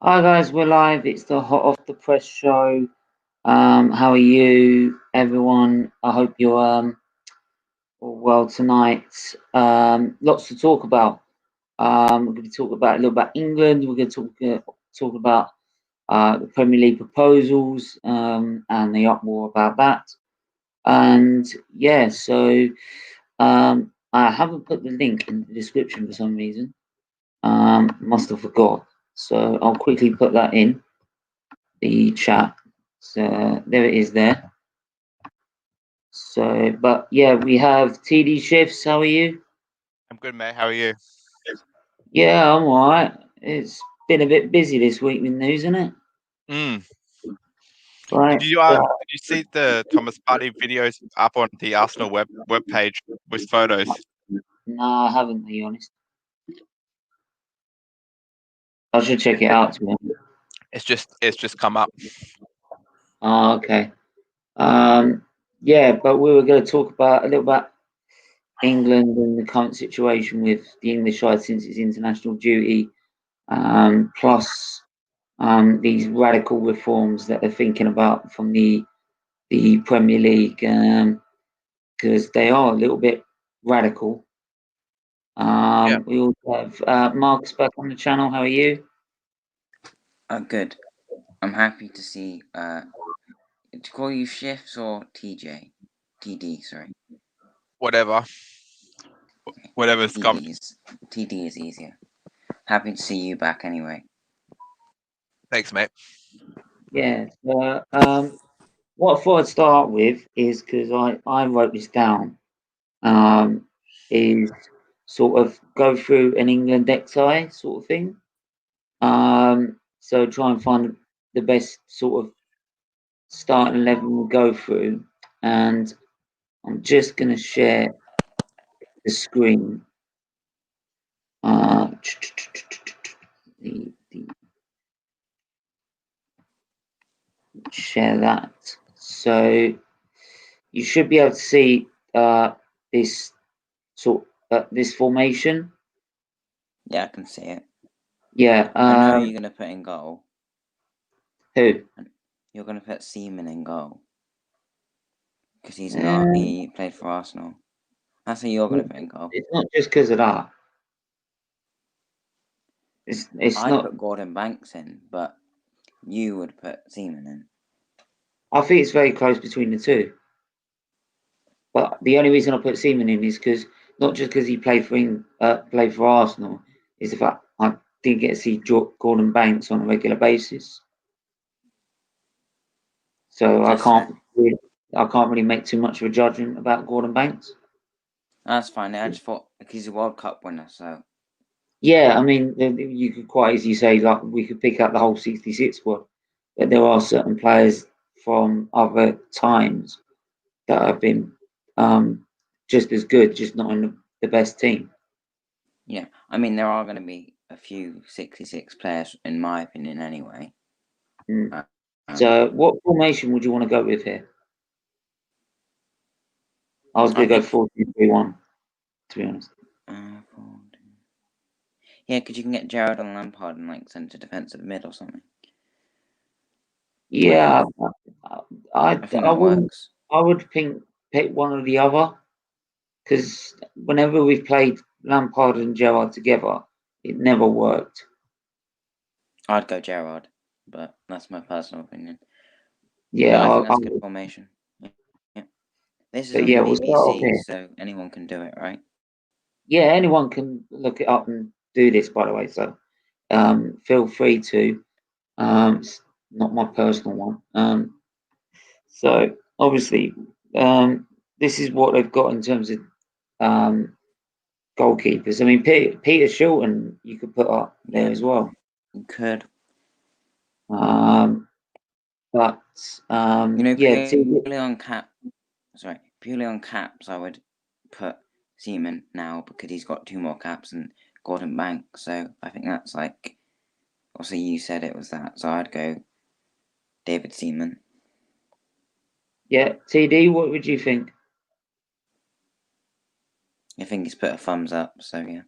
Hi guys, we're live. It's the Hot Off the Press show. How are you, everyone? I hope you're all well tonight. Lots to talk about. We're going to talk about a little about England. We're going to talk about the Premier League proposals and the uproar about that. And yeah, so I haven't put the link in the description for some reason. Must have forgot. So I'll quickly put that in the chat. So there it is there. So, but yeah, we have TD Shifts. How are you? I'm good, mate. How are you? Yeah, I'm alright. It's been a bit busy this week with news, isn't it? Mm. Right. Did you see the Thomas Partey videos up on the Arsenal web page with photos? No, I haven't, to be honest. I should check it out. To be honest. It's just come up. Oh, okay. Yeah, but we were going to talk about a little about England and the current situation with the English side since its international duty, plus these radical reforms that they're thinking about from the Premier League, because they are a little bit radical. Yeah. We also have Marcus back on the channel. How are you? Good. I'm happy to see. To call you Shifts or TJ? TD, sorry. Whatever's come. TD is easier. Happy to see you back anyway. Thanks, mate. Yeah. What I thought I'd start with is because I wrote this down. Is sort of go through an England exercise sort of thing. So try and find the best sort of starting 11 we'll go through, and I'm just going to share the screen. The share that. So you should be able to see this this formation. Yeah, I can see it. Yeah. I know you're going to put in goal. Who? You're going to put Seaman in goal. Because he played for Arsenal. That's who you're going to put in goal. It's not just because of that. It's I'd not. put Gordon Banks in, but you would put Seaman in. I think it's very close between the two. But the only reason I put Seaman in is because not just because he played for Arsenal, is the fact I didn't get to see Gordon Banks on a regular basis. So I can't really make too much of a judgment about Gordon Banks. That's fine. I just thought he's a World Cup winner, so. Yeah, I mean, you could quite easily say like we could pick up the whole '66 squad, but there are certain players from other times that have been just as good, just not in the best team. Yeah, I mean there are going to be a few 66 players, in my opinion, anyway. So, what formation would you want to go with here? I was going to go 4-2-3-1, to be honest. Yeah, because you can get Gerrard and Lampard in like centre defensive mid or something. Yeah, I think that works. I would pick one or the other, because whenever we've played Lampard and Gerrard together, it never worked. I'd go Gerrard, but that's my personal opinion. Yeah, I think that's a good formation. Yeah. This is on the BBC, so anyone can do it, right? Yeah, anyone can look it up and do this, by the way. So feel free to. It's not my personal one. So obviously, this is what they've got in terms of goalkeepers. I mean, Peter Shilton, you could put up there as well. You could. But yeah, purely on caps, I would put Seaman now because he's got 2 more caps and Gordon Banks. So I think that's like, obviously you said it was that, so I'd go David Seaman. Yeah, TD, what would you think? I think he's put a thumbs up. So yeah.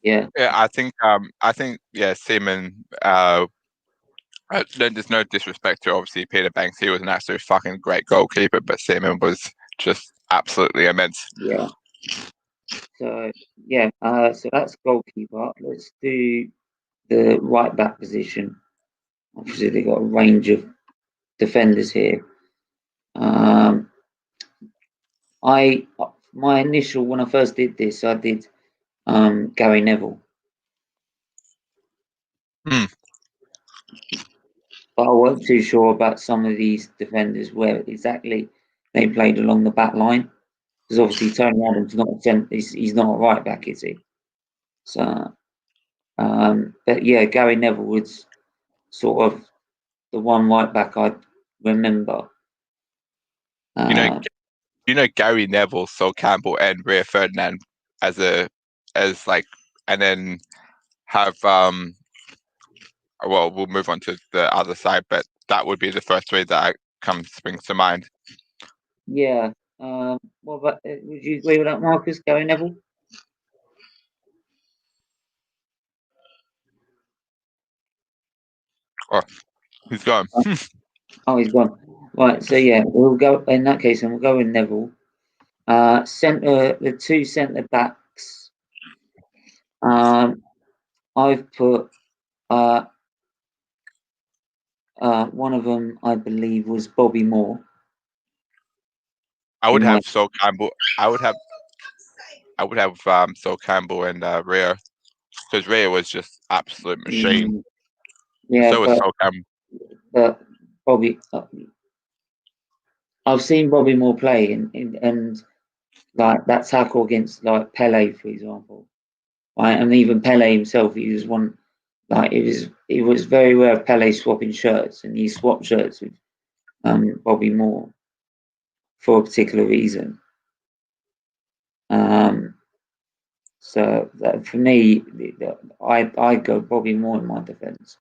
Yeah. Yeah, I think Seaman There's no disrespect to obviously Peter Banks. He was an absolute fucking great goalkeeper, but Seaman was just absolutely immense. Yeah. So so that's goalkeeper. Let's do the right back position. Obviously, they've got a range of defenders here. My initial when I first did this, I did Gary Neville. But I wasn't too sure about some of these defenders where exactly they played along the back line. Because obviously Tony Adams he's not a right back, is he? So, but yeah, Gary Neville was sort of the one right back I remember. Gary Neville, Sol Campbell, and Rio Ferdinand and then have well, we'll move on to the other side, but that would be the first three that springs to mind. Yeah. What about? Would you agree with that, Marcus? Gary Neville? Oh, he's gone. Oh, he's gone. Right. So yeah, we'll go in that case, and we'll go with Neville. The two centre backs. I've put one of them, I believe, was Bobby Moore. I would have Sol Campbell. I would have Sol Campbell and Rio, because Rio was just absolute machine. Yeah, so was Sol Campbell. But Bobby, I've seen Bobby Moore play, and like that tackle against like Pele, for example, right? And even Pele himself, he was one. Like it was very rare Pele swapping shirts, and he swapped shirts with Bobby Moore for a particular reason. So that, for me, I go Bobby Moore in my defence.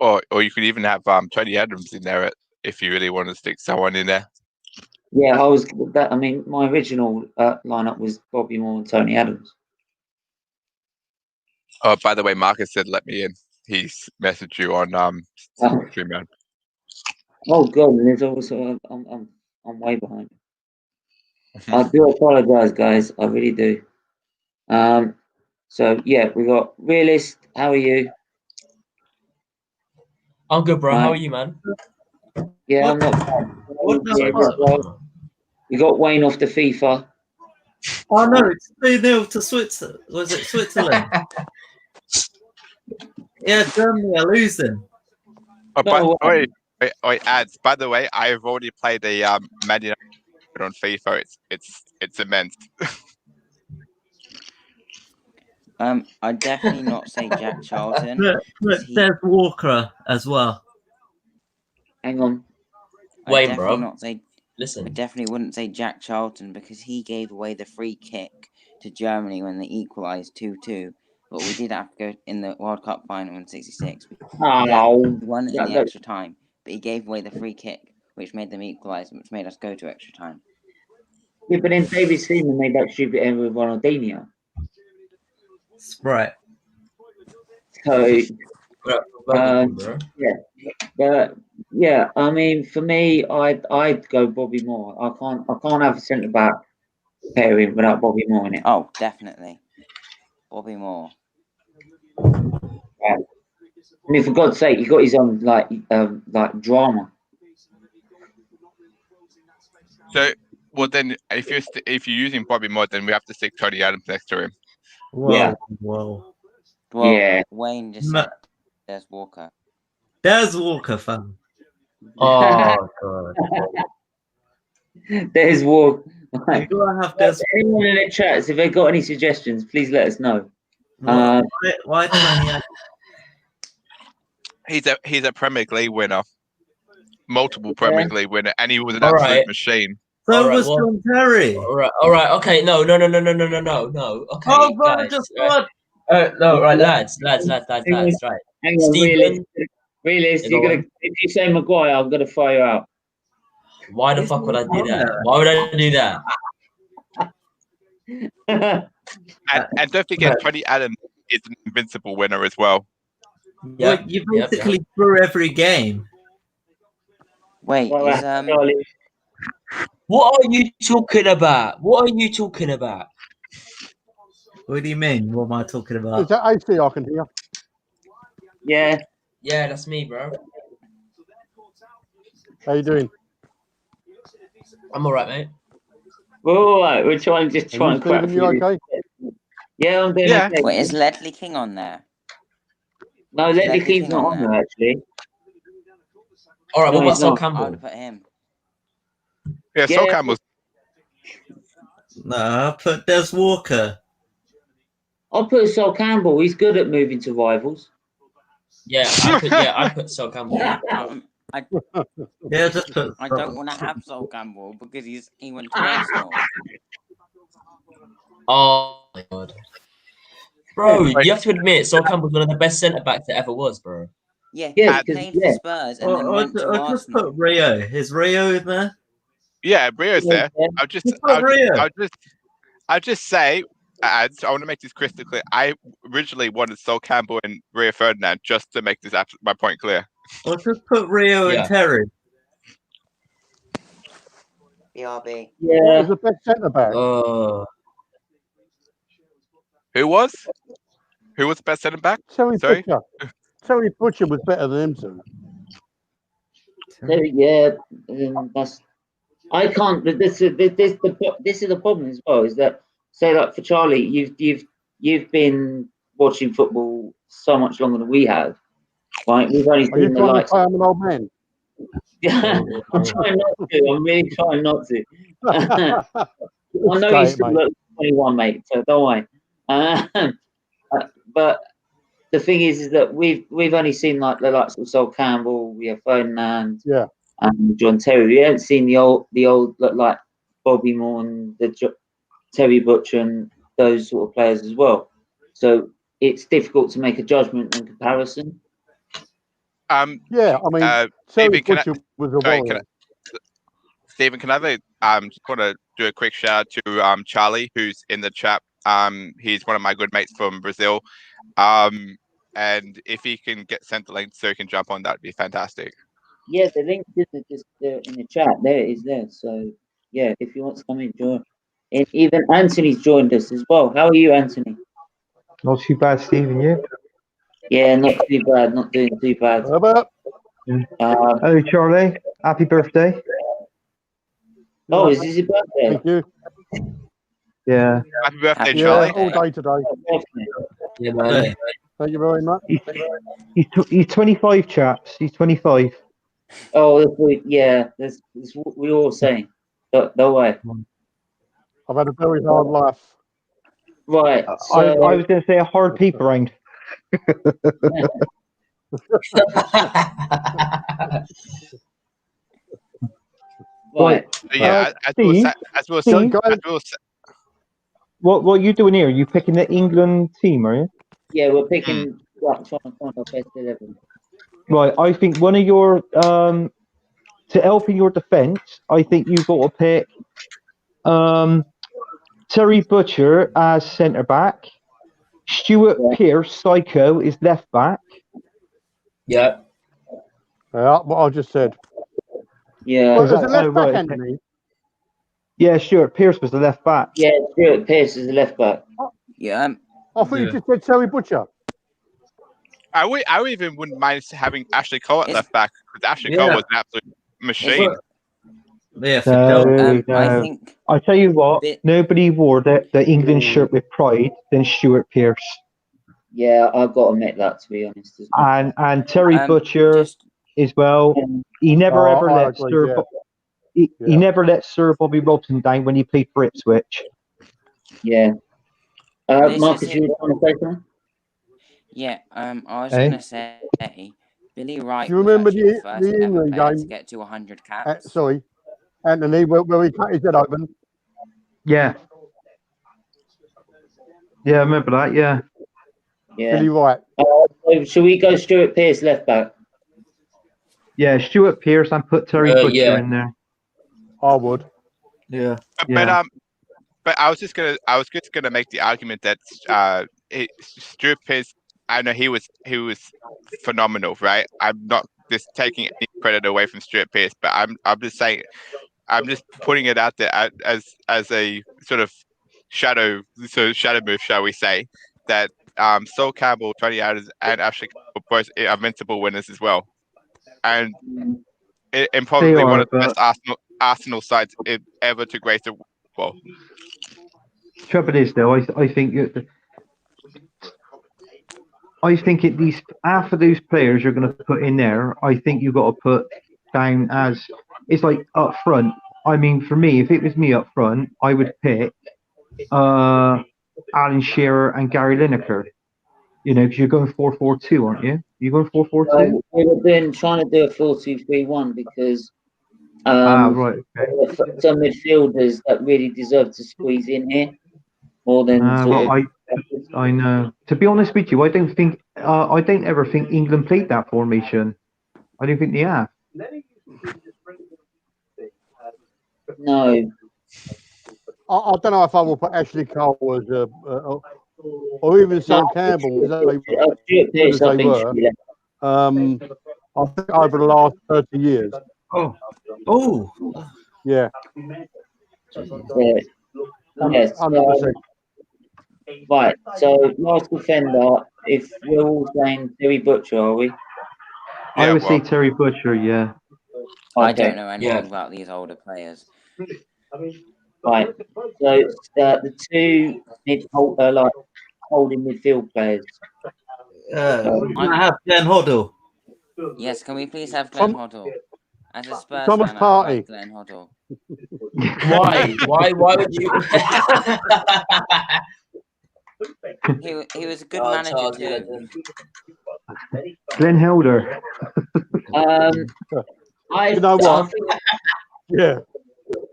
Or you could even have Tony Adams in there if you really want to stick someone in there. Yeah, I mean, my original lineup was Bobby Moore and Tony Adams. Oh, by the way, Marcus said let me in. He's messaged you on StreamYard. Oh God, and there's also I'm way behind. I do apologise, guys. I really do. So yeah, we got Realist. How are you? I'm good, bro. How are you, man? Yeah, I'm not bad. We got Wayne off the FIFA. Oh no, it's 2-0 to Switzerland. Was it Switzerland? Yeah, Germany are losing. Wait, ads. By the way, I've already played a Man United on FIFA. It's immense. I'd definitely not say Jack Charlton. There's Walker as well. Hang on. Wayne, bro. I definitely wouldn't say Jack Charlton because he gave away the free kick to Germany when they equalised 2-2. But we did have to go in the World Cup final in '66. We won in the extra time, but he gave away the free kick, which made them equalise, which made us go to extra time. Yeah, but then David Seaman made that stupid error with Ronaldinho. Right. So, yeah. I mean, for me, I'd go Bobby Moore. I can't have a centre back pairing without Bobby Moore in it. Oh, definitely, Bobby Moore. Yeah. I mean, for God's sake, he got his own like drama. So, well, then if you're using Bobby Moore, then we have to stick Tony Adams next to him. Whoa. Well, yeah. Wayne just said there's Walker. There's Walker, fam. Oh God. There's Walker. Right. You gotta have anyone in the chats, if they've got any suggestions, please let us know. Why Tony Adams? He's a Premier League winner, multiple Premier League winner, and he was an absolute machine. So was John Terry. All right. Okay, no. Okay, oh, bro, guys. just right. No, right, lads. Right. Hang on, Realist, if you say Maguire, I'm gonna fire you out. Why the fuck would I do that? Why would I do that? and don't forget, Tony Adams is an invincible winner as well. Yep, Well, you yep, basically drew every game. Wait, Well, is Charlie, What are you talking about? What are you talking about? What do you mean? What am I talking Is about? that AC I can hear? yeah. Yeah, that's me, bro. How you doing? I'm alright, mate. We're all right. We're trying Are you, and crack Stephen? You through. okay? Yeah, I'm doing Yeah. okay. wait, is Ledley King on there? No, Is Ledley Ledley King's King not on on there? there actually. Alright, No, what he's about Sol not. I would Campbell? have put him. Yeah, Sol Yeah. Campbell's. No, I put Des Walker. I'll put Sol Campbell. He's good at moving to rivals. Yeah, I put Sol Campbell. I Yeah, just put. I don't want to have Sol Campbell because he went to Arsenal. Oh my god. Bro, Wait. you have to admit, Sol Campbell's one of the best centre backs that ever was, bro. Yeah, Yeah, he because played for Spurs and then went to I just Arsenal. put Rio. Is Rio in there? Yeah, Rio's there. Just put Rio. I'll just say, I want to make this crystal clear. I originally wanted Sol Campbell and Rio Ferdinand just to make this my point clear. Or just put Rio Yeah. and Terry. BRB. What yeah. was the best centre back? Oh, Who was the best centre back? Terry Sorry? Butcher. Terry Butcher was better than him two. Yeah, that's. I can't. This is the problem as well. Is that say like for Charlie, you've been watching football so much longer than we have, right? We've only Are you seen the trying to likes. say I'm an old man? Yeah, I'm trying not to. I'm really trying not to. I know you Say it, still mate. look 21, mate. So don't worry. But the thing is that we've only seen like the likes of Sol Campbell, we have Ferdinand, Yeah. and John Terry. We haven't seen the old look like Bobby Moore and Terry Butcher and those sort of players as well. So it's difficult to make a judgment and comparison. Yeah, I mean, Terry Stephen, Butcher was a warrior. Stephen, can I just want to do a quick shout out to Charlie, who's in the chat. He's one of my good mates from Brazil. And if he can get sent the link so he can jump on, that'd be fantastic. Yeah, the link is just in the chat. There it is there. So yeah, if you want to come in, join. And even Anthony's joined us as well. How are you, Anthony? Not too bad, Stephen. You? Yeah, not too bad. Not doing too bad. How about? Hello, Charlie. Happy birthday. Oh, is this your birthday? Thank you. Yeah. Happy birthday, Happy Yeah, Charlie. birthday. all day today. yeah, man. Thank you very much. He's 25, chaps. He's 25. Oh, that's what we all saying. Don't worry. I've had a very hard life. Right. I So, was going to say a hard paper round. right. So yeah, Steve, as we'll Steve? say, What are you doing here? You picking the England team, are you? Yeah, we're picking. Trying to find our best 11. Right. I think one of your to help in your defence, I think you've got to pick Terry Butcher as centre back. Stuart Pearce, Psycho, is left back. Yeah. Yeah, what I just said. Yeah. Was it left back, right, Anthony? Yeah, Stuart Pearce was the left back. Yeah, Stuart Pearce is the left back. Yeah, I thought you just said Terry Butcher. I even wouldn't mind having Ashley Cole at left back because Ashley Cole was an absolute machine. Yeah, I think I tell you what, nobody wore the England shirt with pride than Stuart Pearce. Yeah, I've got to admit that, to be honest. As well. And Terry Butcher as well. He never ever let he never let Sir Bobby Robson down when he played for Ipswich. Yeah. This Marcus, is you want to say something? yeah, I was gonna say Billy Wright. Do you remember was actually the first ever England player game? to get to 100 caps? Sorry, Anthony, where he cut his head open. Yeah. Yeah, I remember that, yeah. Yeah. Billy Wright. So should we go Stuart Pearce left back? Yeah, Stuart Pearce and put Terry Butcher in there. I would. Yeah. But I was just gonna make the argument that Stuart Pearce I know he was phenomenal, right? I'm not just taking any credit away from Stuart Pearce, but I'm just saying, I'm just putting it out there as a sort of shadow move, shall we say, that Sol Campbell, Tony Adams, and Ashley were both invincible winners as well, and probably one of the best Arsenal sides ever to grace the well. Trouble is, though, I think at least after those players you're going to put in there, I think you've got to put down as it's like up front. I mean, for me, if it was me up front, I would pick Alan Shearer and Gary Lineker. You know, because you're going 4-4-2, aren't you? You're going 4-4-2. We were trying to do a 4-2-3-1 because right. Okay. some midfielders that really deserve to squeeze in here more than. I know. To be honest with you, I don't ever think England played that formation. I don't think they have. No. I don't know if I will put Ashley Cole as or even Sol Campbell as they were. I think over the last 30 years. Oh. Yeah. Yes. 100%. Right. So last defender, if we're all saying Terry Butcher, are we? I would say Terry Butcher. Yeah. I don't know anything about these older players. Right. So the two holding midfield players. I have Glenn Hoddle. Yes, can we please have Glenn Hoddle? As a Spurs Thomas fan, Partey. I like Glenn Hoddle. Why? Why would you? He was a good manager too. Glenn Helder. You know what? Yeah.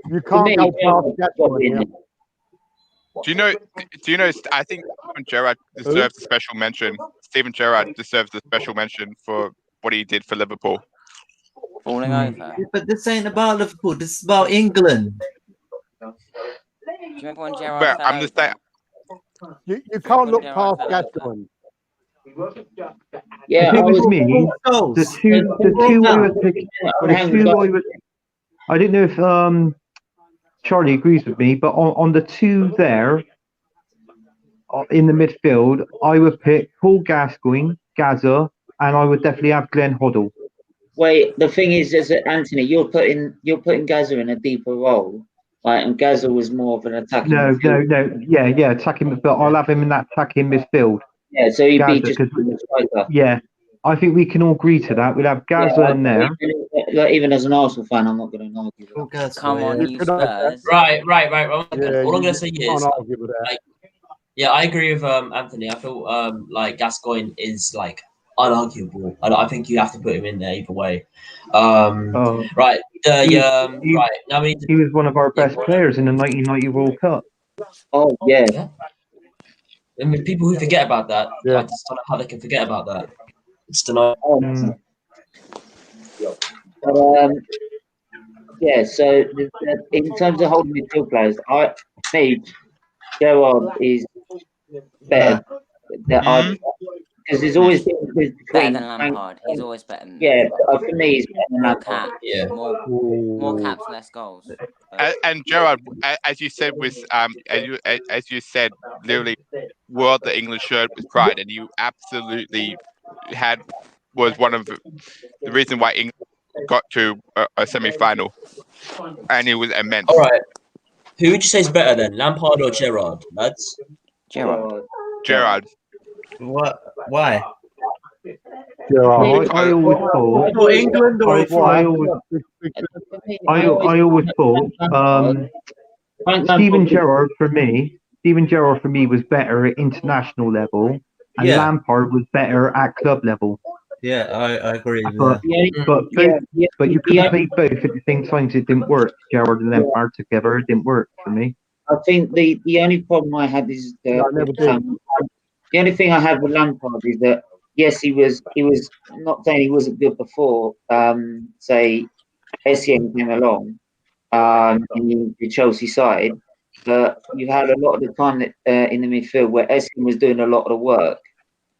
You can't go past that one. Yeah. Do you know? I think Steven Gerrard deserves a special mention. Steven Gerrard deserves a special mention for what he did for Liverpool. Falling over. But this ain't about Liverpool. This is about England. Do you remember when Gerrard fell I'm just saying. You can't look past Gascoigne. Yeah, if it was me, the two I would pick. I don't know if Charlie agrees with me, but on the two there in the midfield, I would pick Paul Gascoigne, Gaza, and I would definitely have Glenn Hoddle. Wait, the thing is that Anthony, you're putting Gaza in a deeper role, right? And Gaza was more of an attacking. No, yeah, attacking midfield. I'll have him in that attacking midfield. Yeah, so he'd Gaza, be just a striker. Yeah, I think we can all agree to that. We'll have Gaza in there. Like, even as an Arsenal fan, I'm not going to argue with that. Come on, you Spurs. Right. All I'm going to say is, I agree with Anthony. I feel like Gascoigne is like unarguable. I think you have to put him in there either way. Right. He was one of our best players in the 1990 World Cup. Oh yeah. I mean, people who forget about that, I just don't know how they can forget about that. It's tonight. So in terms of holding midfield players, I think Gerrard is better. Because there's always been better than Lampard. He's always better than for me, he's better than Lampard. More caps, less goals. And Gerrard, as you said, as you said, literally wore the England shirt with pride, and you absolutely was one of the reason why England got to a semi-final, and it was immense. All right, who would you say is better then, Lampard or Gerrard, lads? Gerrard. What? Why? Gerrard. I always thought for England or I always thought Steven Gerrard for me was better at international level, and Lampard was better at club level. Yeah, I agree. But you couldn't play both at the same time, so it didn't work. Gerrard and Lampard together, it didn't work for me. I think the only problem I had is the only thing I had with Lampard is that yes, he was not saying he wasn't good before. Say Essien came along in the Chelsea side, but you had a lot of the time that in the midfield where Essien was doing a lot of the work,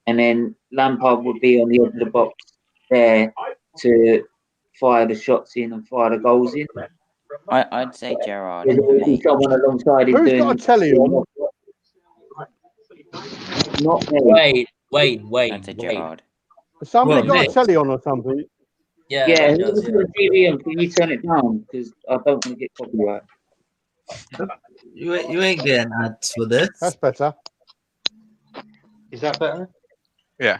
and then Lampard would be on the edge of the box there to fire the shots in and fire the goals in. I'd say Gerrard. There's always someone alongside him Who's doing got a telly on? Not me. Wait. I'd say Gerrard. Somebody Well, got a Nick. telly on or something. Yeah, Yeah, it does, who's got the TV on? Can you turn it down? Because I don't want to get copyright. You ain't getting ads for this. That's better. Is that better? Yeah.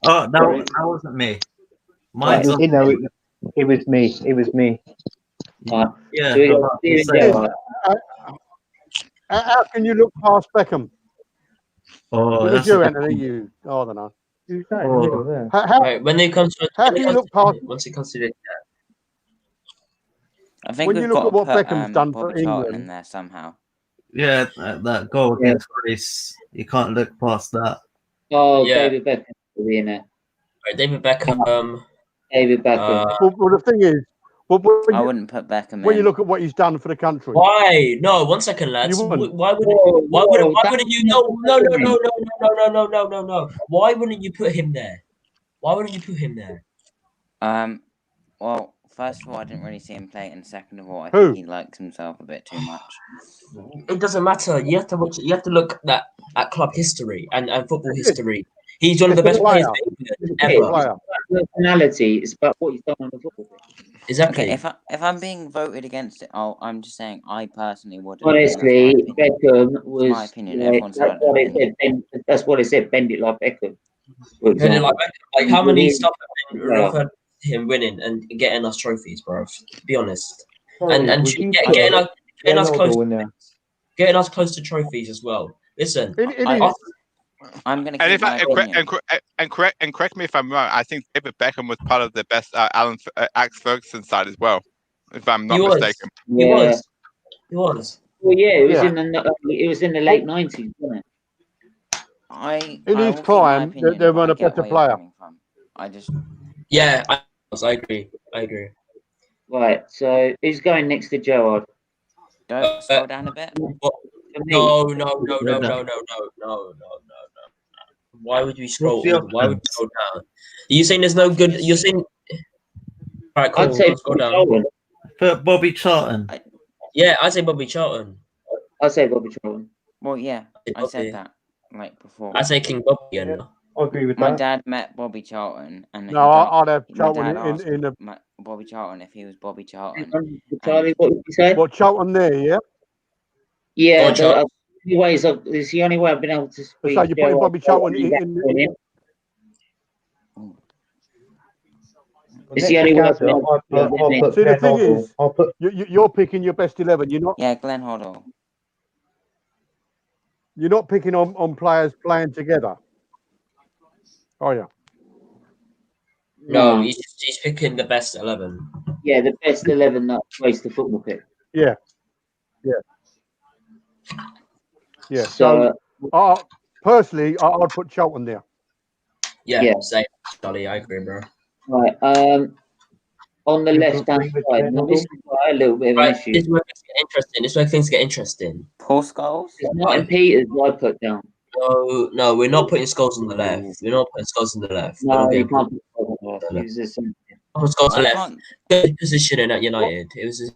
Oh, that wasn't me. Mine's on. It was me. It was me. Yeah. So we got Steven Gerrard. How can you look past Beckham? Oh, Was it that's you, a- Anthony? You? Oh, I don't know. Who's that? Oh. In the middle there? Right, when it comes to How can you look past once it comes to the I think when we've you look got at what to put Beckham's done for Bobby Charlton England? in there somehow. Yeah, that goal against Greece. You can't look past that. Oh, Yeah. David Beckham will be in there. right, David Beckham. David Beckham. Well, the thing is, I wouldn't put Beckham when in. you look at what he's done for the country, Why? No, 1 second, lads. You wouldn't. Why wouldn't you? No. Why wouldn't you put him there? Why wouldn't you put him there? Well, first of all, I didn't really see him play, and second of all, I Who? think he likes himself a bit too much. It doesn't matter. You have to watch. You have to look at club history and football history. He's one of the It's best a players player. ever. player. Personality is about what he's done on the football pitch. Exactly. Okay, if I'm being voted against it, I'm just saying I personally wouldn't. Honestly, Beckham was. my opinion. Like, Everyone's got an opinion. that's what it said. Bend it like Beckham. For Really, example. like how many Really? stuff have been Yeah. referred to him winning and getting us trophies, bro? Be honest. Sorry, And would you getting us close, Ronaldo in there? getting us close to trophies as well. Listen, I'm gonna And keep if my opinion. correct me if I'm wrong. I think David Beckham was part of the best Alex Ferguson side as well, if I'm not mistaken. He was. Well, yeah, it was in the late 90s, wasn't it? In his prime, they were a better player. Yeah, I agree. Right, so who's going next to Gerrard? Don't slow down a bit. No. Why would you scroll? Why would you scroll down? Are you saying there's no good? You're saying. All right, cool. I'd say scroll down. Charlton. Put Bobby Charlton. Yeah, I'd say Bobby Charlton. I'd say Bobby Charlton. Well, yeah, I Bobby. said that like before. I'd say King Bobby. Yeah. I agree with My that. dad met Bobby Charlton, and No, I'd have my Charlton dad asked in the. Bobby Charlton if he was Bobby Charlton. Charlie, what did you say? What, Charlton there, yeah? Yeah, Go on, it's the only way I've been able to speak. So you put Bobby Charlton in. It's the only way I've been able I'll put See, the Glenn thing Hoddle. is, I'll put you're picking your best 11. Yeah, Glenn Hoddle. You're not picking on players playing together. Oh yeah. No, he's picking the best 11. Yeah, the best 11 that plays the football pitch. Yeah. So, personally, I'd put Charlton there. Yeah, same. Charlie, I agree, bro. right, on the left hand side, now this is a little bit of an issue. This is where things get interesting. This is where things get interesting. Paul Scholes? It's Martin Peters, I put down. No, we're not putting Scholes on the left. We're not putting Scholes on the left. No, you can't put Scholes on the left. He's just put Scholes on the left. Good positioning at United. It was.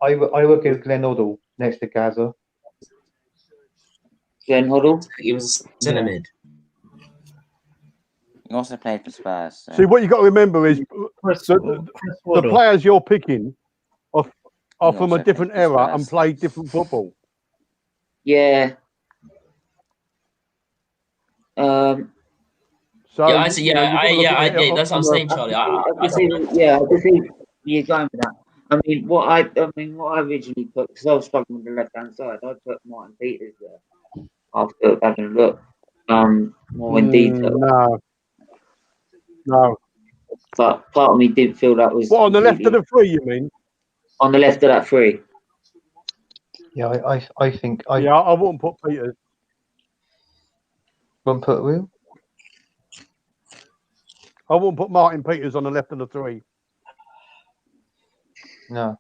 I would give Glenn Hoddle next to Gaza. Glenn Hoddle? He was centre mid. He also played for Spurs. So. See, what you got to remember is the players you're picking are from a different era and play different football. Yeah. So I see. That's what I'm saying, Charlie. I see you're going for that. I mean, what I originally put, because I was struggling with the left hand side, I put Martin Peters there after having a look more in detail. No. But part of me did feel that was. What, on the left of the three, you mean? On the left of that three. Yeah, I think I wouldn't put Peters. Wouldn't put who? I wouldn't put Martin Peters on the left of the three. No.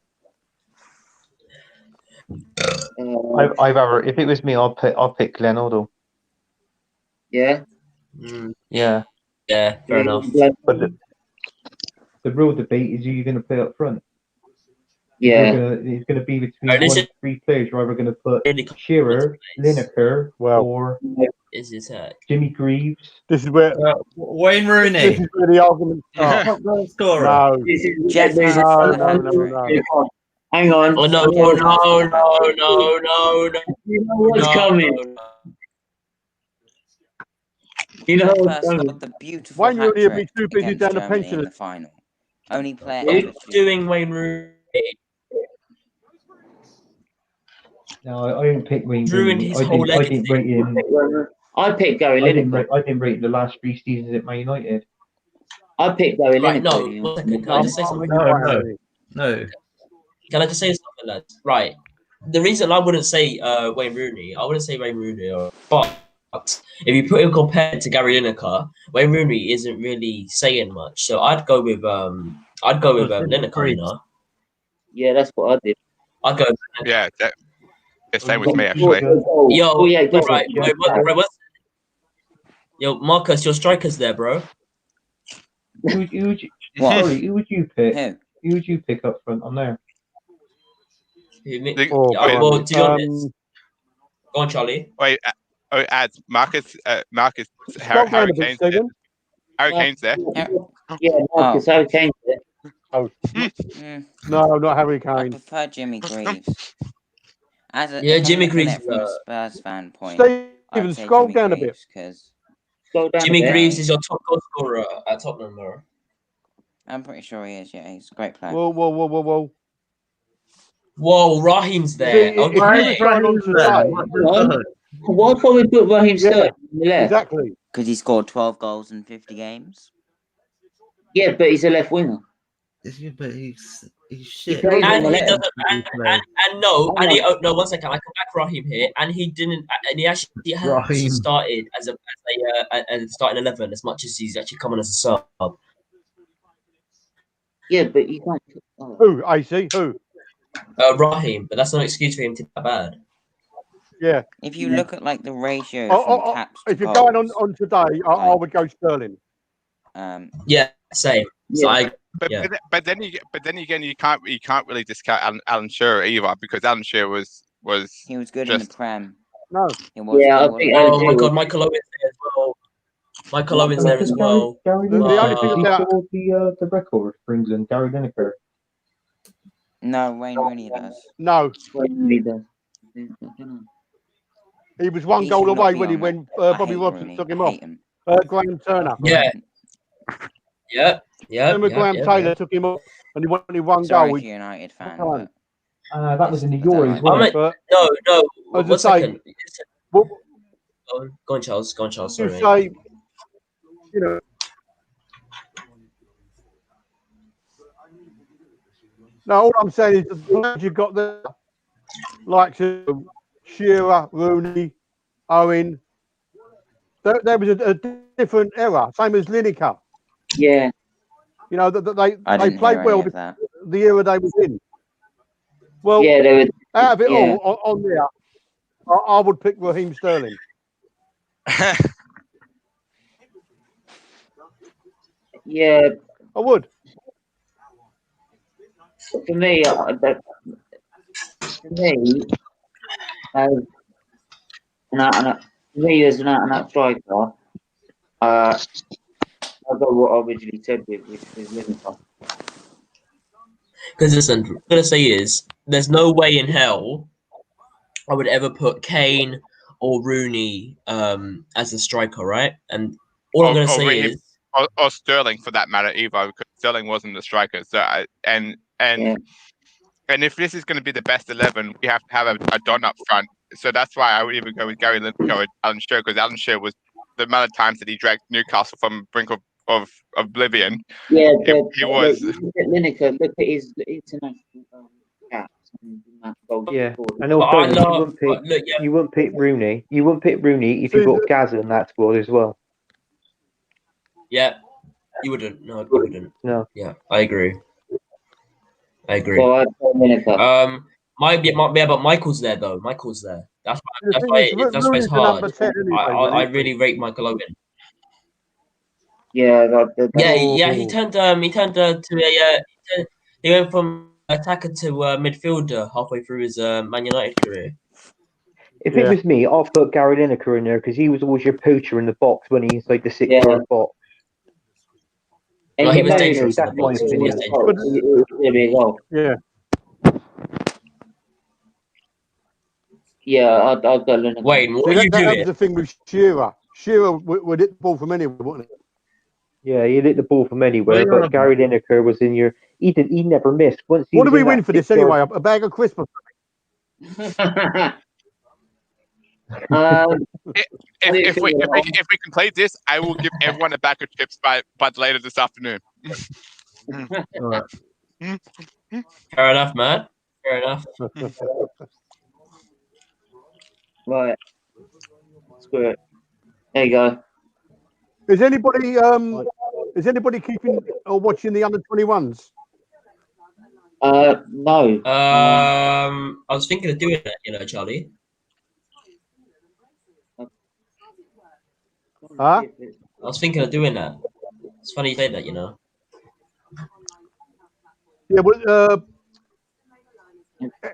If it was me, I'll pick Glenn Hoddle. Yeah. Yeah. Yeah, fair enough. But the real debate is who you're going to play up front. Yeah. It's going to be between This one is of three players. You're either going to put really Shearer, Lineker, or is his head. Jimmy Greaves. This is where Wayne this Rooney. is where the argument starts. Top goal scorer. No, Jeff no, Hart no, for no, the no. Hang on. Oh no, no, no. You know what's coming. You know what's First coming. got the beautiful Wayne Rooney would be hat-trick too busy against down the Germany in pensioners. the final. Only player Are ever you to doing Wayne Rooney? No, I didn't pick Wayne Ruined Rooney. his I whole didn't rate him. I picked Gary Lineker. I didn't rate the last 3 seasons at Man United. I picked Gary Right, no, Lineker. 1 second. Can I just say something? No. Can I just say something, lads? Right. The reason I wouldn't say Wayne Rooney, I wouldn't say Wayne Rooney, but if you put him compared to Gary Lineker, Wayne Rooney isn't really saying much. So I'd go with Lineker, you know. Yeah, that's what I did. I'd go. Yeah, same with me actually. Yo, yeah, go right, yo, Marcus, your striker's there, bro. Who would you pick? Who would you pick up front on there? Well, to be honest, go on, Charlie. Wait, ads Marcus, Harry Kane's there. Harry Kane's there. Yeah, Marcus, Harry Kane's there. Oh. No, not Harry Kane. I prefer Jimmy Greaves. Jimmy Greaves from a Spurs fan point. Stephen, scroll down a bit. Jimmy Greaves is your top goal scorer at Tottenham, bro. I'm pretty sure he is. Yeah, he's a great player. Whoa. Whoa, Raheem's there. If he was going on today, why can't we put Raheem Sterling on the left? Exactly. Because he scored 12 goals in 50 games. Yeah, but he's a left winger. But he's shit. And he doesn't. No, 1 second. I come back Raheem here, and he didn't. And he actually hasn't started as a starting 11 as much as he's actually coming as a sub. Yeah, but you can't. Oh. Who? AC? Who? Raheem, but that's no excuse for him to be that bad. Yeah. If you look at like the ratio from caps if to you're goals, going on today, I would go Sterling. Yeah, same. Yeah. So but then again, you can't really discount Alan Shearer either, because Alan Shearer he was good in the Prem. No. I think. Oh my God, Michael Owen's there as well. Michael Owen's there as well. Gary Lineker the record for England. Gary Lineker. No, Wayne Rooney does. No, Wayne Rooney does. he was one goal away when Bobby Robson took him off. Graham Turner. Yeah. Remember Graham Taylor took him off and he only one goal. He's a United fan. But that was in the Euros, wasn't it? No. As 1 second. Go on, Charles. Sorry. You say, you know. No, all I'm saying is the players you've got there, like Shearer, Rooney, Owen. There was a different era, same as Lineker. Yeah. You know, they played well the era they was in. Well, yeah, they were, out of it all on there, I would pick Raheem Sterling. Yeah. I would. For me, as an out-and-out striker, I'll go what I originally said with, which was Liverpool. Because listen, what I'm gonna say is, there's no way in hell I would ever put Kane or Rooney as a striker, right? And all I'm gonna say is, or Sterling for that matter either, because Sterling wasn't the striker. So and if this is going to be the best 11, we have to have a Don up front. So that's why I would even go with Gary Lineker with Alan Shearer, because Alan Shearer was the amount of times that he dragged Newcastle from brink of oblivion. Yeah, he was. Look at Lineker. Look at his international caps. Yeah, and also you wouldn't pick Rooney. You wouldn't pick Rooney if you got Gaza in that squad as well. Yeah, you wouldn't. No, you wouldn't. No. Yeah, I agree. Well, But Michael's there though. Michael's there. That's why it's hard. 10 anyway, I really rate Michael Owen. Yeah, He turned he went from attacker to midfielder halfway through his Man United career. If it was me, I'll put Gary Lineker in there because he was always your poacher in the box when he's inside the 6-yard box. Well, he was dangerous. That's my opinion. Yeah. Yeah, I'll go Lineker. Wait, what are you doing? That was the thing with Shearer. Shearer would hit the ball from anywhere, wouldn't he? Yeah, he hit the ball from anywhere, but Gary Lineker was in your. He never missed. Once he what do we win for this anyway? A bag of crisps? If we complete this, I will give everyone a bag of chips by later this afternoon. Fair enough, man. Fair enough. Right. Screw it. There you go. Is anybody keeping or watching the under-21s? No. I was thinking of doing that, Charlie. Huh? I was thinking of doing that. It's funny you say that, Yeah, well,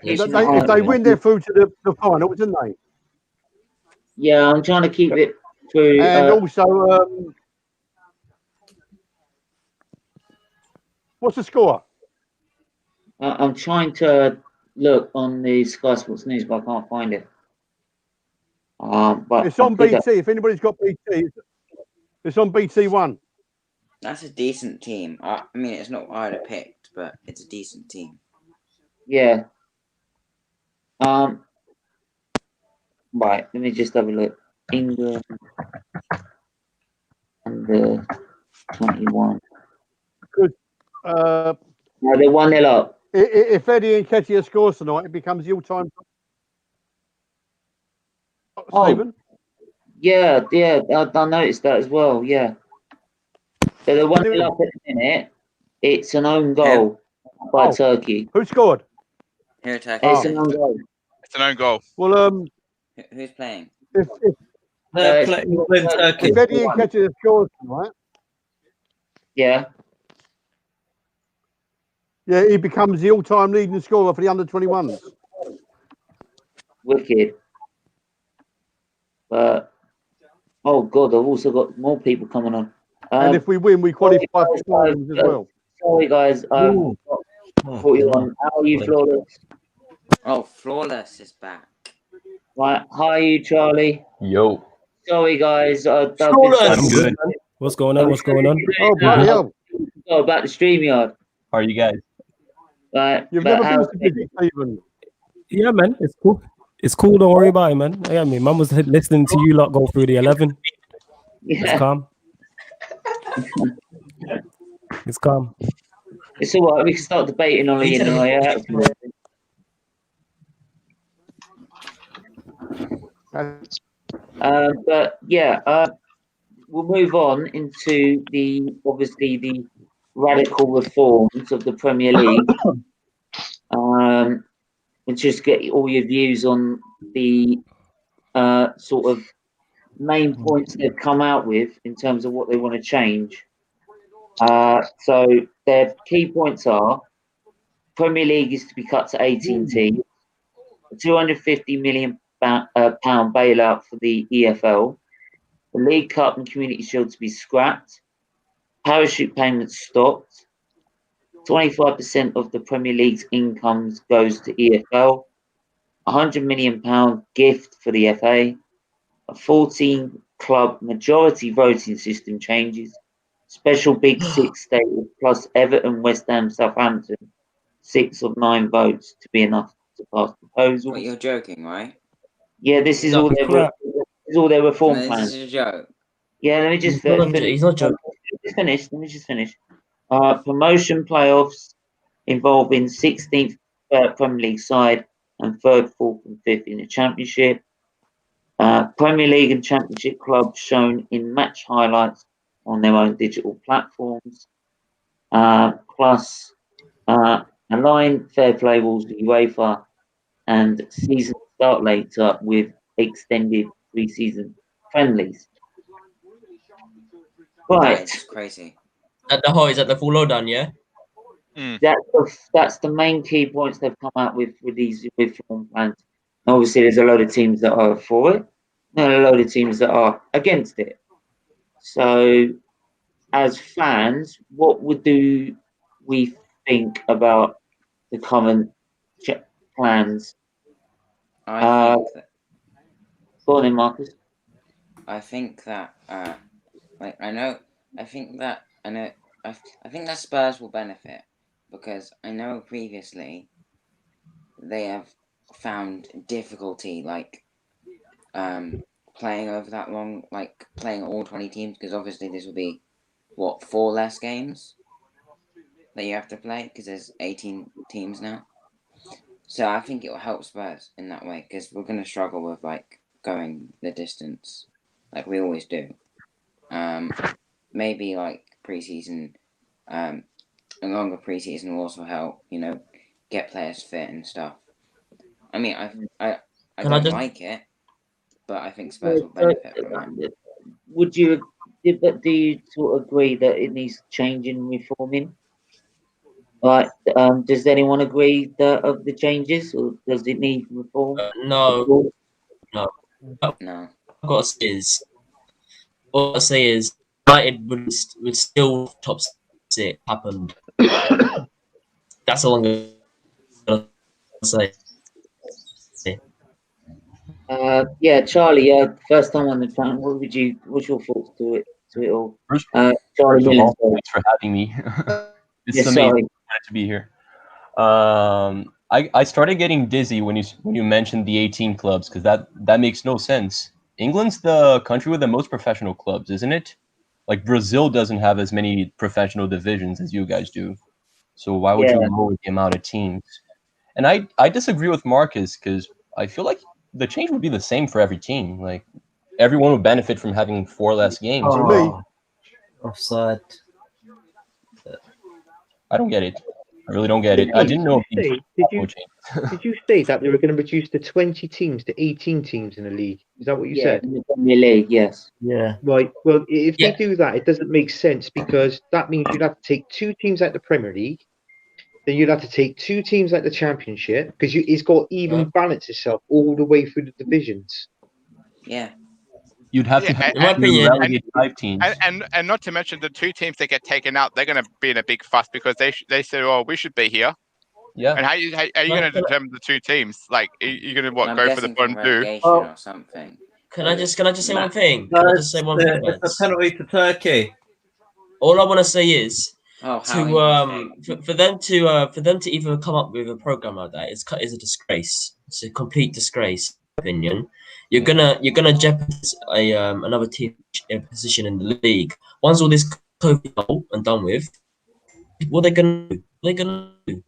if they win, they're through to the final, isn't they? Yeah, I'm trying to keep it through. And also, what's the score? I'm trying to look on the Sky Sports News, but I can't find it. But it's on BT. If anybody's got BT, it's on BT One. That's a decent team. I mean, it's not what I'd have picked, but it's a decent team. Yeah. Right. Let me just have a look. England under 21. Good. No, they're 1-0 up. If Eddie Nketiah scores tonight, it becomes the all-time. Stephen? Yeah, I noticed that as well. Yeah. So they're 1-0 up at the minute. It's an own goal by Turkey. Who scored? Here, Turkey. It's an own goal. It's an own goal. Well, who's playing? If Turkey. Eddie Nketiah scores tonight, yeah, he becomes the all-time leading scorer for the under-21s. Wicked. But oh god, I've also got more people coming on. And if we win, we qualify for finals as well. Sorry, guys. How are you, Flawless? Oh, Flawless is back. Right. Hi, you, Charlie. Yo. Sorry, guys. I'm good. What's going on? Oh, bloody hell. Oh, about the StreamYard. How are you guys? Right. You've never been to busy, Stephen. Yeah, man. It's cool. It's cool. Don't worry about it, man. I mean, Mum was listening to you lot go through the 11. Yeah. It's calm. It's calm. It's all right. We can start debating on it. But yeah, we'll move on into the radical reforms of the Premier League, and just get all your views on the sort of main points they've come out with in terms of what they want to change. So their key points are: Premier League is to be cut to 18 teams, a £250 million pound bailout for the EFL, the League Cup and Community Shield to be scrapped, parachute payments stopped, 25% of the Premier League's incomes goes to EFL, a £100 million gift for the FA, a 14-club majority voting system changes, special Big Six status plus Everton, West Ham, Southampton, 6 of 9 votes to be enough to pass proposals. Wait, you're joking, right? Yeah, this is all their reform plans. This is a joke. Yeah, let me just He's not joking. Let me just finish. Promotion playoffs involving 16th Premier League side and 3rd, 4th and 5th in the Championship. Premier League and Championship clubs shown in match highlights on their own digital platforms. Plus, align fair play rules with UEFA and season start later with extended pre-season friendlies. Right. It's crazy. At the is at the full lowdown, yeah. That's the main key points they've come out with these reform plans. Obviously, there's a load of teams that are for it, and a load of teams that are against it. So, as fans, what do we think about the current plans? I think that. Go on in, Marcus. I think that. I think that Spurs will benefit because I know previously they have found difficulty playing over that long, playing all 20 teams, because obviously this will be 4 less games that you have to play because there's 18 teams now. So I think it will help Spurs in that way because we're going to struggle with going the distance like we always do. Maybe preseason, a longer preseason will also help, get players fit and stuff. I mean, I don't like it, but I think Spurs will benefit from that. Do you sort of agree that it needs changing, reforming? Right? Does anyone agree of the changes, or does it need reform? No. No. All I say is United would still top 6 happened. That's all I'm gonna say. Yeah, Charlie. First time on the channel. What's your thoughts to it all? Charlie Millen. Thanks for having me. It's amazing. Sorry. To be here. I started getting dizzy when you mentioned the 18 clubs because that makes no sense. England's the country with the most professional clubs, isn't it? Like Brazil doesn't have as many professional divisions as you guys do. So why would you lower the amount of teams? And I disagree with Marcus because I feel like the change would be the same for every team. Like everyone would benefit from having 4 less games. Offside. I don't get it. I really don't get it. I didn't know. Did you say that they were going to reduce the 20 teams to 18 teams in the league? Is that what you said? In the Premier League, yes. Yeah. Right. Well, if they do that, it doesn't make sense because that means you'd have to take 2 teams out the Premier League, then you'd have to take 2 teams out the Championship because it's got even balance itself all the way through the divisions. Yeah. You'd have to relegate 5 teams, and not to mention the 2 teams that get taken out, they're going to be in a big fuss because they say, "Oh, we should be here." Yeah. And how are you going to determine the 2 teams? Like, are you going to go for the bottom 2 or something? Can I just say one thing? Can I just say one thing? It's a penalty to Turkey. All I want to say is for them to even come up with a program like that is a disgrace. It's a complete disgrace, in my opinion. You're gonna jeopardize another team position in the league. Once all this COVID and done with, what are they gonna do?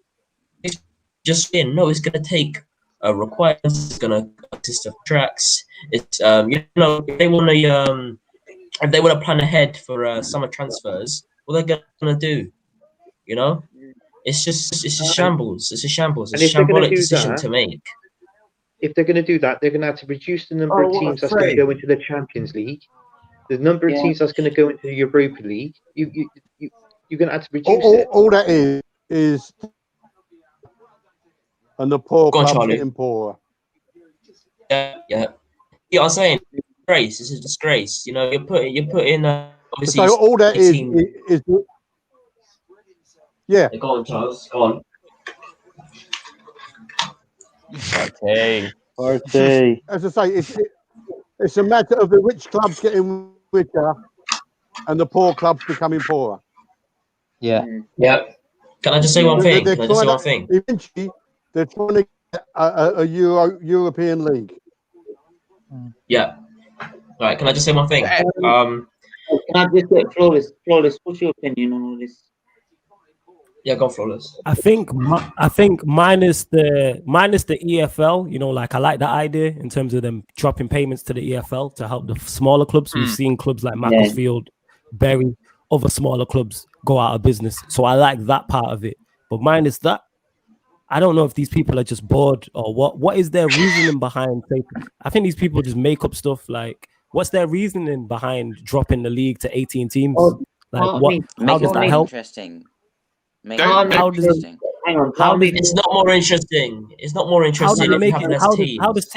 It's just no. It's gonna take requirements. It's gonna consist of tracks. It's if they want to plan ahead for summer transfers, what are they gonna do? It's just shambles. It's a shambles. It's a shambolic decision to make. If they're going to do that, they're going to have to reduce the number of teams that's going to go into the Champions League. The number of teams that's going to go into the Europa League. You're going to have to reduce it. All that is, and the poor clubs getting poorer. Yeah. I'm saying disgrace. It's a disgrace. You're putting obviously. So all that is yeah. Go on, Charles. Go on. Okay. As I say, it's a matter of the rich clubs getting richer and the poor clubs becoming poorer. Yeah. Yeah. Can I just say one thing? Eventually, they're trying to get a European league. Yeah. All right. Can I just say one thing? Can I just get Flawless? What's your opinion on all this? Yeah, go Flawless. I think minus the EFL, I like that idea in terms of them dropping payments to the EFL to help the smaller clubs. We've seen clubs like Macclesfield, Bury, other smaller clubs go out of business. So I like that part of it. But minus that, I don't know if these people are just bored or what. What is their reasoning behind? I think these people just make up stuff. Like, what's their reasoning behind dropping the league to 18 teams? Like, what? How does that help? Interesting. How does? Hang on. It's not more interesting. It's not more interesting. How does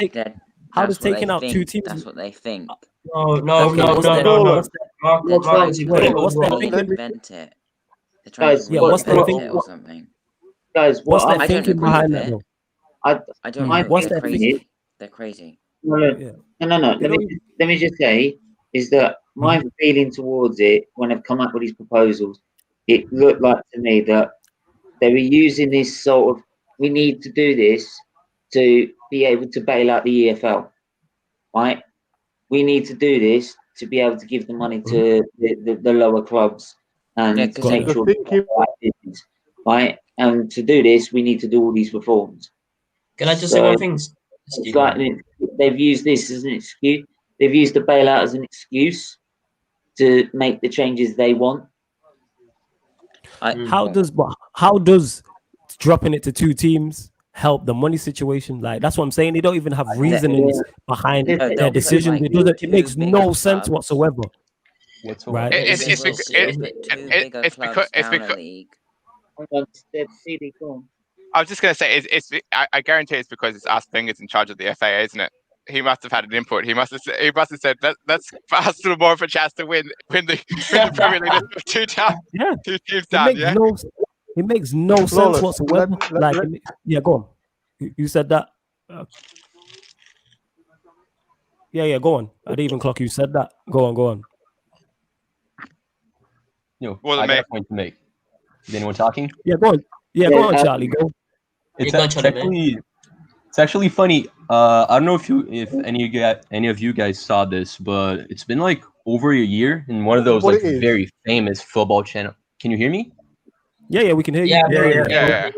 taking out 2 teams? That's what they think. No. Marcus, What's their thinking? Invent it. They're trying Guys, to what's their thinking or something? Guys, what's their I don't thinking agree behind with that? it. Though? I don't My know. What's They're their crazy. They're crazy. No. Let me just say is that my feeling towards it when I've come up with these proposals, it looked like to me that they were using this sort of we need to do this to be able to bail out the EFL, right? We need to do this to be able to give the money to the lower clubs and to make sure business, right? And to do this, we need to do all these reforms. Can I just say one thing? It's like they've used this as an excuse. They've used the bailout as an excuse to make the changes they want. How does dropping it to 2 teams help the money situation? Like, that's what I'm saying. They don't even have reasonings behind their decision. It makes no sense whatsoever. Right? It's because I was just going to say, I guarantee it's because it's us fingers in charge of the FA, isn't it? He must have had an input. He must have said that's faster more of a chance to win the Premier League 2 teams down. It makes no sense whatsoever. Go on. You said that. Go on. I didn't even clock you said that. Go on. I got a point to make. Is anyone talking? Yeah, go on. Go on, Charlie. Go. It's actually funny. I don't know if any of you guys saw this, but it's been like over a year in one of those very famous football channel. Can you hear me? Yeah, we can hear you. Yeah.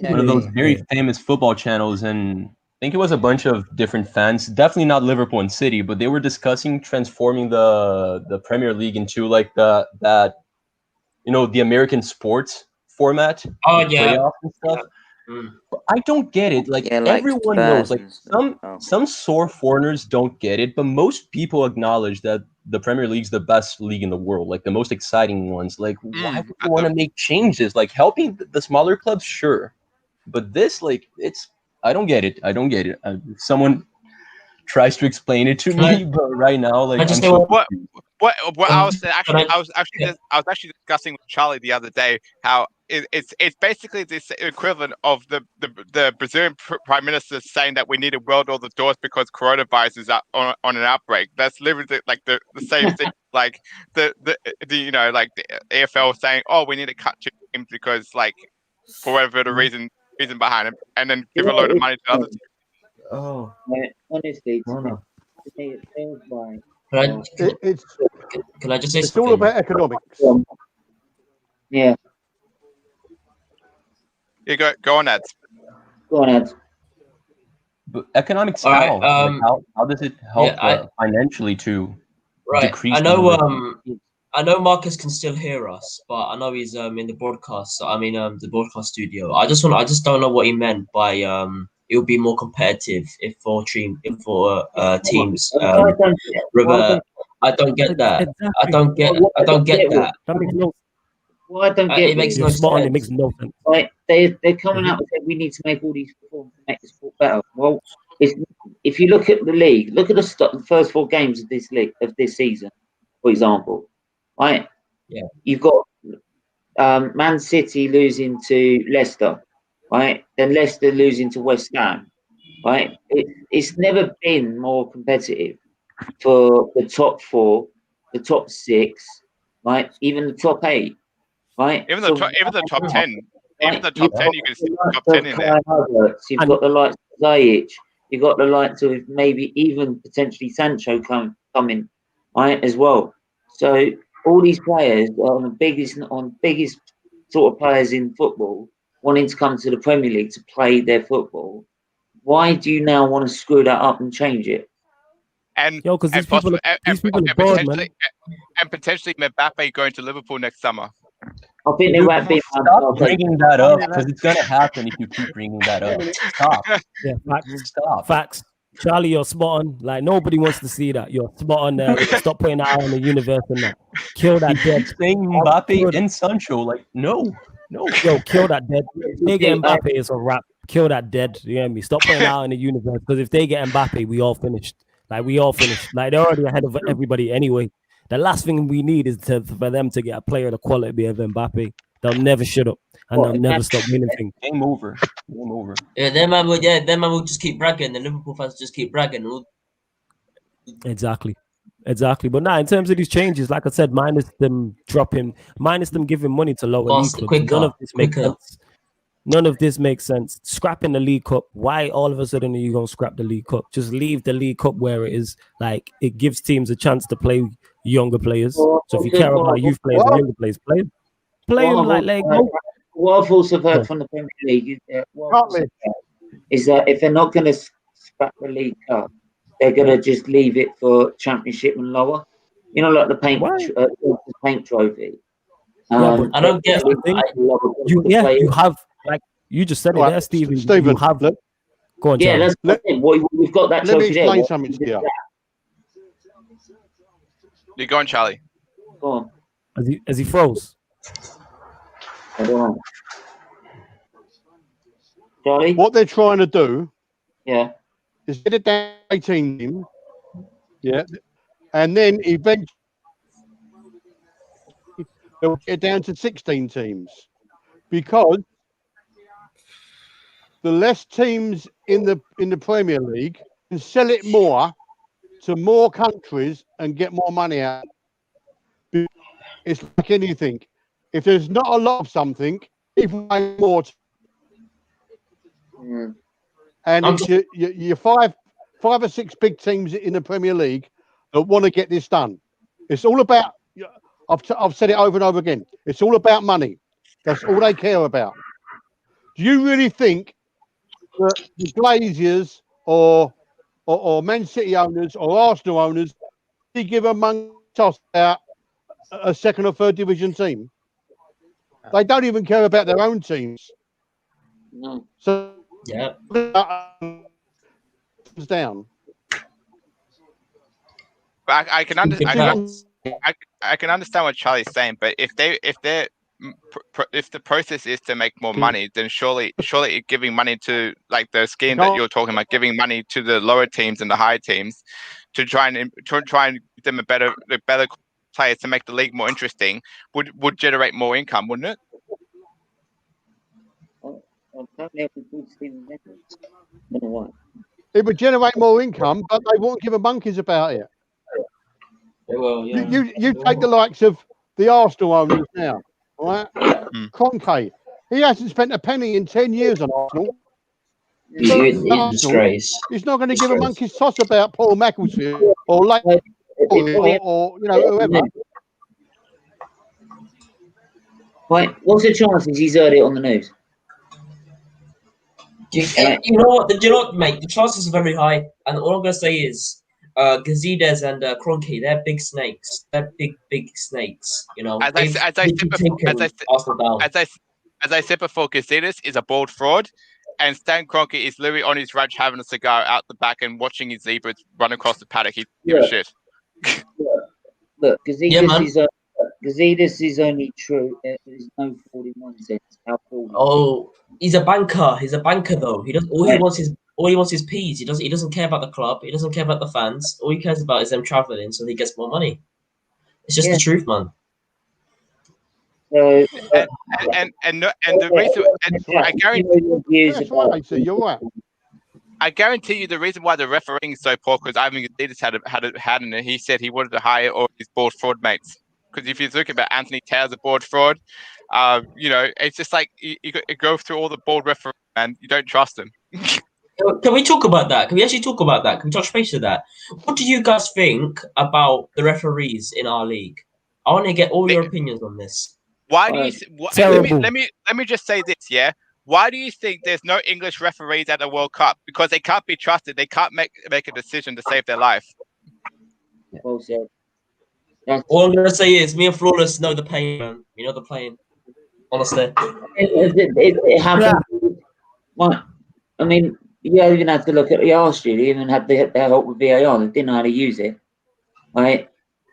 One of those very famous football channels, and I think it was a bunch of different fans, definitely not Liverpool and City, but they were discussing transforming the Premier League into like the American sports format. Playoffs and stuff. But I don't get it. Like everyone knows, like some sore foreigners don't get it, but most people acknowledge that the Premier League's the best league in the world, like the most exciting ones. Like, why would you want to make changes? Like helping the smaller clubs, sure, but this, like, I don't get it. If someone tries to explain it to me, but right now, like, what I was actually discussing with Charlie the other day how it's basically this equivalent of the Brazilian prime minister saying that we need to weld all the doors because coronavirus is on an outbreak. That's literally like the same thing. Like the like the AFL saying, oh, we need to cut 2 teams because like for whatever the reason behind it, and then give a load of money to others. Oh, honestly, to me, it feels like can I just say it's something? all about economics. Yeah. You go on, Ed. Go on, Ed. But economics how? How does it help financially to decrease? I know Marcus can still hear us, but I know he's in the broadcast. The broadcast studio. I just don't know what he meant by it would be more competitive if four teams. I don't get that. I don't get that. Well, I don't get it makes no sense. It makes no sense. Like they're coming out and saying we need to make all these reforms to make the sport better. Well, if you look at the league, look at the first 4 games of this league of this season, for example, right? Yeah. You've got Man City losing to Leicester, right? Then Leicester losing to West Ham, right? It's never been more competitive for the top 4, the top 6, right? Even the top 8. Right. Even the top 10. Even the top 10, you can see the top 10 in there. You've got the likes of Ziyech. You've got the likes of maybe even potentially Sancho coming, right, as well. So all these players are on biggest sort of players in football wanting to come to the Premier League to play their football. Why do you now want to screw that up and change it? And potentially Mbappe going to Liverpool next summer. I think they might be. Stop bringing that up because it's gonna happen if you keep bringing that up. Stop. Yeah, facts. Stop. Facts. Charlie, you're spot on. Like nobody wants to see that. You're spot on there. Stop putting that out in the universe and that. Kill that dead. Saying Mbappe and Sancho, like no. Yo, kill that dead. If they get Mbappe, it's a wrap. Kill that dead. You hear me? Stop putting that out in the universe because if they get Mbappe, we all finished. Like we all finished. Like they're already ahead of everybody anyway. The last thing we need is for them to get a player of the quality of Mbappe. They'll never shut up and they'll never stop winning things. Game over. Game over. Yeah, then man will just keep bragging. The Liverpool fans just keep bragging. Exactly. But now, in terms of these changes, like I said, minus them giving money to lower league clubs, none of this makes sense. Scrapping the League Cup. Why all of a sudden are you going to scrap the League Cup? Just leave the League Cup where it is. Like, it gives teams a chance to play younger players. So if you care about youth players and younger players, play them like what I've also heard from the Premier League is that if they're not going to scrap the League Cup, they're going to just leave it for Championship and lower. You know, like the paint trophy. I don't get it. You have, like, you just said it there, Stephen. You have, go on, yeah, that's we've got that let me trophy there. explain something to you. You're going, Charlie. Go on. As he froze. I don't know. Charlie? What they're trying to do is get it down to 18 teams, and then eventually they'll get down to 16 teams because the less teams in the Premier League can sell it more to more countries and get more money out. It's like anything. If there's not a lot of something, people want more. And it's your five or six big teams in the Premier League that want to get this done. It's all about. I've said it over and over again. It's all about money. That's all they care about. Do you really think that the Glazers or Man City owners or Arsenal owners they give a monkey toss about a second or third division team? They don't even care about their own teams. No. So down. But I can understand what Charlie's saying, but if the process is to make more money, then surely giving money to like the scheme that you're talking about, giving money to the lower teams and the higher teams to try and give them a better players to make the league more interesting would generate more income, wouldn't it? It would generate more income, but they won't give a monkeys about it. You take the likes of the Arsenal owners now, right? Kroenke, he hasn't spent a penny in 10 years on Arsenal. Disgrace. He's not going to give a monkey's toss about Paul Macclesfield or or whoever. Wait, what's the chances he's heard it on the news? You know what, mate? The chances are very high, and all I'm gonna say is, Gazidez and Kroenke, they're big snakes. They're big snakes. You know, as I said before, Gazidez is a bald fraud, and Stan Kroenke is literally on his ranch having a cigar out the back and watching his zebras run across the paddock. He give a shit. Look, Gazidez is only true. There's no 41 cents. Oh, he's a banker. He's a banker, though. He does all he wants is peas. He doesn't care about the club. He doesn't care about the fans. All he cares about is them traveling, so he gets more money. It's just the truth, man. And the reason I guarantee you the reason why the refereeing is so poor because Ivan Gazidez had and he said he wanted to hire all his board fraud mates. Because if you look about Anthony Taylor's a board fraud, it's just like you go through all the board referees and you don't trust them. Can we talk about that? Can we actually talk about that? Can we touch base with that? What do you guys think about the referees in our league? I want to get all your opinions on this. Why do you? Let me just say this, yeah. Why do you think there's no English referees at the World Cup? Because they can't be trusted. They can't make a decision to save their life. Well said. All I'm gonna say is, me and Flawless know the pain, man. You know the pain. Honestly, it happened. Well, I mean, you even had to look at the Arsenal. You even had their help with VAR. They didn't know how to use it, right?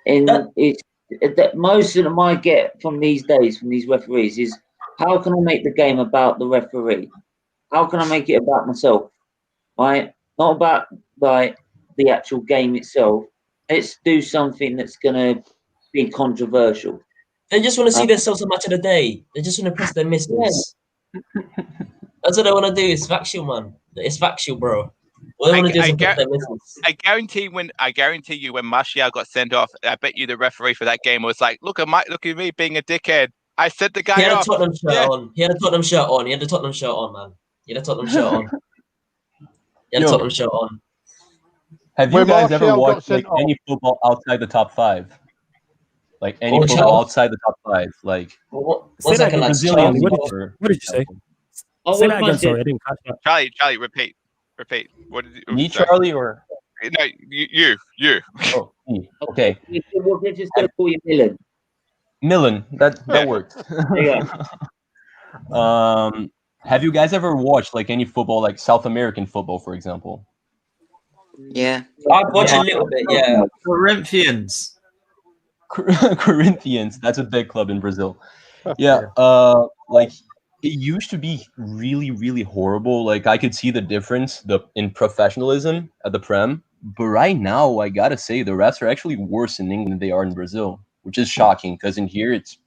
And it's that most of them I get from these days from these referees is how can I make the game about the referee? How can I make it about myself? Right? Not about like the actual game itself. Let's do something that's gonna be controversial. they just want to see themselves a match of the day. They just want to press their misses. That's what they want to do. It's factual, man. It's factual, bro. What they want to do is press their misses. I guarantee you, when Martial got sent off, I bet you the referee for that game was like, "Look at me being a dickhead. I sent the guy off." He had a Tottenham shirt on. He had a Tottenham shirt on. He had a Tottenham shirt on, man. He had a Tottenham shirt on. He had a Tottenham shirt on. Have you guys ever watched like any football outside the top 5? Like any football outside the top 5? Like one second, like Brazilian. What did you say? Say that again. Sorry, I didn't catch that. Charlie, repeat. What did you? Me, Charlie, or no? You. Oh, me. Okay. We're just gonna call you Milan. Milan. That worked. Have you guys ever watched like any football, like South American football, for example? Yeah, I've watched a little bit. Yeah, Corinthians. Corinthians. That's a big club in Brazil. Yeah. Like it used to be really, really horrible. Like I could see the difference in professionalism at the Prem, but right now I gotta say the refs are actually worse in England than they are in Brazil, which is shocking because in here it's.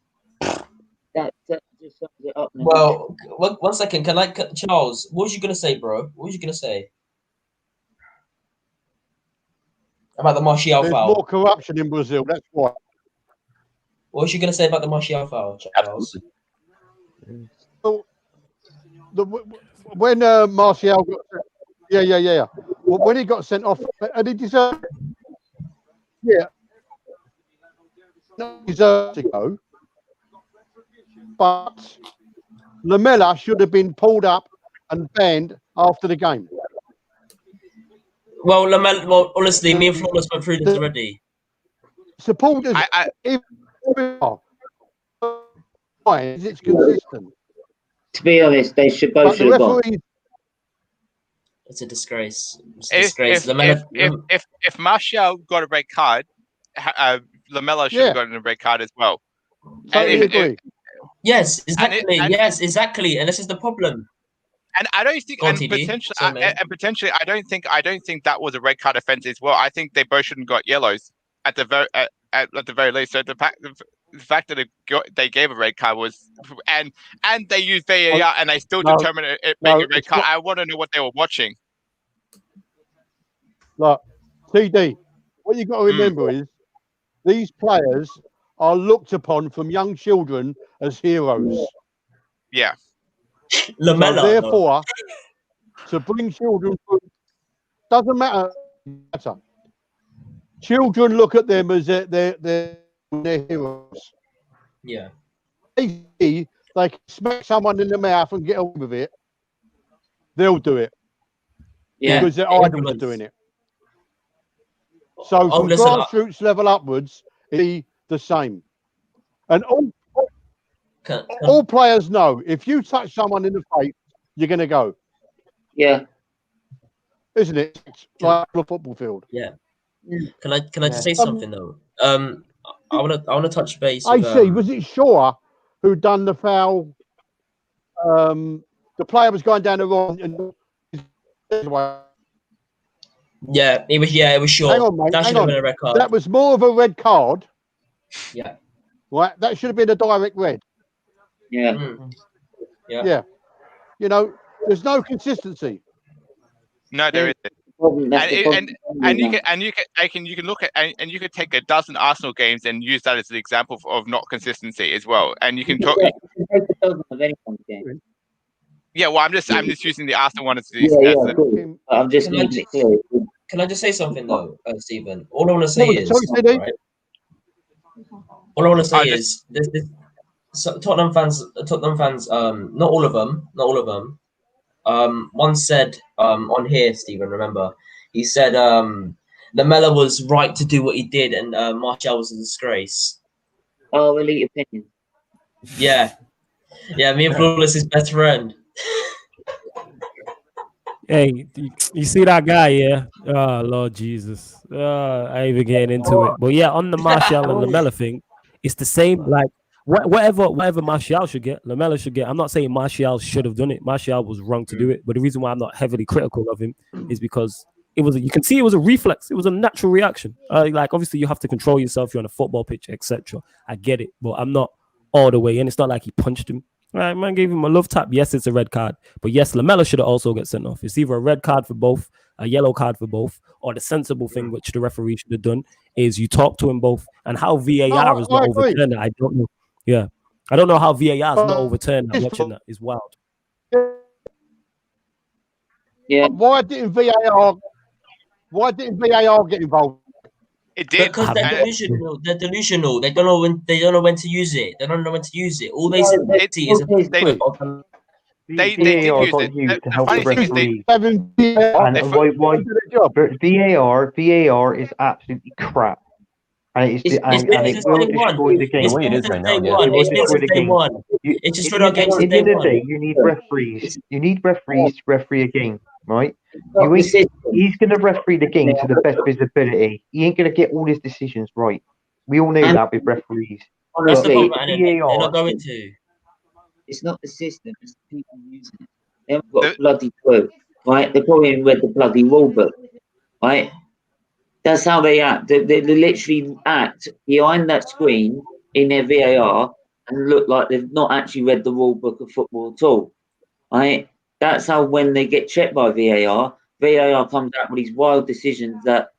That just sums it up. Well, one second. Charles? What was you gonna say, bro? What was you gonna say about the Martial There's foul? more corruption in Brazil. That's why. What was you gonna say about the Martial foul, Charles? When Martial got well, when he got sent off, and he deserved he deserved to go, but Lamela should have been pulled up and banned after the game. Well, honestly, me and Flawless went through this already. Supporters, it's consistent. To be honest, they should both have gone. It's a disgrace. It's a disgrace. If Martial got a red card, Lamela should have gotten a red card as well. Yes, exactly. Exactly. And this is the problem. And I don't think, potentially, I don't think that was a red card offense as well. I think they both shouldn't got yellows at the very least. So the fact that they gave a red card was, and they used VAR and they still determined it being a red card. I want to know what they were watching. Look, TD, what you got to remember is these players are looked upon from young children as heroes. Yeah. Lamela, so therefore, to bring children through, doesn't matter. Children look at them as their heroes. Yeah. They can smack someone in the mouth and get away with it. They'll do it. Yeah. Because their idols are doing it. So from grassroots level upwards, it'll be the same. And all players know if you touch someone in the face, you're going to go. Yeah. Isn't it? It's like a football field. Yeah. Can I just say something though? I wanna touch base. Was it Shaw who done the foul? The player was going down the wrong. Yeah, it was Shaw. Hang on, mate. That should have been a red card. That was more of a red card. Yeah. Right. That should have been a direct red. Yeah. Yeah. You know, there's no consistency. No, there isn't. And you can look at and you could take a dozen Arsenal games and use that as an example of not consistency as well. And you can talk. Yeah, well, I'm just using the Arsenal one as the. Cool. I'm just making it clear. Can I just say something though, Stephen? All I want to say is. All I want to say is this. Tottenham fans, not all of them. One said on here, Stephen, remember, he said Lamela was right to do what he did and Martial was a disgrace. Oh, elite opinion. Yeah. Yeah, me and Flawless is best friend. Hey, you see that guy, yeah? Oh, Lord Jesus. I ain't even getting into it. But yeah, on the Martial and Lamella thing, it's the same. Like, whatever Martial should get, Lamella should get. I'm not saying Martial should have done it. Martial was wrong to do it. But the reason why I'm not heavily critical of him is because you can see it was a reflex. It was a natural reaction. Like, obviously, you have to control yourself. You're on a football pitch, etc. I get it. But I'm not all the way in. It's not like he punched him. Right, man gave him a love tap. Yes, it's a red card. But yes, Lamella should have also got sent off. It's either a red card for both, a yellow card for both, or the sensible thing, which the referee should have done, is you talk to him both. And how VAR is not overturned that, I don't know. Yeah. I don't know how VAR is not overturned that. Watching that is wild. Yeah. Why didn't VAR get involved? It did because they're delusional. They're delusional. They don't know when to use it. They don't know when to use it. All they see is they did use it. To help the referee. VAR is absolutely crap. And it will destroy the game. It's been since day one. It's just for our games. At the end of the day, you need referees. You need referees to referee a game, right? He's going to referee the game to the best of his ability. He ain't going to get all his decisions right. We all know that with referees. Honestly, they're not going to. It's not the system, it's the people using it. They haven't got a bloody clue, right? They probably haven't read the bloody rule book, right? That's how they act. They literally act behind that screen in their VAR and look like they've not actually read the rule book of football at all, right? That's how when they get checked by VAR comes out with these wild decisions that,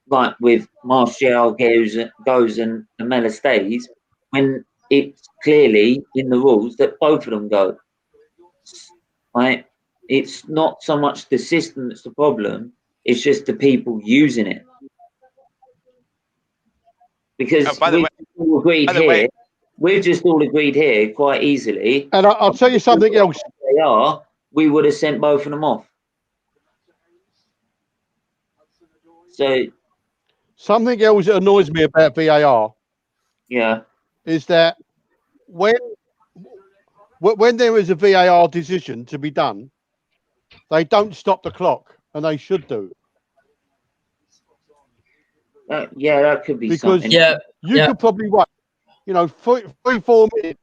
like with Martial goes and Lamella stays, when it's clearly in the rules that both of them go. Right? It's not so much the system that's the problem, it's just the people using it. Because we've just all agreed here quite easily. And I'll tell you something else. We would have sent both of them off. So something else that annoys me about VAR, is that when there is a VAR decision to be done, they don't stop the clock, and they should do. That could be because something. You could probably wait, 3-4 minutes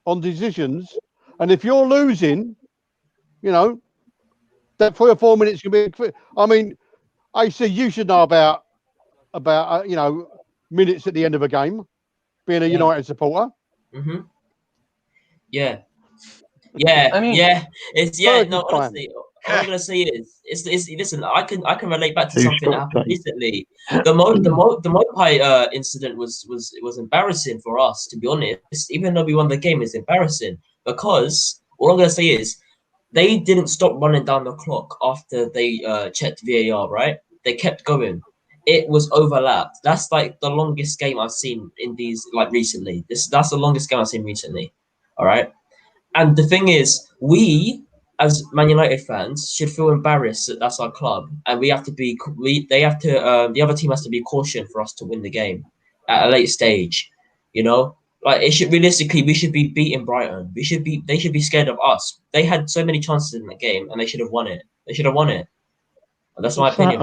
on decisions, and if you're losing, that 3 or 4 minutes can be. I mean, AC, you should know about minutes at the end of a game, being a United supporter. Mm-hmm. Honestly, all I'm gonna say is, listen. I can relate back to something that happened recently. The Mopai incident was embarrassing for us, to be honest. Even though we won the game, it's embarrassing because all I'm gonna say is they didn't stop running down the clock after they checked VAR. Right? They kept going. It was overlapped. That's like the longest game I've seen in these recently. That's the longest game I've seen recently. All right. And the thing is, we as Man United fans should feel embarrassed that that's our club, and we have to be. The other team has to be cautioned for us to win the game at a late stage. It should realistically, we should be beating Brighton. They should be scared of us. They had so many chances in that game, and they should have won it. And that's my opinion.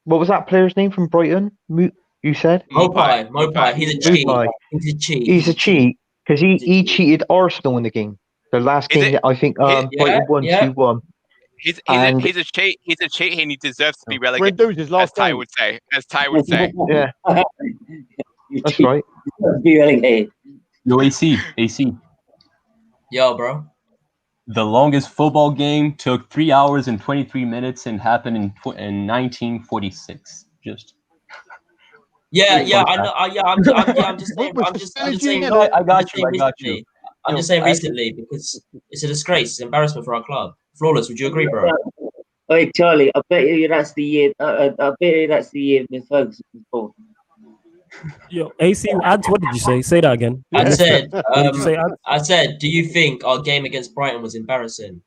What was that player's name from Brighton? You said Mopai. He's a cheat. He's a cheat. Because he cheated Arsenal in the game. The last game, I think Brighton won 2-1. He's a cheat. He's a cheat, and he deserves to be relegated. As Ty would say. Yeah, that's right. Be relegated. Yo, AC. Yo, bro. The longest football game took 3 hours and 23 minutes and happened in 1946. I know. I'm just saying. I got you. I'm just saying recently because it's a disgrace. It's an embarrassment for our club. Flawless, would you agree, bro? Hey, Charlie, I bet you that's the year. I bet you that's the year Miss Ferguson was born. Yo, AC, Ads, what did you say? Say that again. I said, do you think our game against Brighton was embarrassing?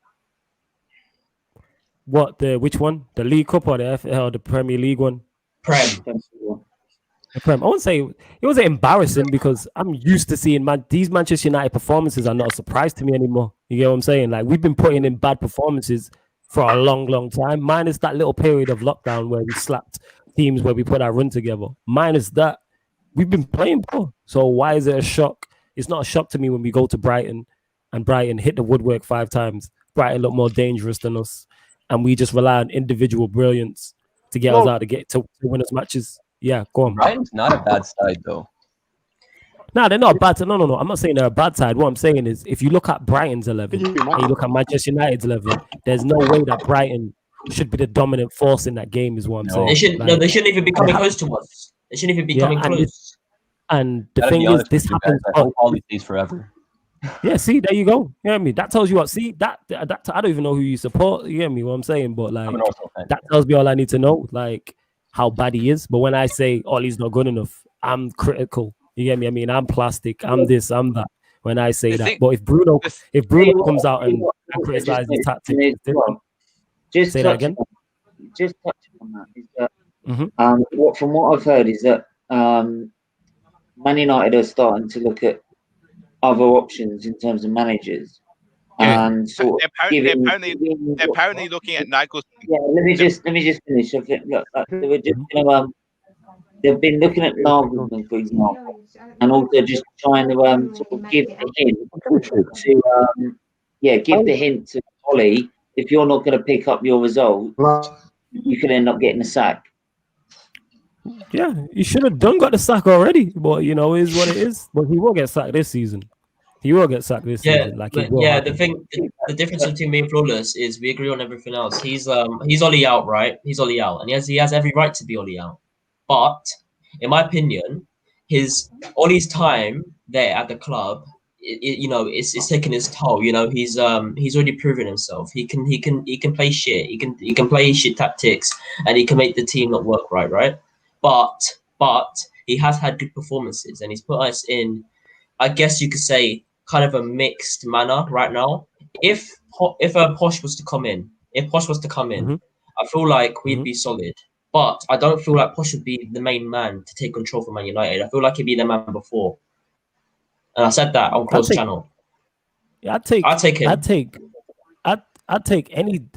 Which one? The League Cup or the FL or the Premier League one? Prem. I won't say it wasn't embarrassing because I'm used to seeing these Manchester United performances are not a surprise to me anymore. You get what I'm saying? Like we've been putting in bad performances for a long, long time. Minus that little period of lockdown where we slapped teams where we put our run together. Minus that, we've been playing poor. So why is it a shock? It's not a shock to me when we go to Brighton and Brighton hit the woodwork 5 times. Brighton look more dangerous than us, and we just rely on individual brilliance to get us out to win us matches. Yeah, go on. Brighton's not a bad side though. No, they're not bad. No. I'm not saying they're a bad side. What I'm saying is, if you look at Brighton's 11 and you look at Manchester United's 11, there's no way that Brighton should be the dominant force in that game. Is what I'm saying. They shouldn't even be coming close to us. They shouldn't even be coming close. And the thing is, this happens. I hope all these days forever. Yeah, see, there you go. You know what I mean? That tells you what. See, that I don't even know who you support. You get me? What I'm saying, but like that tells me all I need to know. Like how bad he is. But when I say, "Oh, he's not good enough," I'm critical. You get me? I mean, I'm plastic. I'm this. I'm that. When I say that, but if Bruno comes out and criticizes tactics, just say that again. Just touching on that is that from what I've heard is that Man United are starting to look at other options in terms of managers. And sort of they're apparently looking at Nagelsmann. Yeah, let me just finish. I think, look, they were just they've been looking at Nagelsmann, for example, and also just trying to sort of give the hint to Ollie. If you're not going to pick up your result, you could end up getting a sack. Yeah, he should have got the sack already, but you know, is what it is. But he will get sacked this season. He will get sacked this season. Like the difference between me and Flawless is we agree on everything else. He's Ollie out, right? He's Ollie out, and he has every right to be Ollie out. But in my opinion, Ollie's time there at the club, it's taking its toll. You know, he's already proven himself. He can play shit. He can play shit tactics, and he can make the team not work right. But he has had good performances, and he's put us in, I guess you could say, kind of a mixed manner right now. If Posh was to come in, I feel like we'd be solid. But I don't feel like Posh would be the main man to take control for Man United. I feel like he'd be the man before. And I said that on Close Channel. Yeah, I'd take him. I'd take any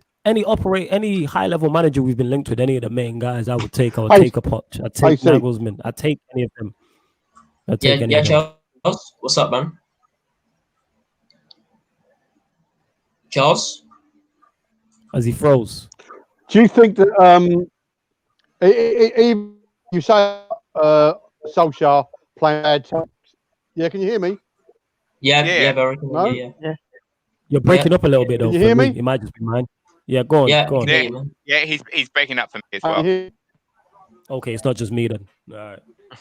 high level manager we've been linked with, any of the main guys. I would take a Poch. I'd take Nagelsmann. I'd take any of them. Charles, what's up, man? Charles, as he froze. Do you think that you say Solskjaer playing bad times? Yeah, can you hear me? Yeah, very no? Yeah. You're breaking up a little bit though. Can you hear me? It might just be mine. Yeah, go on. Go on. Yeah, he's breaking up for me as well. Okay, it's not just me then. All right.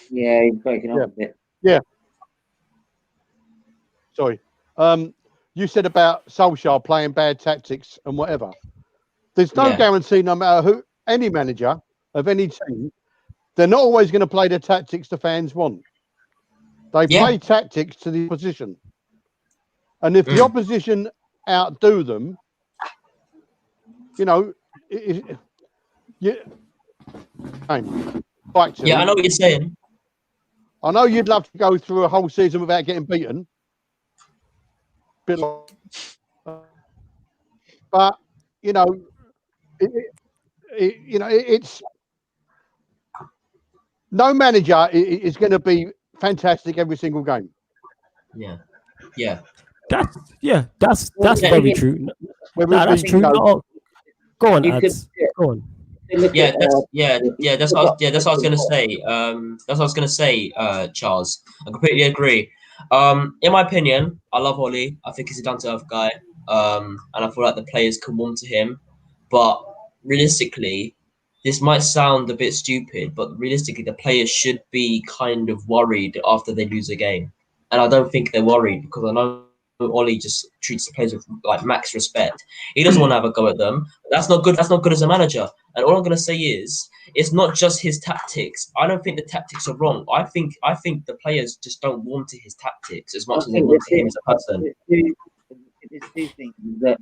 Yeah, he's breaking up a bit. Yeah. Sorry. You said about Solskjaer playing bad tactics and whatever. There's no guarantee, no matter any manager of any team, they're not always going to play the tactics the fans want. They play tactics to the opposition. And if the opposition outdo them, you know, I know what you're saying. I know you'd love to go through a whole season without getting beaten. But you know, it's no manager is going to be fantastic every single game. Yeah. That's very true. That's true. No, go on, Ads. Go on. That's what I was gonna say. That's what I was gonna say, Charles. I completely agree. In my opinion, I love Ollie. I think he's a down-to-earth guy. And I feel like the players can warm to him. But realistically, this might sound a bit stupid, but realistically, the players should be kind of worried after they lose a game. And I don't think they're worried because I know Ollie just treats the players with like max respect. He doesn't want to have a go at them. That's not good. That's not good as a manager. And all I'm going to say is, it's not just his tactics. I don't think the tactics are wrong. I think the players just don't warm to his tactics as much as they want to him as a person. There's two things. That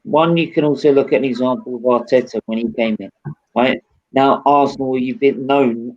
one, you can also look at an example of Arteta when he came in. Right now, Arsenal, you've been known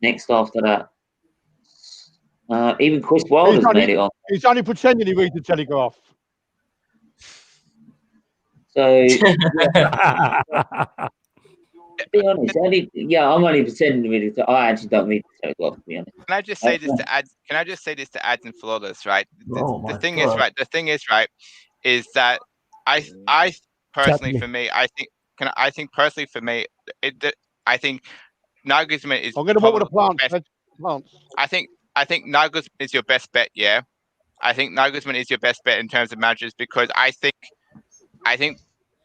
next after that. Even Chris Wilder's made it on. He's only pretending he reads the Telegraph. So, yeah. To be honest, I'm only pretending to read it. I actually don't read the Telegraph, to be honest. Can I just say this to add? Can I just say this to add and flawless, right? The thing is, right. The thing is, right, is that I personally, for me, I think personally for me, I think Nagelsmann is. I'm going to walk with the plants. I think Nagelsmann is your best bet. Yeah, I think Nagelsmann is your best bet in terms of managers because I think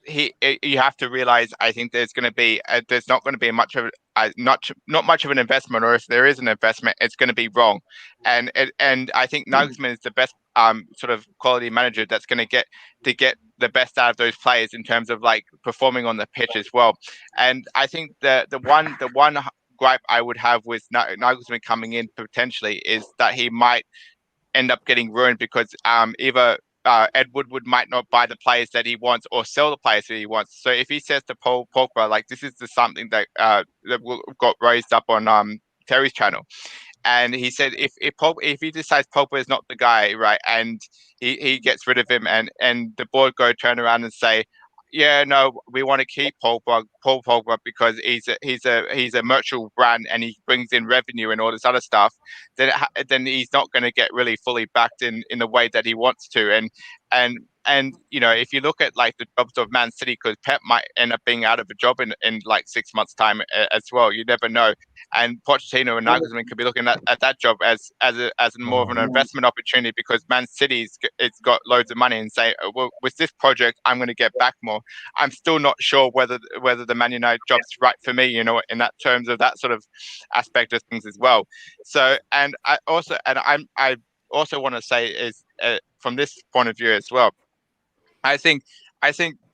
you have to realize I think there's not going to be much of not much of an investment, or if there is an investment, it's going to be wrong, and I think Nagelsmann is the best sort of quality manager that's going to get the best out of those players in terms of like performing on the pitch as well. And I think the one gripe I would have with Nagelsmann coming in potentially is that he might end up getting ruined because either Ed Woodward might not buy the players that he wants or sell the players that he wants. So if he says to Paul Pogba, like this is something that got raised up on Terry's channel, and he said if he decides Pogba is not the guy, right, and he gets rid of him, and the board turn around and say, yeah, no, we want to keep Paul Pogba because he's a merchant brand and he brings in revenue and all this other stuff. Then he's not going to get really fully backed in the way that he wants to. And you know, if you look at like the jobs of Man City, because Pep might end up being out of a job in like 6 months' time as well. You never know. And Pochettino and Nagelsmann could be looking at that job as more of an investment opportunity because Man City's it's got loads of money and say, well, with this project, I'm going to get back more. I'm still not sure whether the Man United job's right for me, you know, in that terms of that sort of aspect of things as well. So, and I also want to say is from this point of view as well. I think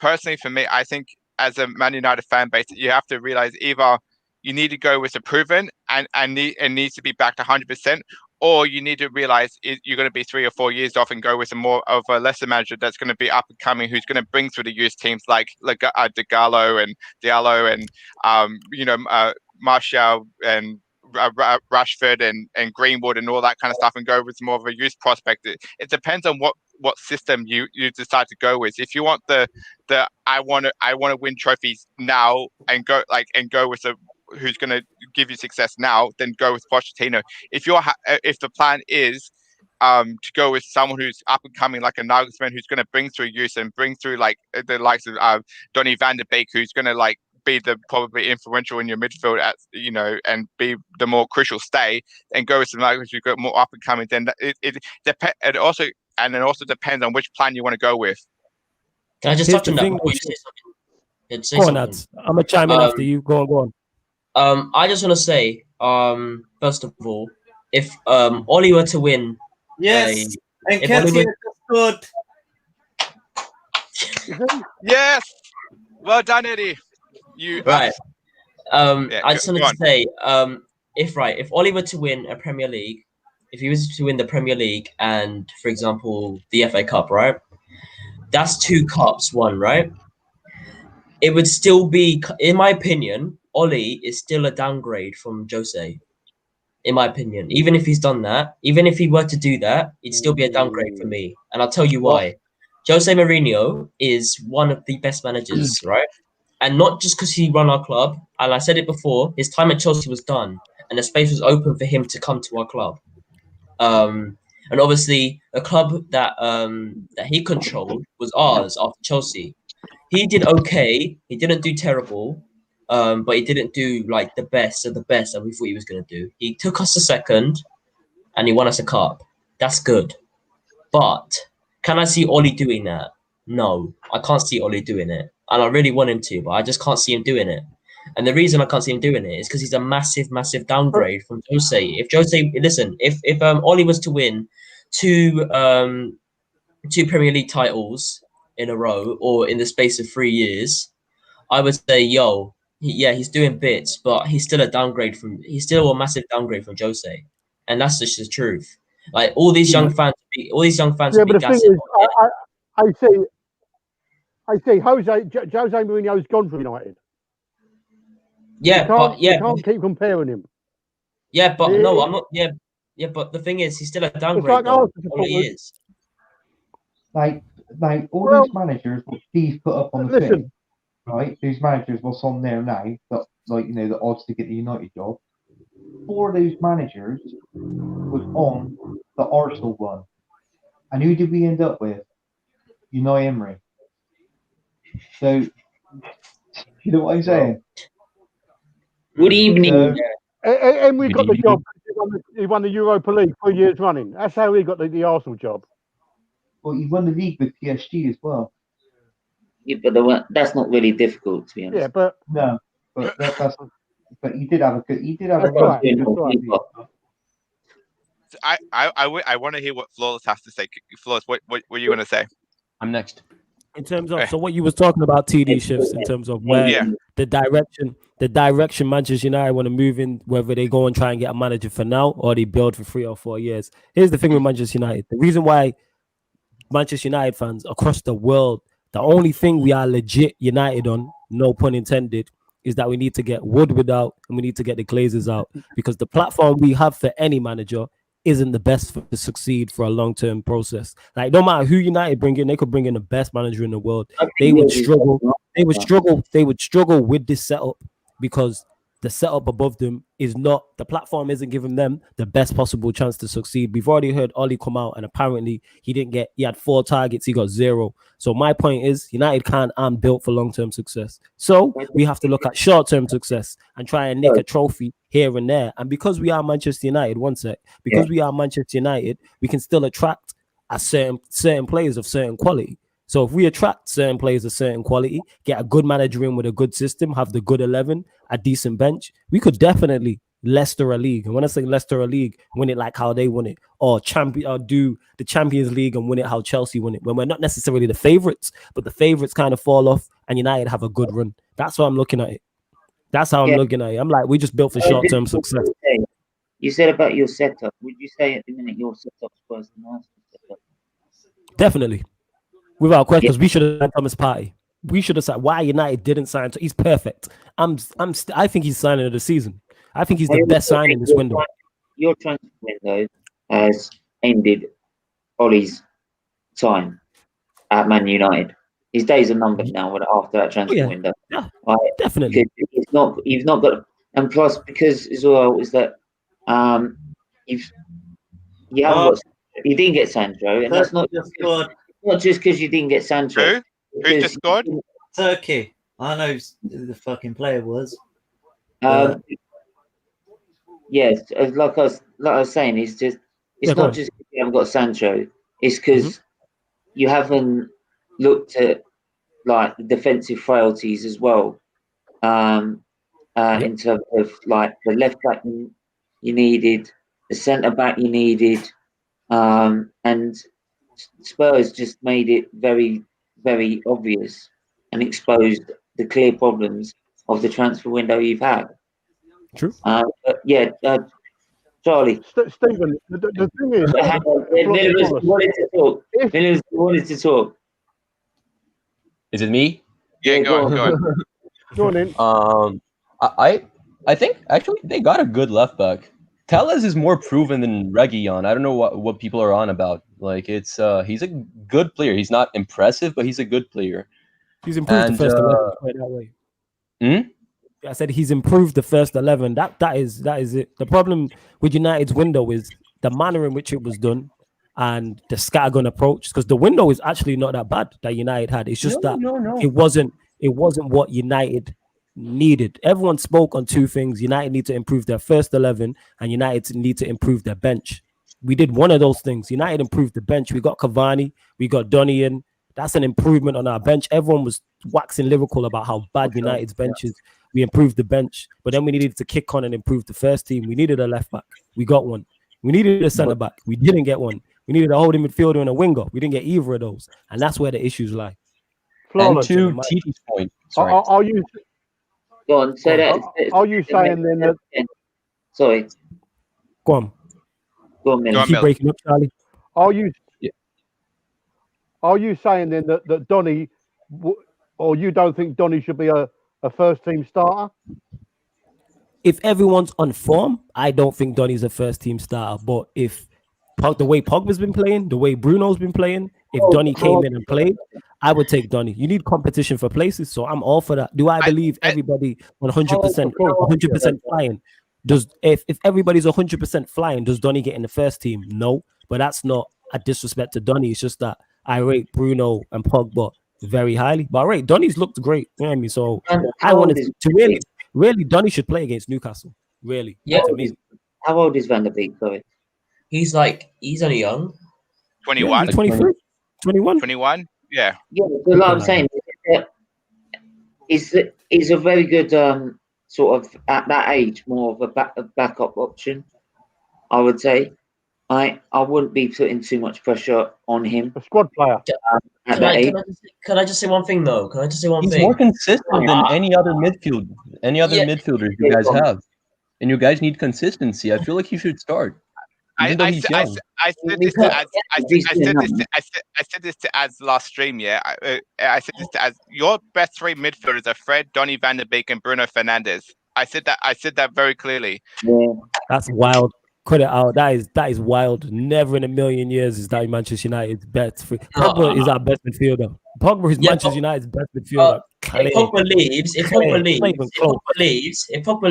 personally for me, I think as a Man United fan base, you have to realize either you need to go with a proven and needs to be backed 100%, or you need to realize you're going to be 3 or 4 years off and go with a more of a lesser manager that's going to be up and coming, who's going to bring through the youth teams like Diallo and Martial and Rashford and Greenwood and all that kind of stuff, and go with more of a youth prospect. It depends on what system you decide to go with. If you want the I want to win trophies now and go with who's going to give you success now, then go with Pochettino. If the plan is to go with someone who's up and coming like a Nagelsmann, who's going to bring through youth and bring through like the likes of Donny van de Beek, who's going to like be the probably influential in your midfield and be the more crucial stay, and go with some like who's got more up and coming, then it also depends on which plan you want to go with. Can I just touch on that before you say something? I'm gonna chime in after you. Go on. I just want to say, first of all, if Oli were to win, yes, and Ketia good. Yes, well done, Eddie. You right. I just wanted to say, if Oli were to win a Premier League, if he was to win the Premier League and, for example, the FA Cup, right? That's 2 cups won, right? It would still be, in my opinion, Oli is still a downgrade from Jose. In my opinion, even if he's done that, even if he were to do that, it'd still be a downgrade for me. And I'll tell you why. Jose Mourinho is one of the best managers, right? And not just because he run our club. And I said it before, his time at Chelsea was done, and the space was open for him to come to our club. And obviously, a club that he controlled was ours after Chelsea. He did okay. He didn't do terrible, but he didn't do like the best of the best that we thought he was going to do. He took us to second, and he won us a cup. That's good. But can I see Oli doing that? No, I can't see Oli doing it. And I really want him to, but I just can't see him doing it. And the reason I can't see him doing it is because he's a massive, massive downgrade from Jose. If Oli was to win two Premier League titles in a row or in the space of 3 years, I would say, he's doing bits, but he's still a massive downgrade from Jose. And that's just the truth. Like all these young fans Yeah, but the thing is, I see Jose Mourinho's gone from United. Yeah, you can't keep comparing him. Yeah, but no, I'm not. Yeah, but the thing is, he's still a downgrade. Though. All he is. Like all Well, those managers what Steve's put up on the thing, right? Those managers what's on there now, that the odds to get the United job. 4 of those managers was on the Arsenal one. And who did we end up with? Unai Emery. So you know what I'm saying? Good evening. And we got the job. He won the Europa League 3 years running. That's how he got the Arsenal job. Well, he won the league with PSG as well. Yeah, but that's not really difficult, to be honest. Yeah, but no, but he did have a good. He did have a right. I want to hear what Flawless has to say. Flawless, what are you going to say? I'm next. In terms of so what you was talking about TD shifts in terms of where the direction Manchester United want to move in, whether they go and try and get a manager for now or they build for 3 or 4 years. Here's the thing with Manchester United. The reason why Manchester United fans across the world, the only thing we are legit united on, no pun intended, is that we need to get Woodward out and we need to get the Glazers out, because the platform we have for any manager isn't the best to succeed for a long-term process. Like, no matter who United bring in, they could bring in the best manager in the world. They would struggle. They would struggle with this setup because the setup above them is not, the platform isn't giving them the best possible chance to succeed. We've already heard Ollie come out and apparently he had 4 targets, he got 0. So my point is United aren't built for long-term success. So we have to look at short-term success and try and nick a trophy here and there. And because we are Manchester United, we are Manchester United, we can still attract a certain players of certain quality. So if we attract certain players of certain quality, get a good manager in with a good system, have the good 11, a decent bench, we could definitely Leicester a league. And when I say Leicester a league, win it like how they won it, or do the Champions League and win it how Chelsea won it. When we're not necessarily the favourites, but the favourites kind of fall off and United have a good run. That's how I'm looking at it. That's how I'm looking at it. I'm like, we just built for short-term success. You said about your setup. Would you say at the minute your setup's worse than Arsenal's setup? Definitely. Without question, because we should have signed Thomas Partey. We should have signed. Why United didn't sign? He's perfect. I think he's signing of the season. I think he's the best signing this window. Your transfer window has ended Ollie's time at Man United. His days are numbered now after that transfer window. Yeah, definitely. You've not got, and plus because as well is that you didn't get Sancho, and that's not just because you didn't get Sancho. Who just scored? Turkey. I know who the fucking player was. Yes, like I was saying, it's not just because you haven't got Sancho. It's because you haven't looked at like the defensive frailties as well. In terms of like the left back you needed, the centre back you needed, and Spurs just made it very, very obvious and exposed the clear problems of the transfer window you've had. True. Charlie. Stephen, the thing is, Miller's wanted to talk. Is it me? Yeah, go on. Go on in. I think actually they got a good left back. Telles is more proven than Reguilon. I don't know what people are on about. Like he's a good player. He's not impressive, but he's a good player. He's improved the first 11 right that way. I said he's improved the first 11. That is it. The problem with United's window is the manner in which it was done and the scattergun approach. Because the window is actually not that bad that United had. It's just it wasn't what United needed. Everyone spoke on 2 things. United need to improve their first 11 and United need to improve their bench. We did one of those things. United improved the bench. We got Cavani, we got Donny in. That's an improvement on our bench. Everyone was waxing lyrical about how bad United's bench is. We improved the bench, but then we needed to kick on and improve the first team. We needed a left back. We got one. We needed a centre back. We didn't get one. We needed a holding midfielder and a winger. We didn't get either of those. And that's where the issues lie. And to TD's point, are you... Go on, say that. Are you saying then that... Sorry. Go on. Go on, Millie. Keep breaking up, Charlie. Are you saying then that Donny, or you don't think Donny should be a first team starter? if everyone's on form, I don't think Donny's a first team starter. But if the way Pogba's been playing, the way Bruno's been playing, if Donny came in and played, I would take Donny. You need competition for places, so I'm all for that. Do I believe everybody 100% flying? If everybody's 100% flying, does Donny get in the first team? No, but that's not a disrespect to Donny. It's just that I rate Bruno and Pogba very highly. But I rate Donny's looked great. You know what I mean? So I wanted to really Donny should play against Newcastle. Really. Yeah. How old is Van der Beek, sorry? He's only young. 21. Yeah, 23. 21. 21. Yeah. Yeah, but like I'm saying, he's a very good sort of at that age, more of a backup option, I would say. I wouldn't be putting too much pressure on him. A squad player. Can I just say one thing though? Can I just say one thing? He's more consistent than any other midfielder. Midfielders you guys have, and you guys need consistency. I feel like he should start. I said this to Az last stream. Yeah, I said this to Az. Your best three midfielders are Fred, Donny van der Beek, and Bruno Fernandes. I said that very clearly. Yeah. That's wild. Cut it out. That is wild. Never in a million years is that Manchester United's best. Pogba is our best midfielder. Pogba is Manchester United's best midfielder. If Pogba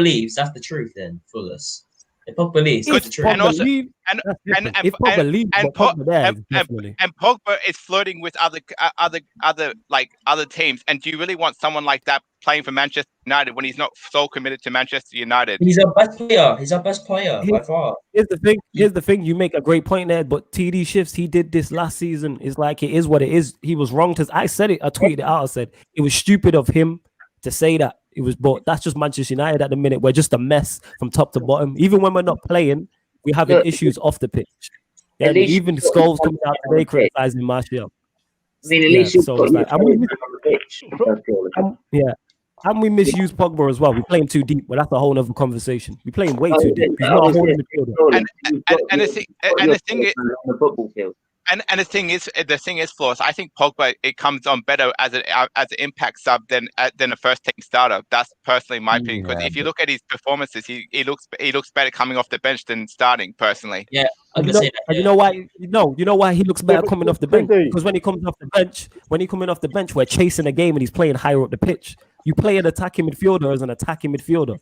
leaves, that's the truth then for us. If Pogba leaves, that's the truth. And Pogba is flirting with other teams. And do you really want someone like that playing for Manchester United when he's not so committed to Manchester United? He's our best player. He's our best player by far. Here's the thing. You make a great point there, but TD shifts. He did this last season. It's like it is what it is. He was wrong. I said it. I tweeted it out. I said it was stupid of him to say that. It was, but that's just Manchester United at the minute. We're just a mess from top to bottom. Even when we're not playing, we're having issues off the pitch. Yeah, even Scholes coming out today criticizing Martial. I mean, at least you've got and we misuse Pogba as well. We play him too deep, but that's a whole other conversation. We play him way too deep. He's not a holding midfielder. And the thing is, on the football field. And the thing is, Flores, I think Pogba, it comes on better as an impact sub than a first team starter. That's personally my opinion. Because if you look at his performances, he looks better coming off the bench than starting. Personally, yeah. You know why? You know why he looks better coming off the bench? Because when he comes off the bench, we're chasing a game and he's playing higher up the pitch. You play an attacking midfielder as an attacking midfielder.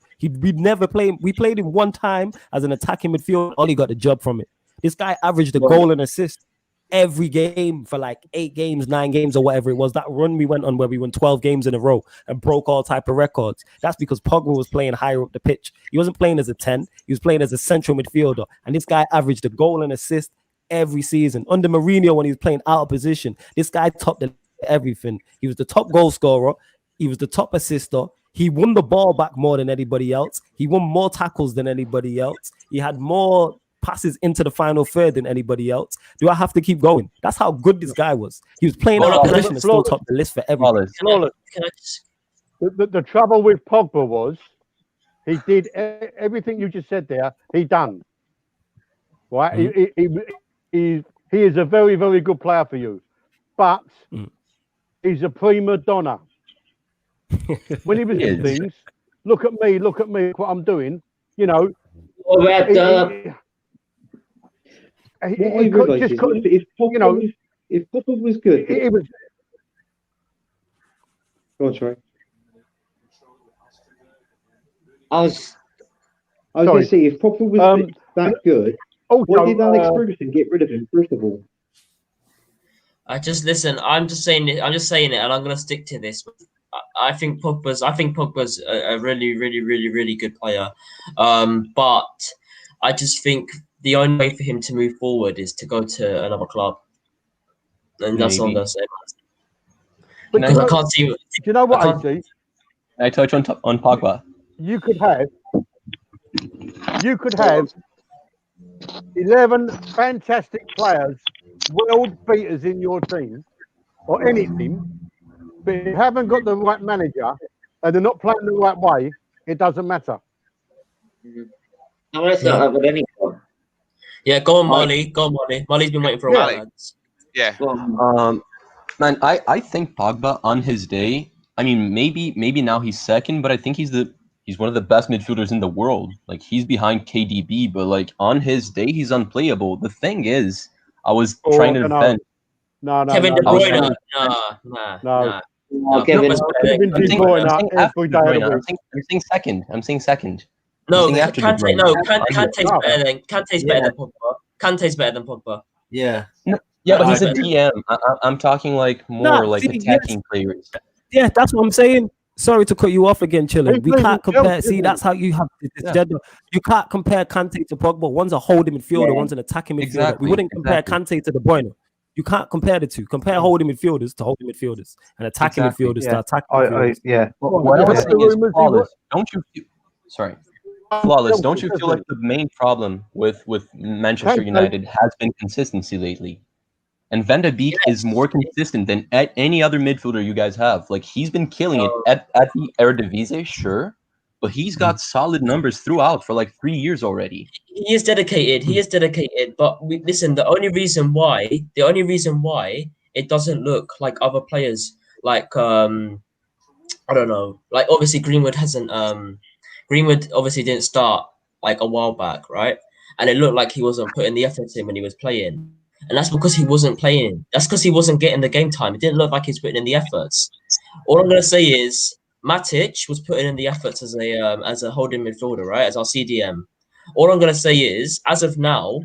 We played him one time as an attacking midfielder. All he got the job from it. This guy averaged a goal and assist every game for like 8 games, 9 games, or whatever it was. That run we went on where we won 12 games in a row and broke all type of records. That's because Pogba was playing higher up the pitch. He wasn't playing as a 10. He was playing as a central midfielder. And this guy averaged a goal and assist every season. Under Mourinho, when he was playing out of position, this guy topped everything. He was the top goal scorer. He was the top assister. He won the ball back more than anybody else. He won more tackles than anybody else. He had more passes into the final third than anybody else. Do I have to keep going? That's how good this guy was. He was playing out of position and still topped the list for everyone. The trouble with Pogba was he did everything you just said there. He done right. He is a very, very good player for you, but he's a prima donna. When he was in things, look at me, look what I'm doing. You know. If Pogba was good, it was. Go on, sorry. I was going to say if Pogba was that good, why did Alex Ferguson get rid of him first of all? I'm just saying it, and I'm going to stick to this. I think Pogba's a really, really, really, really good player, but I just think the only way for him to move forward is to go to another club, and that's all I'm going to say. Because I can't see. Do you know what I see? Can I touch on Pogba? You could have 11 fantastic players, world beaters in your team, or any team, but if you haven't got the right manager and they're not playing the right way, it doesn't matter. No, that's not with any club. Yeah, go on, Molly. Go on, Molly. Molly's been waiting for a while. Yeah. Man, I think Pogba on his day. I mean, maybe now he's second, but I think he's the He's one of the best midfielders in the world. Like, he's behind KDB, but like on his day, he's unplayable. The thing is, I was trying to vent. No, Kevin De I was Bruyne. trying to- Nah. Kevin, I'm saying second. I'm saying second. No, I'm saying after De Kante. Bruyne. No, Kante's better than Pogba. Kante's better than Pogba. Yeah. Yeah, but he's a DM. I'm talking like more like attacking players. Yeah, that's what I'm saying. Sorry to cut you off again, Chilling. We can't compare. See, that's how you have this gender. You can't compare Kante to Pogba. One's a holding midfielder, one's an attacking midfielder. Exactly, We wouldn't compare Kante to De Bruyne. You can't compare the two. Compare holding midfielders to holding midfielders and attacking midfielders to attacking midfielders. What I'm saying is, Flawless, don't you feel, sorry, Flawless, don't you feel like the main problem with Manchester United has been consistency lately? And Van de Beek is more consistent than any other midfielder you guys have. Like, he's been killing it at the Eredivisie, sure, but he's got solid numbers throughout for like 3 years already. He is dedicated. He is dedicated. But listen, the only reason why it doesn't look like other players, like I don't know, like obviously Greenwood hasn't. Greenwood obviously didn't start like a while back, right? And it looked like he wasn't putting the effort in when he was playing. And that's because he wasn't playing. That's because he wasn't getting the game time. It didn't look like he was putting in the efforts. All I'm gonna say is Matic was putting in the efforts as a holding midfielder, right? As our CDM. All I'm gonna say is, as of now,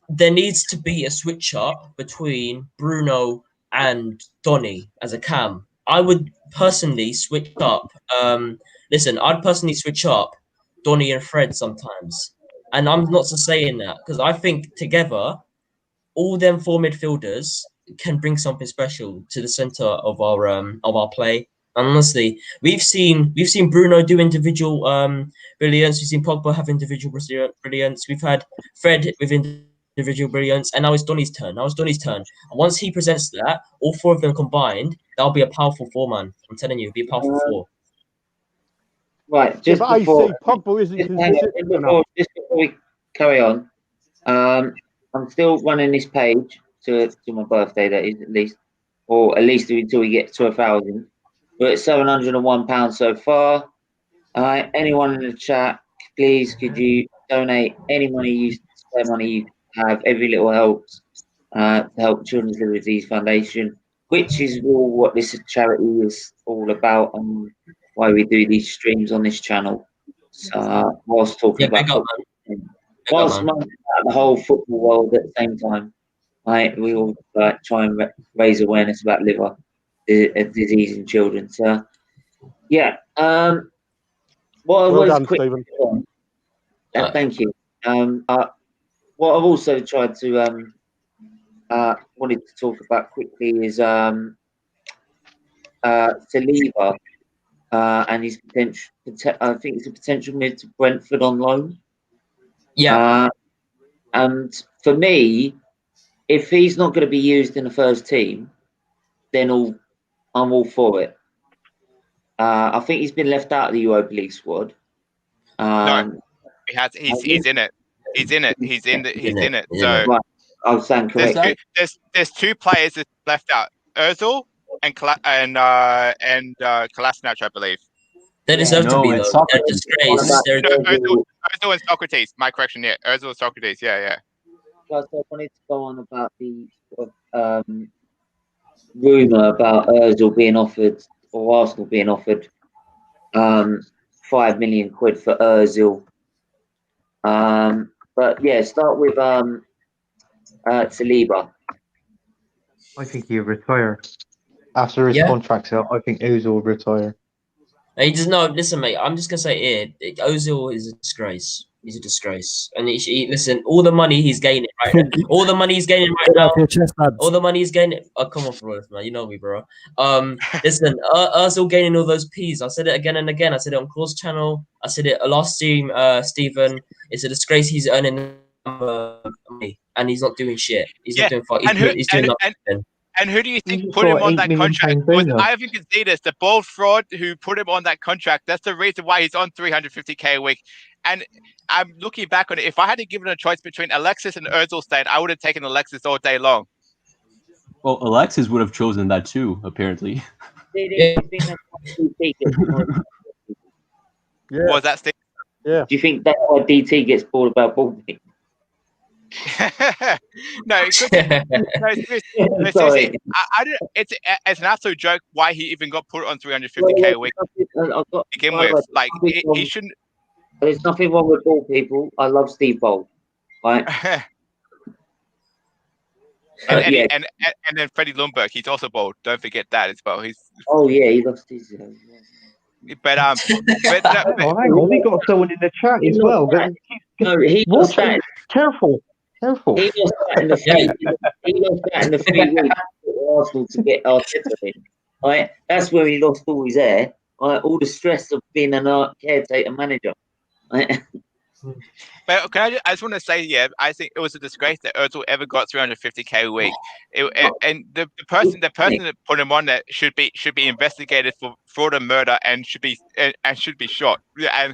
there needs to be a switch up between Bruno and Donny as a cam. I would personally switch up. I'd personally switch up Donny and Fred sometimes. And I'm not just saying that because I think together, all them four midfielders can bring something special to the center of our play. And honestly, we've seen Bruno do individual brilliance. We've seen Pogba have individual brilliance. We've had Fred with individual brilliance, and now it's Donny's turn. And once he presents that, all four of them combined, that'll be a powerful four, man. I'm telling you, it'll be a powerful four. Right, just before we carry on, I'm still running this page to my birthday, that is, at least until we get to 1,000. We're at £701 so far. Anyone in the chat, please, could you donate any money, spare money you have? Every little helps to help Children's Liberties Foundation, which is all what this charity is all about and why we do these streams on this channel. So whilst talking about the whole football world at the same time, we all try and raise awareness about liver disease in children. So, yeah. Thank you. What I've also tried to wanted to talk about quickly is Saliba and his potential. I think it's a potential move to Brentford on loan. Yeah. And for me, if he's not going to be used in the first team, then I'm all for it. I think he's been left out of the Europa League squad. No, he has. He's in it. He's in it. He's in it. So right. I was saying correct. There's two players that left out: Özil and Kolasinac, I believe. They deserve to be though. They're disgrace. Özil and Socrates. My correction, yeah. Özil and Socrates. Yeah. Plus, I wanted to go on about the rumour about Özil being offered, or Arsenal being offered, £5 million for Özil. But yeah, start with Saliba. I think he'll retire after his contract's out. I think Özil will retire. He does not listen, mate. I'm just gonna say it. Özil is a disgrace. He's a disgrace. And listen, all the money he's gaining right now. All the money he's gaining right now. All the money he's gaining. Oh, come on, bro, man. You know me, bro. Listen, Özil gaining all those P's. I said it again and again. I said it on Claw's channel. I said it last stream, Stephen. It's a disgrace he's earning money and he's not doing shit. He's not doing fuck. He's doing nothing. And who do you think put him on that contract? Was Ivan Gazidis, the bold fraud who put him on that contract? That's the reason why he's on 350k a week. And I'm looking back on it. If I had to give it a choice between Alexis and Özil staying, I would have taken Alexis all day long. Well, Alexis would have chosen that too, apparently. Yeah. What was that, Steve? Yeah. Do you think that's why DT gets bored about balding? No, it could be. No, seriously, I don't. It's an absolute joke why he even got put on 350k a week to begin with. Like he shouldn't. There's nothing wrong with bald people. I love Steve Bold, right? and then Freddie Lundberg, he's also bald. Don't forget that as well. He's. Oh yeah, he lost his. But hang on, we got someone in the chat as well. No, he lost that. Careful. He lost that in the 3 weeks for Arsenal to get Arteta in. Right, that's where he lost all his hair. Right, all the stress of being a caretaker manager. Right? But I just want to say, yeah, I think it was a disgrace that Ozil ever got 350k a week. And the person that put him on that should be investigated for fraud and murder and should be shot. And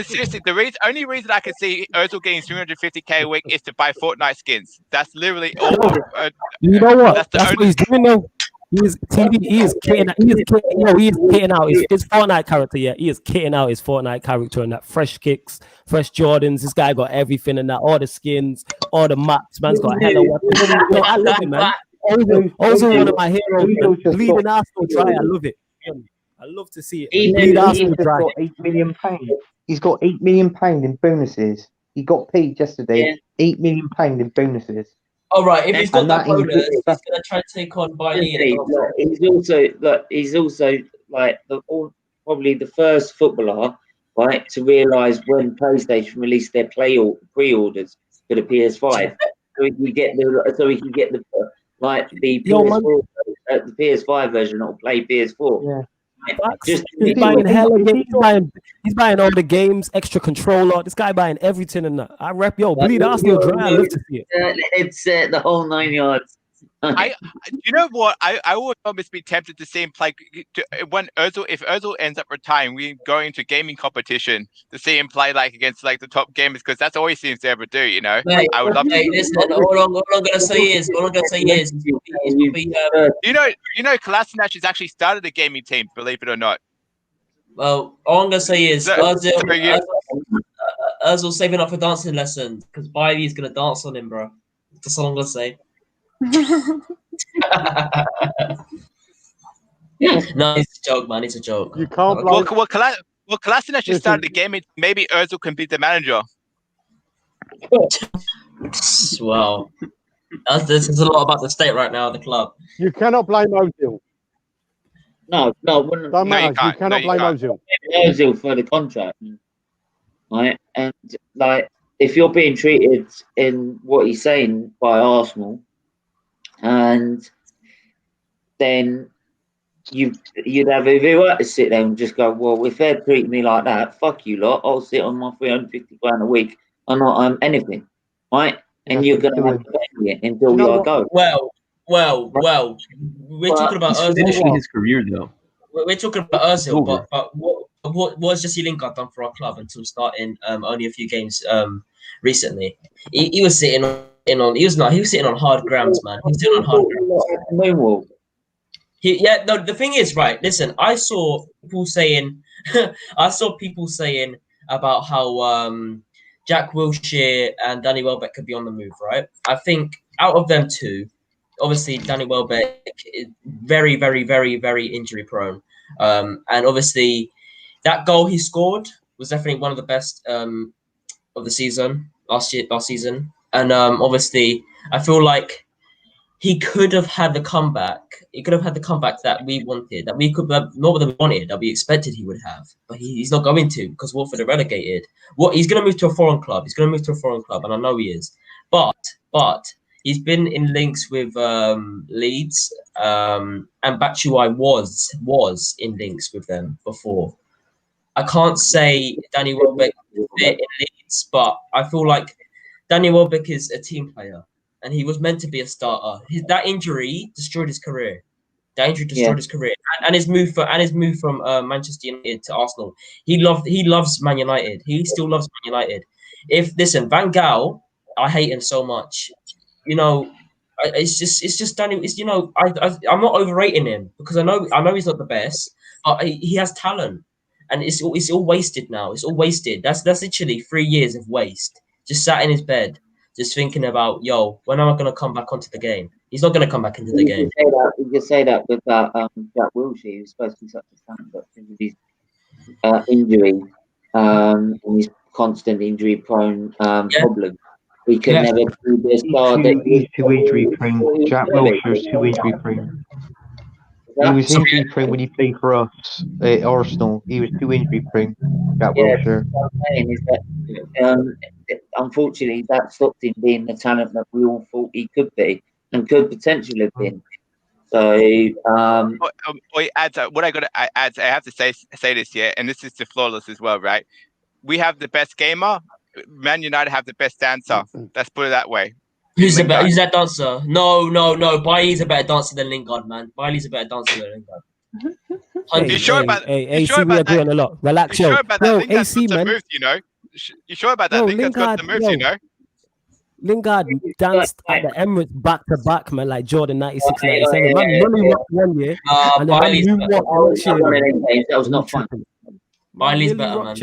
seriously, the only reason I can see Ozil getting 350k a week is to buy Fortnite skins. That's literally all. You know what? That's what he's doing now. He is kitting out his Fortnite character. Yeah, he is kitting out his Fortnite character and that fresh kicks, fresh Jordans. This guy got everything in that, all the skins, all the maps. Man's got hella weapons. Yo, I love it, man. Also one of my heroes, man. Bleeding Arsenal dry. I love it. I love to see it. He's got £8 million. He's got £8 million in bonuses. He got paid yesterday. £8 million in bonuses. All right, if he's got that bonus, he's going to try to take on Bailey. He's also like probably the first footballer, right, to realise when PlayStation released their pre-orders for the PS5, so he can get the PS4, the PS5 version or play PS4. Yeah. He's buying he's buying all the games, extra controller. This guy buying everything and that. I rep bleed Arsenal dry. I love to see it. It's the whole 9 yards. You know what? I would almost be tempted to see him play if Ozil ends up retiring, we go into gaming competition to see him play like against like the top gamers because that's all he seems to ever do. You know, I would love. Listen, all I'm gonna say is, you know, Kolasinac has actually started a gaming team. Believe it or not. Well, all I'm gonna say is Ozil saving up for dancing lessons because Bailey's gonna dance on him, bro. That's all I'm gonna say. No, it's a joke, man. It's a joke. You can't. Well, Kolasinac just started the game. Maybe Ozil can be the manager. Wow, this is a lot about the state right now. The club. You cannot blame Ozil. No, don't matter. You cannot blame Ozil. Ozil for the contract, right? And like, if you're being treated in what he's saying by Arsenal. And then you'd have every right to sit there and just go, well, if they're treating me like that, fuck you lot. I'll sit on my £350 a week. I'm not anything, right? And you're going to have to pay it until I go. Well. We're talking about Ozil. Finishing his career, though. We're talking about Ozil, but what has Jesse Lingard done for our club until starting only a few games recently? He was sitting on. He was sitting on hard grounds, man. He was sitting on hard grounds. The thing is, right, listen, I saw people saying about how Jack Wilshere and Danny Welbeck could be on the move, right? I think out of them two, obviously Danny Welbeck is very, very, very, very injury prone. And obviously that goal he scored was definitely one of the best of the season last season. And obviously, I feel like he could have had the comeback. He could have had the comeback that we wanted, that we could not that we wanted, that we expected he would have. But he's not going to because Watford are relegated. He's going to move to a foreign club. And I know he is. But he's been in links with Leeds, and Batshuayi was in links with them before. I can't say Danny Welbeck fit in Leeds, but I feel like Danny Welbeck is a team player, and he was meant to be a starter. That injury destroyed his career. And his move from Manchester United to Arsenal. He loves Man United. He still loves Man United. Van Gaal, I hate him so much. You know, it's just Danny. It's I'm not overrating him because I know he's not the best, but he has talent, and it's all wasted now. It's all wasted. That's literally 3 years of waste. Just sat in his bed, just thinking about when am I gonna come back onto the game? He's not gonna come back into the game. You could say that with that Jack Wilshere, who's supposed to be such a talent, but because of his injury and his constant injury prone problem. We could never do this. He's too injury prone. Jack Wilshere's too injury prone. He was injury prone when he played for us at Arsenal. He was too injury prone. Jack Wilshere. What I'm saying is that unfortunately that stopped him being the talent that we all thought he could be and could potentially have been. So, what I have to say this here, and this is to Flawless as well, right? We have the best gamer. Man United have the best dancer. Let's put it that way. Who's that dancer? No. Bailey's a better dancer than Lingard, man. Bailey's a better dancer than Lingard. You sure about AC? We agree on a lot. Relax, you sure about that? Lingard's AC, got man. some moves, You sure about that? Lingard's got the moves, Lingard danced at the Emirates back to back, man, like Jordan 96, 97. Man, running up 1 year. Bailey's better. That was not fun. Bailey's better, man.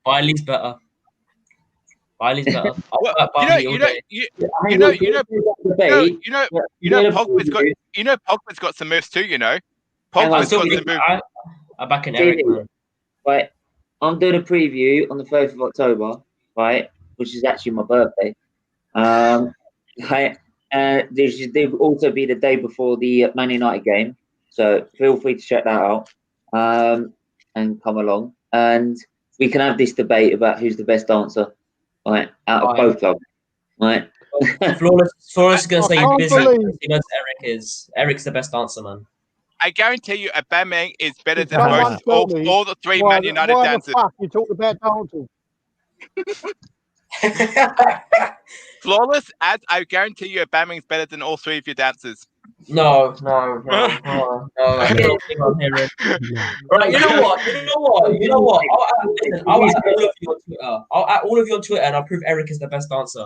Bailey's better. Bailey's better. Pogba's got some moves too. Pogba's got some moves. I'm back in Eric, man. Right, I'm doing a preview on the 1st of October, right, which is actually my birthday. This will also be the day before the Man United game, so feel free to check that out and come along, and we can have this debate about who's the best dancer, right, out of both clubs, right? Flawless is gonna say you're busy. He knows Eric's the best dancer, man. I guarantee you, Aubameyang is better than most all the three Man United dancers. You talk about dancers. Flawless, I guarantee you, Aubameyang's better than all three of your dancers. No. Right, you know what? I'll add all of you on Twitter, and I'll prove Eric is the best dancer.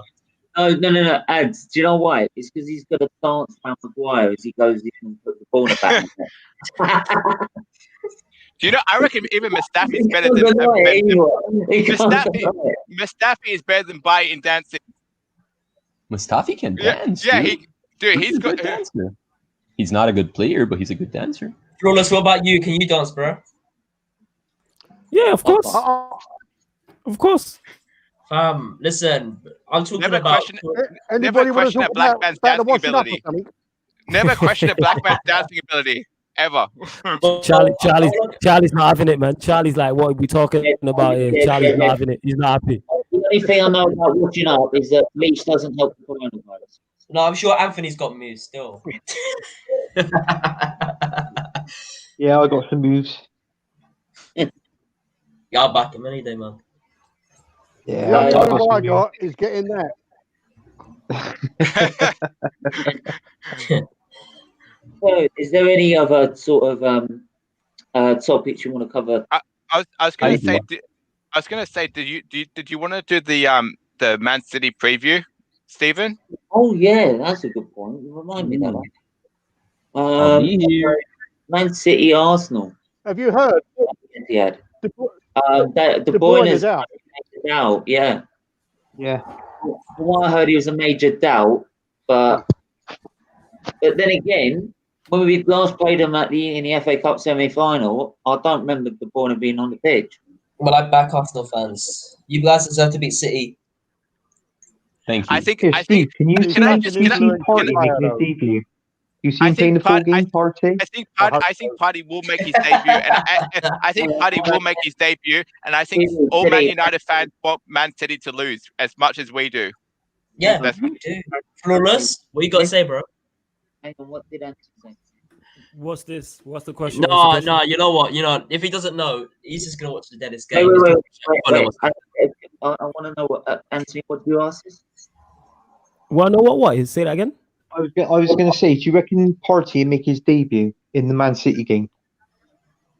No. Ads. Do you know why? It's because he's got to dance around Maguire as he goes in and put the ball back. Do you know? I reckon even Mustafi is better than Mustafi is better than Bailly in dancing. Mustafi can dance. Yeah, he's got. He's not a good player, but he's a good dancer. Flawless, what about you? Can you dance, bro? Yeah, of course. Of course. Listen, I'm talking never about. Never question a black man's dancing ability. Never question a black man's dancing ability. Ever. Charlie's not having it, man. Charlie's like, what are we talking about here? Charlie's not having it. He's not happy. The only thing I know about watching up is that bleach doesn't help the coronavirus. No, I'm sure Anthony's got moves still. Yeah, I got some moves. Yeah, I'll back him any day, man. Yeah, all I got is getting that. So, is there any other sort of topics you want to cover? I was going to say, did you want to do the Man City preview, Stephen? Oh yeah, that's a good point. You remind me of that. Man City, Arsenal. Have you heard? Yeah. De Bruyne is out. Doubt, yeah. Yeah. From what I heard, he was a major doubt, but then again, when we last played him in the FA Cup semi-final, I don't remember De Bruyne being on the pitch. Well, I back Arsenal fans. You guys deserve to beat City. Thank you. I think. Can you see Partey making his debut? You see him playing the full game, Partey? I think Partey will make his debut, and I think Partey will make his debut, and I think all Man United fans want Man City to lose as much as we do. Yeah, we do. Flawless, what you got to say, bro? Hang on, what did Anthony say? What's this? What's the question? No. You know what? If he doesn't know, he's just gonna watch the deadest game. Wait. I want to know what Anthony. What do you ask? Well, no. What is? Say that again. I was going to say, do you reckon Partey will make his debut in the Man City game?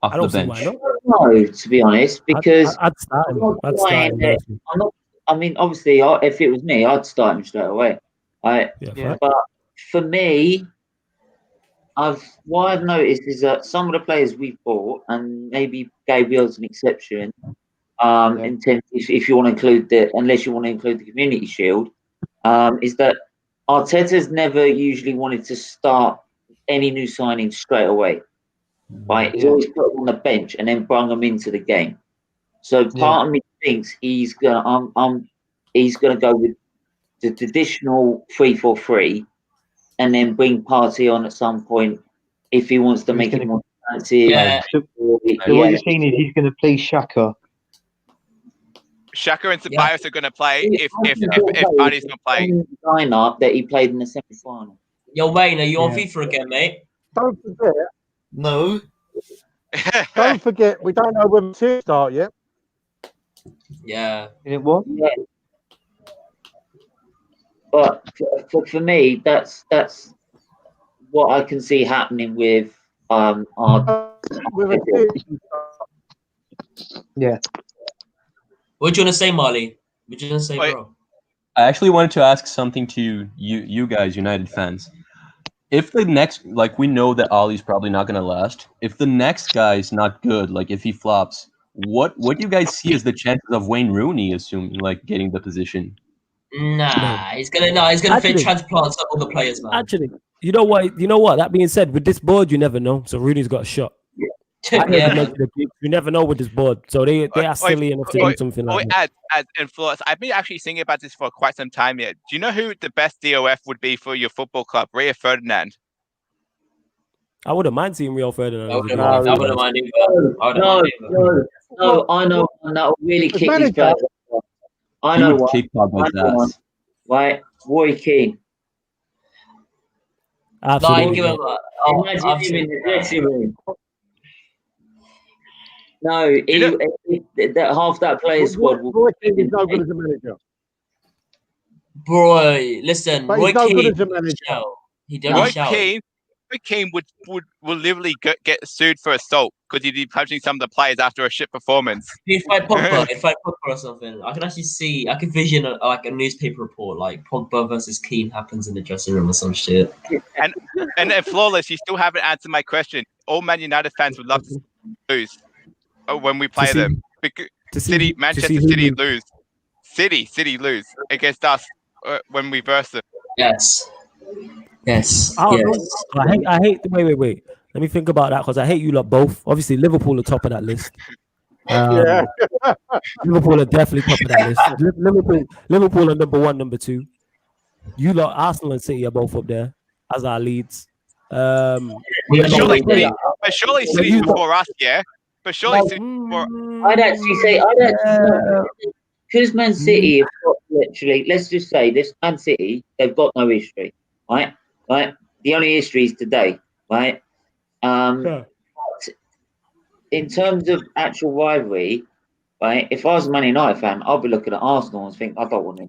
Off I don't the see bench. why not. No, to be honest, because I'd start him. I mean, obviously, if it was me, I'd start him straight away. But for me, what I've noticed is that some of the players we've bought, and maybe Gabriel's an exception, in terms if you want to include unless you want to include the Community Shield, is that Arteta's never usually wanted to start any new signings straight away. Right, he's always put them on the bench and then brought them into the game. So part of me thinks he's gonna go with the traditional 3-4-3, and then bring Partey on at some point if he wants to make it more fancy. So what you're saying is he's going to play Xhaka. Xhaka and Ceballos are going to play if Partey's not playing. Lineup that he played in the semi-final. Yo, Wayne, are you on FIFA again, mate? Don't forget. No. Don't forget, we don't know when to start yet. Yeah. It what? Yeah. But for me, that's what I can see happening with our. Yeah. What do you want to say, Marley? What do you want to say, bro? I actually wanted to ask something to you guys, United fans. If the next, like, we know that Ollie's probably not going to last. If the next guy is not good, like if he flops, what do you guys see as the chances of Wayne Rooney assuming like getting the position? He's gonna fit transplants up all the players, man. Actually, you know what? That being said, with this board, you never know. So Rooney's got a shot. You never know with this board. So they are silly enough to do something like that. As influence, I've been actually thinking about this for quite some time yet. Do you know who the best DOF would be for your football club? Rio Ferdinand. I wouldn't mind seeing Rio Ferdinand. I wouldn't mind either. No, I know one that will really kick his butt. I know one. Right, Roy Keane. Absolutely. Imagine him in the dressing room. No, half that playing squad will. Roy Keane is no good as a manager. Bro, listen, But Roy he's no Keane. good as a manager. He doesn't shout. Roy Keane will literally get sued for assault because he'd be punching some of the players after a shit performance. He'd fight Pogba or something. I can vision a newspaper report like Pogba versus Keane happens in the dressing room or some shit. And then Flawless, you still haven't answered my question. All Man United fans would love to lose when we play them. Manchester City lose. City lose against us when we verse them. Yes. I hate. Wait. Let me think about that because I hate you lot both. Obviously, Liverpool are top of that list. Liverpool are definitely top of that list. Liverpool are number 1, number 2. You lot, Arsenal and City are both up there as our leads. Surely City's before us, yeah. But surely City's before. I'd actually say because Man City have got literally. Let's just say this: Man City, they've got no history, right? The only history is today, right? But in terms of actual rivalry, right? If I was a Man United fan, I'll be looking at Arsenal and think, I don't want to.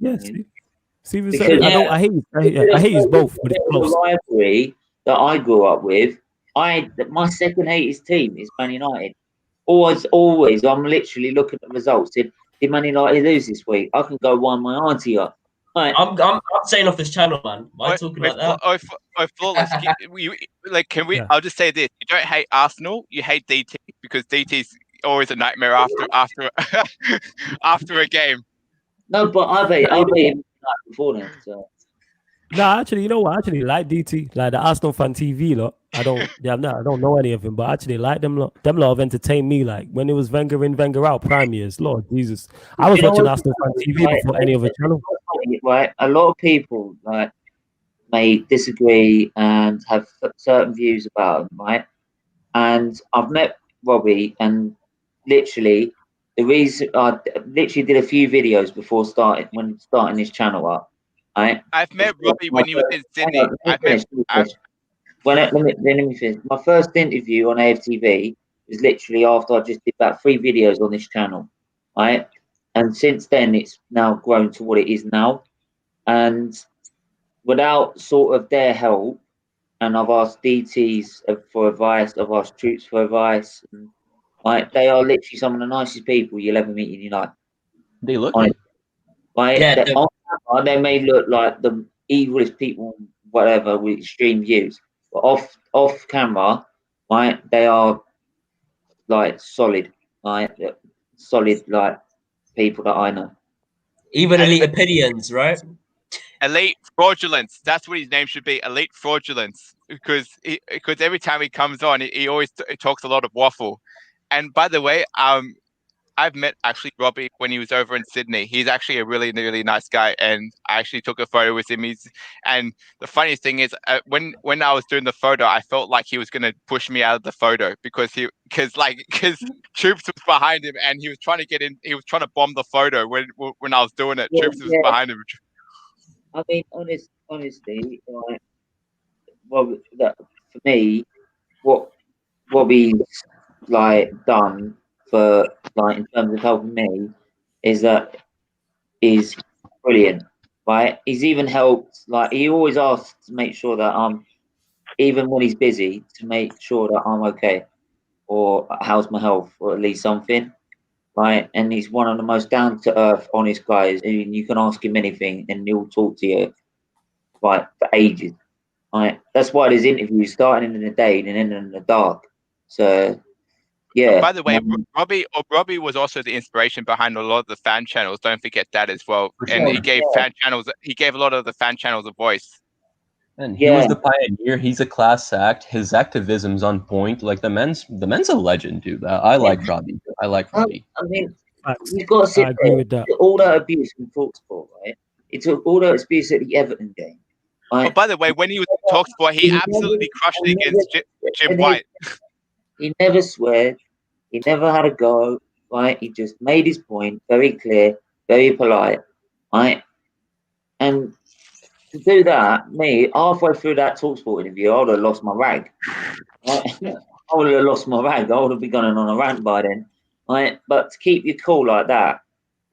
I hate you both, but it's close. The rivalry that I grew up with, my second hatest team is Man United. Always. I'm literally looking at the results. Did Man United lose this week? I can go wind my auntie up. Right. I'm staying off this channel, man. Why are you talking like that? Flawless. Can we? I'll just say this: you don't hate Arsenal, you hate DT because DT's always a nightmare after a game. No, but I've him before then. So. No, actually, you know what? I actually like DT, like the Arsenal fan TV lot. I don't know any of them, but I actually like them lot. Them lot have entertained me. Like when it was Wenger in, Wenger out, prime years. Lord Jesus, I was watching Arsenal fan TV before any other channel. Right, a lot of people may disagree and have certain views about them, right? And I've met Robbie, and literally the reason I literally did a few videos before starting this channel up. Right? I've met Robbie when he was in Sydney. Let me finish. My first interview on AFTV was literally after I just did about 3 videos on this channel, right? And since then, it's now grown to what it is now. And without sort of their help, and I've asked DTs for advice, I've asked Troops for advice, and they are literally some of the nicest people you'll ever meet in your life. They look right? Yeah, on camera, they may look like the evilest people whatever with extreme views. But off camera, right? They are like solid, like people that I know. Even elite opinions, right? Elite fraudulence. That's what his name should be. Elite fraudulence. Because every time he comes on, he always talks a lot of waffle. And by the way, I've met actually Robbie when he was over in Sydney. He's actually a really, really nice guy, and I actually took a photo with him. And the funniest thing is, when I was doing the photo, I felt like he was going to push me out of the photo because Troops was behind him, and he was trying to get in. He was trying to bomb the photo when I was doing it. Troops was behind him. I mean, honestly, like, well, for me, what Robbie's like done for like in terms of helping me is brilliant, right? He's even helped, like he always asks to make sure that even when he's busy, to make sure that I'm okay or how's my health or at least something, right? And he's one of the most down to earth, honest guys. And you can ask him anything and he'll talk to you like for ages. Right? That's why there's interviews starting in the day and ending in the dark. So yeah. By the way, Robbie was also the inspiration behind a lot of the fan channels. Don't forget that as well. And he gave fan channels. He gave a lot of the fan channels a voice. And he was the pioneer. He's a class act. His activism's on point. Like the men's a legend, dude. I like Robbie. I mean, you've got to sit there. With that. All that abuse from Talksport, right? It took all that abuse at the Everton game. Right? Oh, by the way, when he was in Talksport, he absolutely crushed it against Jim White. He never sweared. He never had a go. Right? He just made his point very clear, very polite. Right? And to do that, me, halfway through that Talksport interview, I would have lost my rag. Right? I would have lost my rag. I would have been going on a rant by then. Right? But to keep your cool like that,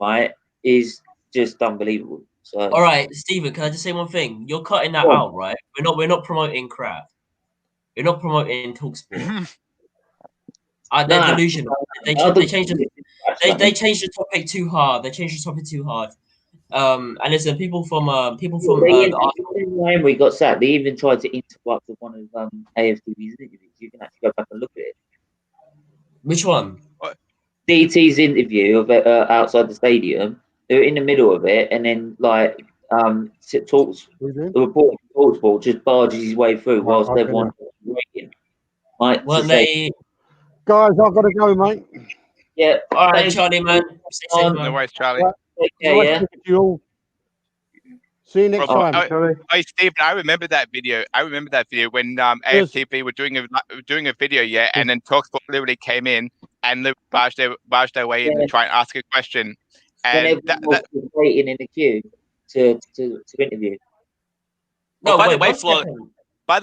right, is just unbelievable. So, all right, Stephen, can I just say one thing? You're cutting that out, right? We're not promoting crap. We're not promoting Talksport. They're delusional. They changed the topic too hard. They changed the topic too hard. And listen, people from we got sacked. They even tried to interrupt one of AFTV's interviews. You can actually go back and look at it. Which one? DT's interview of outside the stadium. They were in the middle of it, and then like the report Talksport just barges his way through whilst everyone's waiting. Right? Weren't they? Guys, I've got to go, mate. Yeah. All right, Charlie, man. No worries, Charlie. Yeah. See you next time. Hey, Stephen, I remember that video. When AFTV were doing a video, and then Talksport literally came in and barged their way in to try and ask a question. And that was waiting in the queue to interview. No, by the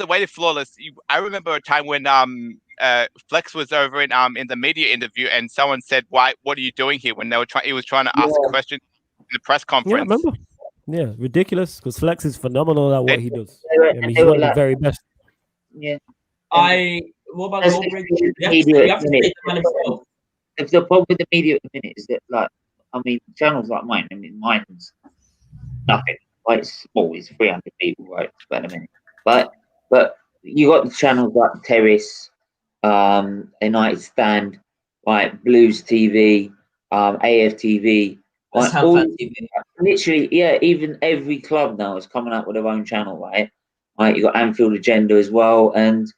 way, Flawless. I remember a time when Flex was over in the media interview, and someone said, "Why? What are you doing here?" When he was trying to ask a question in the press conference. Yeah, I remember. Yeah, ridiculous. Because Flex is phenomenal at what he does. He's one of the very best. Yeah. What about the media? If the problem with the media at the minute is that, like, I mean, channels like mine. I mean, mine's nothing. Like, it's small. It's 300 people, right? It's about a minute. But you got the channels like Terrace, United Stand, like Blues TV, AFTV. Like, literally, even every club now is coming up with their own channel, right? Right, you got Anfield Agenda as well, and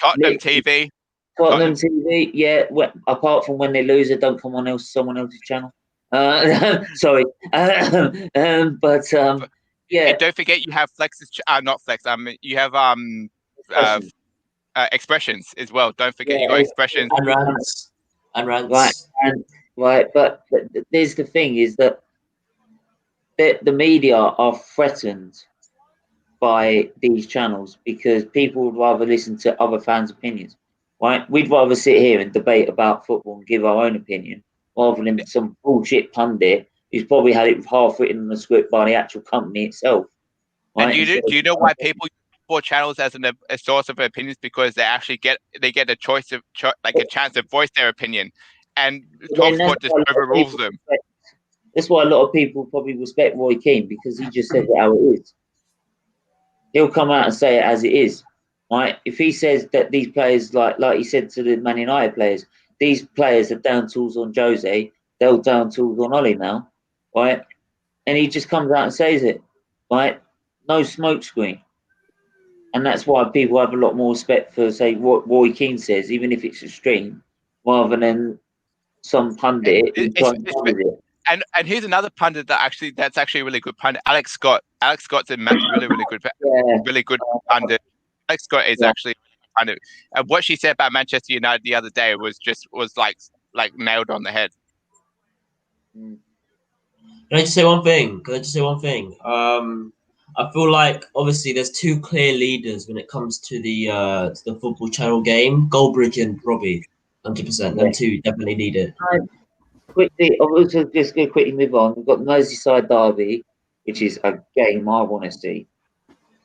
Tottenham TV. Tottenham TV, yeah. Apart from when they lose, they don't come on someone else's channel. Sorry, but yeah. And don't forget, you have Flex's. Not Flex. You have Expressions as well. Don't forget, you got Expressions and Rants. Right, but there's the thing is that the media are threatened by these channels because people would rather listen to other fans' opinions. Right? We'd rather sit here and debate about football and give our own opinion rather than some bullshit pundit who's probably had it half written in the script by the actual company itself. Right? And do you know why people use sport channels as a source of opinions? Because they actually get a choice of a chance to voice their opinion, and Talksport just overrules them. That's why a lot of people probably respect Roy Keane because he just says it how it is. he'll come out and say it as it is, right? If he says that these players, like he said to the Man United players, these players are down tools on Jose, they're down tools on Ollie now, right? And he just comes out and says it, right? No smokescreen. And that's why people have a lot more respect for, say, what Roy Keane says, even if it's extreme, rather than some pundit who tries to pundit it. And here's another pundit that's actually a really good pundit. Alex Scott. Alex Scott's a really good pundit. Alex Scott is actually a pundit. And what she said about Manchester United the other day was like nailed on the head. Can I just say one thing? I feel like obviously there's two clear leaders when it comes to the football channel game. Goldbridge and Robbie, 100%. Them two definitely needed. Quickly, I'm also just going to quickly move on. We've got Merseyside Derby, which is a game I want to see.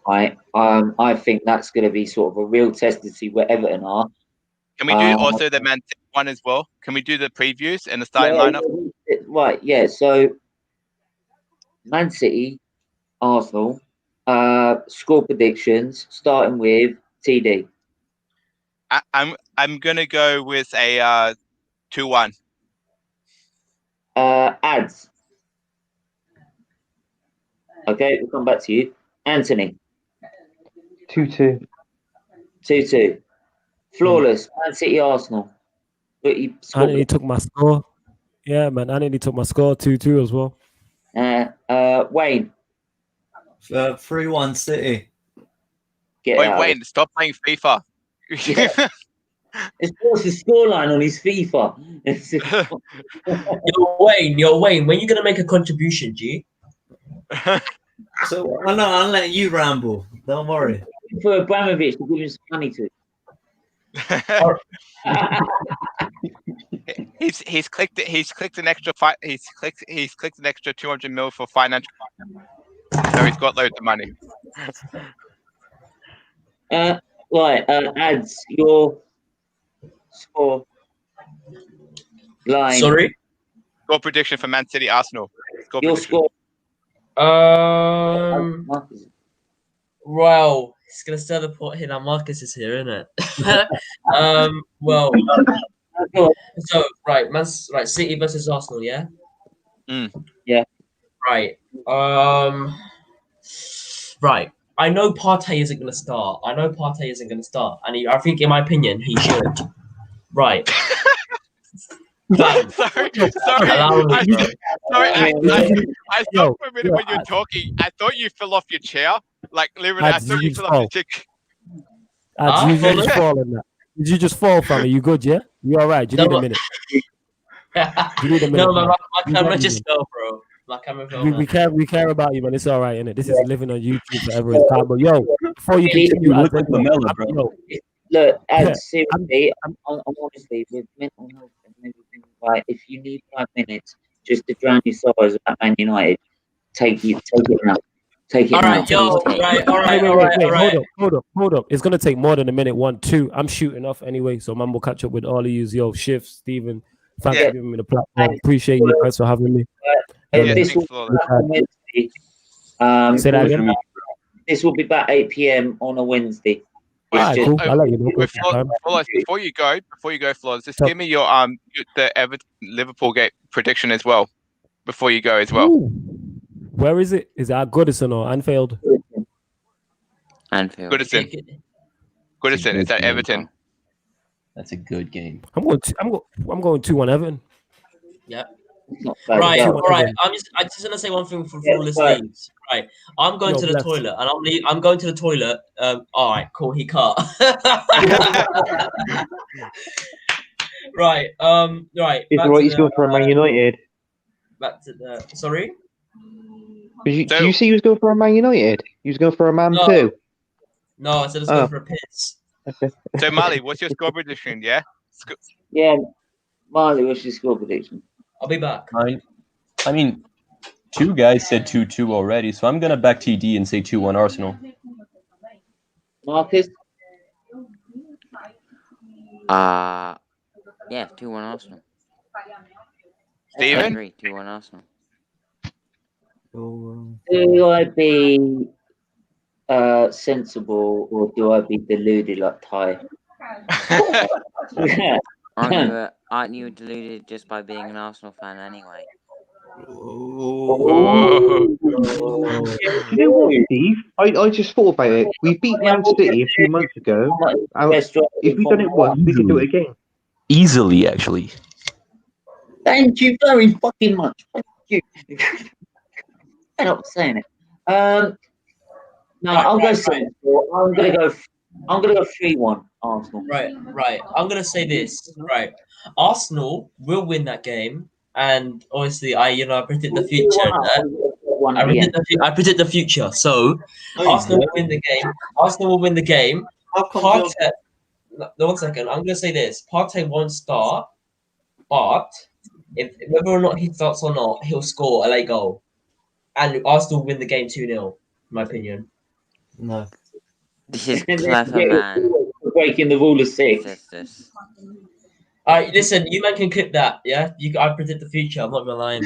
I think that's going to be sort of a real test to see where Everton are. Can we do also the Man City one as well? Can we do the previews and the starting lineup? Right, yeah. So Man City, Arsenal, score predictions, starting with TD. I'm gonna go with a 2-1. Ads. Okay, we'll come back to you. Anthony. 2-2. 2-2. Flawless. Man City, Arsenal. Anthony took my score. Yeah, man. Anthony took my score 2-2 as well. Wayne. 3-1 City. Wayne, stop playing FIFA. Yeah. It's the scoreline on his FIFA. Yo, Wayne, when you gonna make a contribution, G? So I'll let you ramble. Don't worry. For Abramovich to give him some money to. He's clicked an extra he's clicked an extra 200 mil for financial. So he's got loads of money. Right, ads your score line. Sorry? Score prediction for Man City Arsenal. Your score. Well, it's gonna stir the pot here. Now Marcus is here, isn't it? Well, so right, City versus Arsenal, yeah. Yeah. Right. Right. I know Partey isn't gonna start. And I think, in my opinion, he should. Right. Sorry. I thought for a minute when you're talking, I thought you fell off your chair. Like literally, I thought you fell off your chair. Did you just fall from it? You good, yeah? You all right? You need a minute. No, my camera just fell, bro. My camera fell. We care about you, man. It's all right, innit? This is living on YouTube forever. It's time. But yo, before you continue, look like Lamella, bro. Look, seriously, I'm honestly, with mental health and everything, like, if you need 5 minutes just to drown your sorrows about Man United, take it now. Take it all now. Right, yo, all right. Hold up. It's gonna take more than a minute. 1, 2. I'm shooting off anyway, so man will catch up with all of you. Yo, Shift, Stephen, thanks for giving me the platform. Appreciate you guys for having me. This will be back on Wednesday. Say that again. This will be back 8 p.m. on a Wednesday. Cool. I'll let you know. Flawless, before you go, Flawless, just give me your the Everton Liverpool game prediction as well. Before you go as well. Ooh. Where is it? Is it at Goodison or Anfield? Anfield. Goodison. It's at Everton. That's a good game. I'm going 2-1 Everton. Yeah. Right, all right. I just want to say one thing for Flawless leaves. Right, I'm going to the toilet, and I'm going to the toilet. All right, cool. He can't. Right. Right. Is it right? He's going for a Man United. Back to the. Sorry. Did you see he was going for a Man United? He was going for a Man too. No, I said it's going for a piss. Okay. So Mali, what's your score prediction? Yeah. Yeah, Marley, what's your score prediction? I'll be back. I mean, 2 guys said 2-2 already, so I'm gonna back TD and say 2-1 Arsenal. Marcus? Yeah, 2-1 Arsenal. Steven? 2-1 Arsenal. Will I be sensible, or do I be deluded like Ty? Aren't you deluded just by being an Arsenal fan anyway? You know what, Steve? I just thought about it. We beat Man City a few months ago. If we'd done it once, we could do it again. Easily, actually. Thank you very fucking much. Thank you. I'm not saying it. No, I'll go sensible. I'm gonna go 3-1 Arsenal. Right. I'm gonna say this. Right, Arsenal will win that game, and obviously, I predict the future. I predict the future. So Arsenal will win the game. Arsenal will win the game. Partey. No, 1 second. I'm gonna say this. Partey won't start, but whether or not he starts or not, he'll score a late goal, and Arsenal will win the game 2-0. In my opinion. No. This is clever, man. Breaking the rule of 6. All right, listen. You man can clip that. Yeah, I predict the future. I'm not gonna lie.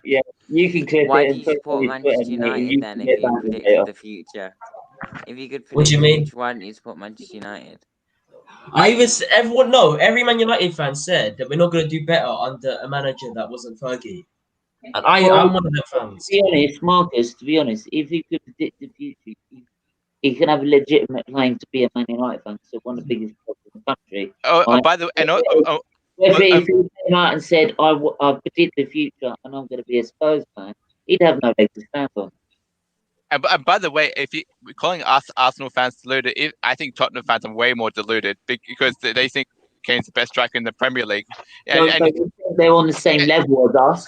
Yeah, you can clip Why it. do you support Manchester United then if you predict the future? If you could predict What do you mean? the future, why don't you support Manchester United? Every Man United fan said that we're not going to do better under a manager that wasn't Fergie. And I'm one of them fans. To be honest, Marcus, if he could predict the future, he can have a legitimate claim to be a Man United fan, so one of the biggest clubs in the country. By the way, if he came out and said, I predict the future and I'm going to be a Spurs fan, he'd have no leg to stand on. And by the way, if you calling us Arsenal fans deluded, I think Tottenham fans are way more deluded because they think Kane's the best striker in the Premier League. They're on the same level as us.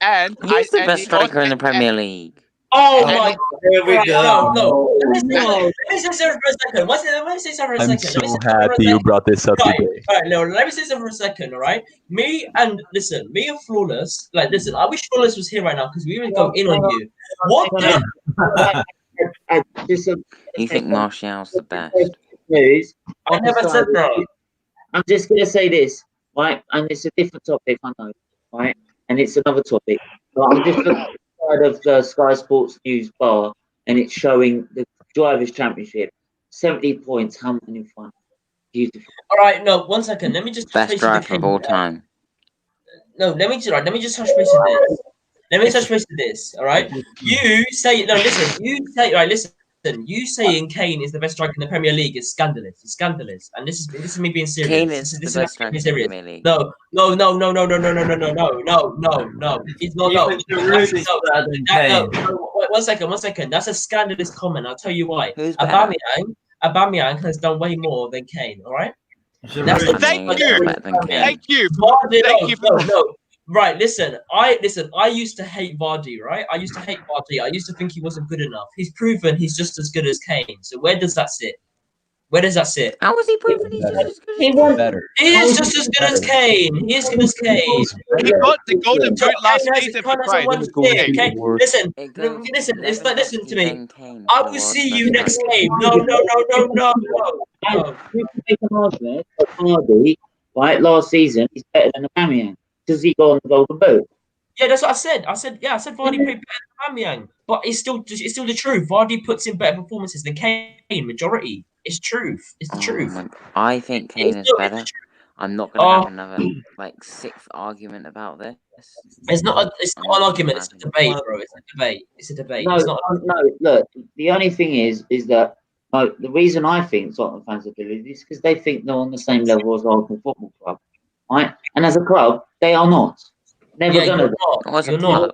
And he's the best striker in the Premier League. Oh my! Here we go. No. Let me say something for a second. Let me say something for a second. I'm so happy you brought this up today. All right, no, let me say something for a second. All right, me and Flawless. Like, listen, I wish Flawless was here right now because we would go in on you. What the? You think Martial's the best? I never said that. I'm just going to say this, right? And it's a different topic, I know, right? And it's another topic. But I'm just looking at the side of the Sky Sports News bar, and it's showing the Drivers' Championship. 70 points, Hamilton in front. Beautiful. All right, no, 1 second. Let me just best driver of all time. No, let me just touch base with this. Let me touch base with this. All right. You say no. Listen. You say right. Listen. You saying Kane is the best striker in the Premier League is scandalous. It's scandalous, and this is me being serious. Kane is the best striker in the Premier League. No. He's not. No. 1 second. That's a scandalous comment. I'll tell you why. Aubameyang has done way more than Kane. All right. Thank you. No. Right, listen. I used to hate Vardy, right? I used to think he wasn't good enough. He's proven he's just as good as Kane. So where does that sit? How was he proven he's just as good as Kane? He is just as good as Kane. He is good as Kane. He got the golden boot last season for Christ. Listen to me. I will see you next game. No. You can make an argument that Vardy, right, last season, is better than Aubameyang. Does he go on the golden boot? Yeah, that's what I said. I said Vardy played better than Aubameyang, but it's still the truth. Vardy puts in better performances than Kane. Majority, it's truth. It's the truth. I think Kane is better. I'm not going to have another sixth argument about this. It's not an argument. It's a debate, bro. It's a debate. No, look. The only thing is that the reason I think Tottenham fans are deluded is because they think they're on the same level as Arsenal Football Club, right? And as a club, they are not. Never gonna be. You're not.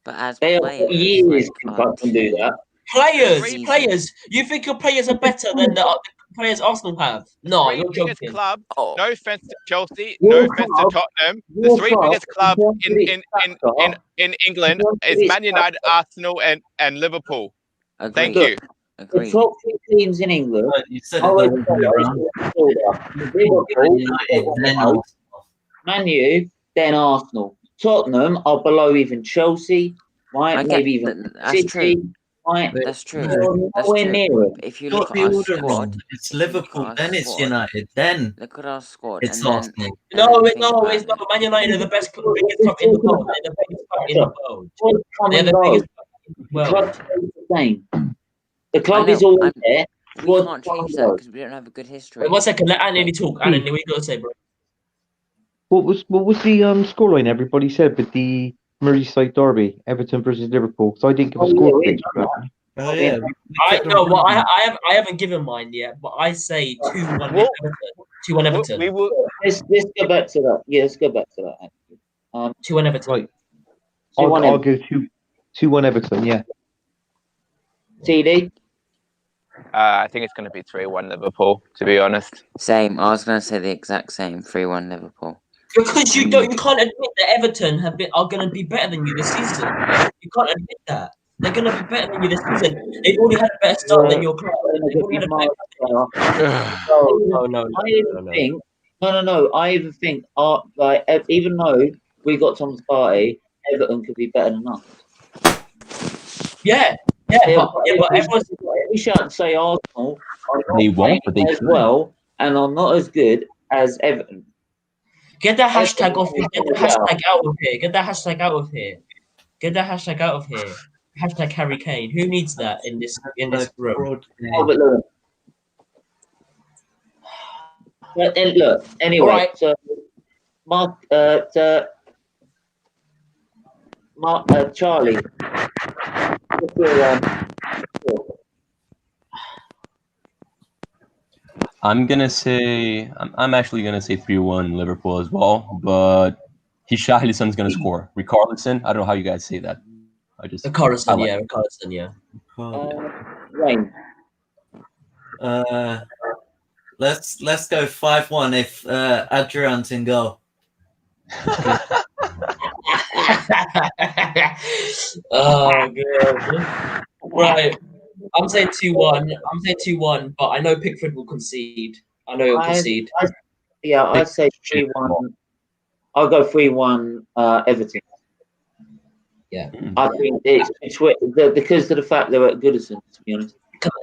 But as they players, are years can do that. Players. You think your players are better than the players Arsenal have? No, you're joking. Club, no offense to Chelsea, no offense to Tottenham. The three biggest clubs in England is Man United, Arsenal, and Liverpool. Agreed. Thank you. The top three teams in England. Man U, then Arsenal. Tottenham are below even Chelsea, right? Maybe even City. Right? That's true. Nowhere near it. If you look at our squad, it's Liverpool, then it's United, then look at our squad. It's Arsenal. No, it's not. Man United are the biggest club in the world. They're the biggest club in the world. They're the biggest club in the The club stays the same. The club is always there. We can't change that because we don't have a good history. Wait, 1 second, let Anthony talk. Anthony, what you got to say, bro? What was the scoreline everybody said with the Merseyside Derby, Everton versus Liverpool? So I didn't give a score prediction. Oh yeah. I haven't given mine yet, but I say 2-1 Everton. 2-1 Everton. Let's go back to that. Yeah, let's go back to that. 2-1 Everton. Right. I'll go 2-1 Everton. Yeah. TD. I think it's going to be 3-1 Liverpool. To be honest. Same. I was going to say the exact same. 3-1 Liverpool. Because you can't admit that Everton are going to be better than you this season. You can't admit that. They're going to be better than you this season. They've already had a better start than your club. No. I even think, like, even though we got Thomas Partey, Everton could be better than us. Yeah, but everyone's. We shouldn't say Arsenal. They won't, but they as could. well, and are not as good as Everton. Get that hashtag off here. Get the hashtag out of here. Get that hashtag out of here. Get that hashtag out of here. Hashtag Harry Kane. Who needs that in this room? But look, anyway, right. So Charlie. I'm actually gonna say 3-1 Liverpool as well, but Richarlison's gonna score. Richarlison, I don't know how you guys say that. Richarlison, yeah. Wayne. Let's go 5-1 if Adrian's in goal. Oh god. Right. I'm saying 2-1. But I know Pickford will concede. I know he'll concede. I'd say 3-1. I'll go 3-1 Everton. Yeah. I think it's because of the fact they're at Goodison, to be honest.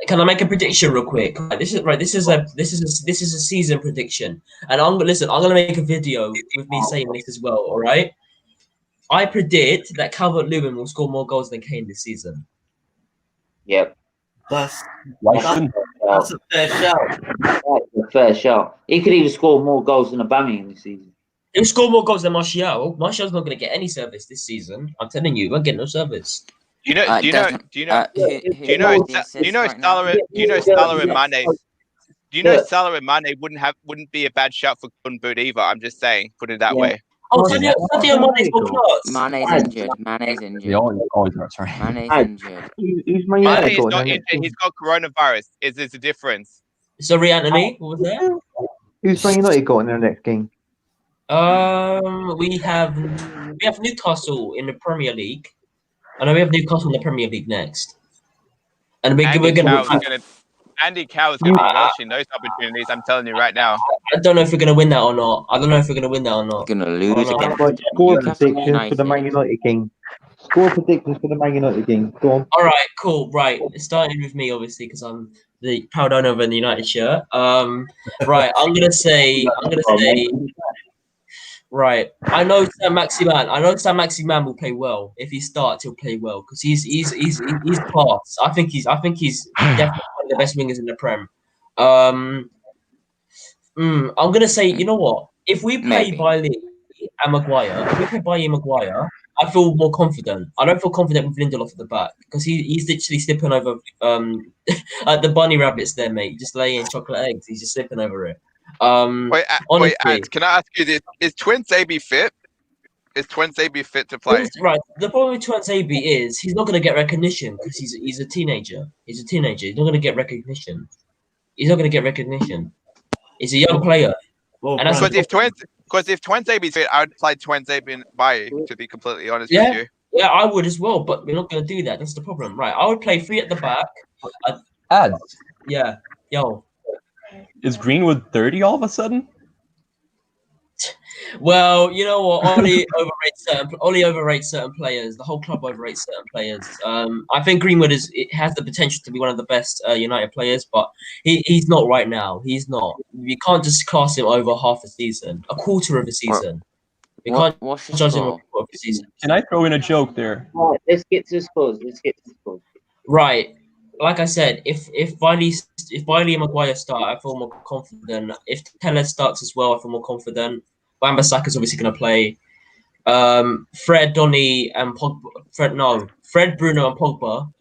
Can I make a prediction real quick? This is a season prediction, and I'm gonna make a video with me saying this as well. All right. I predict that Calvert-Lewin will score more goals than Kane this season. Yep. That's a fair shout. That's a fair shout. He could even score more goals than Aubameyang this season. He'll score more goals than Martial. Martial's not going to get any service this season. I'm telling you, he won't get no service. Do you know Salah and Mane wouldn't be a bad shout for Gun Boot either. I'm just saying, put it that way. Oh, Sadio Mane's got class. Mane's injured. They always are, sorry. Mane's injured. Mane is not injured. He's got coronavirus. Is a difference? Sorry, Anthony. What was that? Who's Man United got in their next game? We have Newcastle in the Premier League. I know we have Newcastle in the Premier League next. And we're going Andy Cow is going to be watching those opportunities. I'm telling you right now. I don't know if we're going to win that or not. We're going to lose again. Score predictions for the Man United game. Score predictions for the Man United game. Go on. All right, cool. Right, it's starting with me obviously because I'm the proud owner of the United shirt. Right, I'm gonna say. Right, I know Sam Maximan will play well. If he starts, he'll play well because he's class. I think he's definitely one of the best wingers in the Prem. I'm gonna say, you know what? If we play Bailey and Maguire, I feel more confident. I don't feel confident with Lindelof at the back because he's literally slipping over the bunny rabbits there, mate. Just laying chocolate eggs. He's just slipping over it. Wait, can I ask you this? Is Twinsaby fit? Is Twinsaby fit to play? Right. The problem with Twinsaby is he's not going to get recognition because he's a teenager. He's not going to get recognition. He's a young player. Because if Twinsaby's fit, I would play Twinsaby and Bailly, to be completely honest with you. Yeah, I would as well, but we're not going to do that. That's the problem. Right. I would play 3 at the back. Ads. Yeah. Yo. Is Greenwood 30 all of a sudden? Well, you know what? Oli overrates certain players. The whole club overrates certain players. I think Greenwood has the potential to be one of the best United players, but he's not right now. He's not. You can't just class him over half a season, a quarter of a season. We can't What's the judge him score? on the season. Can I throw in a joke there? Right, let's get to the scores. Right. Like I said, if Bailey and Maguire start, I feel more confident. If Teller starts as well, I feel more confident. Wan-Bissaka's obviously going to play. Fred, Donny, and Pogba. Fred, Bruno, and Pogba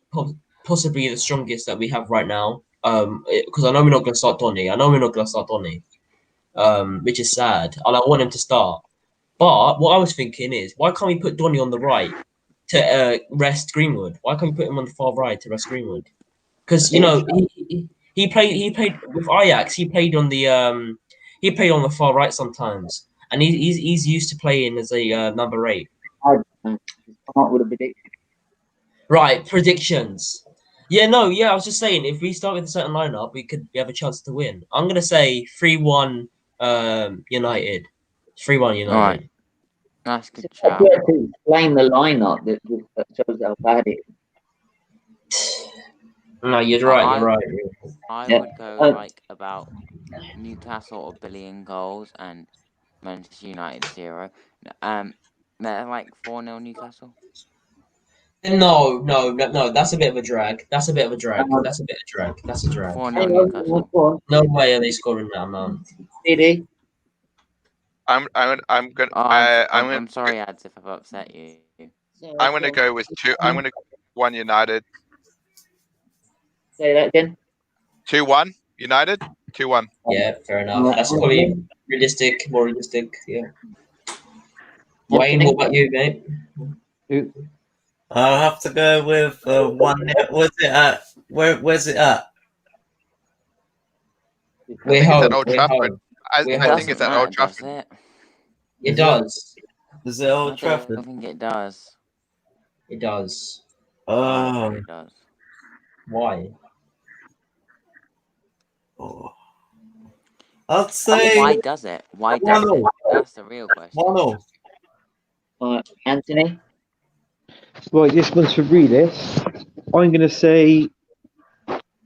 possibly the strongest that we have right now. Because I know we're not going to start Donny. Which is sad. And I want him to start. But what I was thinking is, why can't we put Donny on the right to rest Greenwood? Why can't we put him on the far right to rest Greenwood? Because he played with Ajax. He played on the far right sometimes, and he's used to playing as a number 8. I come up with a prediction. Right, predictions. I was just saying, if we start with a certain lineup, we have a chance to win. I'm gonna say 3-1 United. 3-1 United. All right. That's a good I shout. have to explain the lineup that shows how bad it is. No, you're right. I would go about Newcastle or billion goals and Manchester United 0. They're 4-0 Newcastle. No. That's a bit of a drag. That's a drag. 4-0 Newcastle. No way are they scoring that amount. Did I'm sorry, Ads, if I've upset you. I'm gonna go with 2. I'm gonna 1 United. Say that again. 2-1 United. 2-1. Yeah, fair enough. That's probably more realistic. Yeah. Wayne, what about you, mate? I'll have to go with 1-0. Where's it at? Where's it at? I think it's at Old Trafford. I think it's at Old Trafford. It does. Is it Old Trafford? I think it does. It does. Oh. It does. Why? Oh. I'd say. Why does it? Why does it? That's the real question. 1-0. Anthony? Right, this one's for Relis. I'm going to say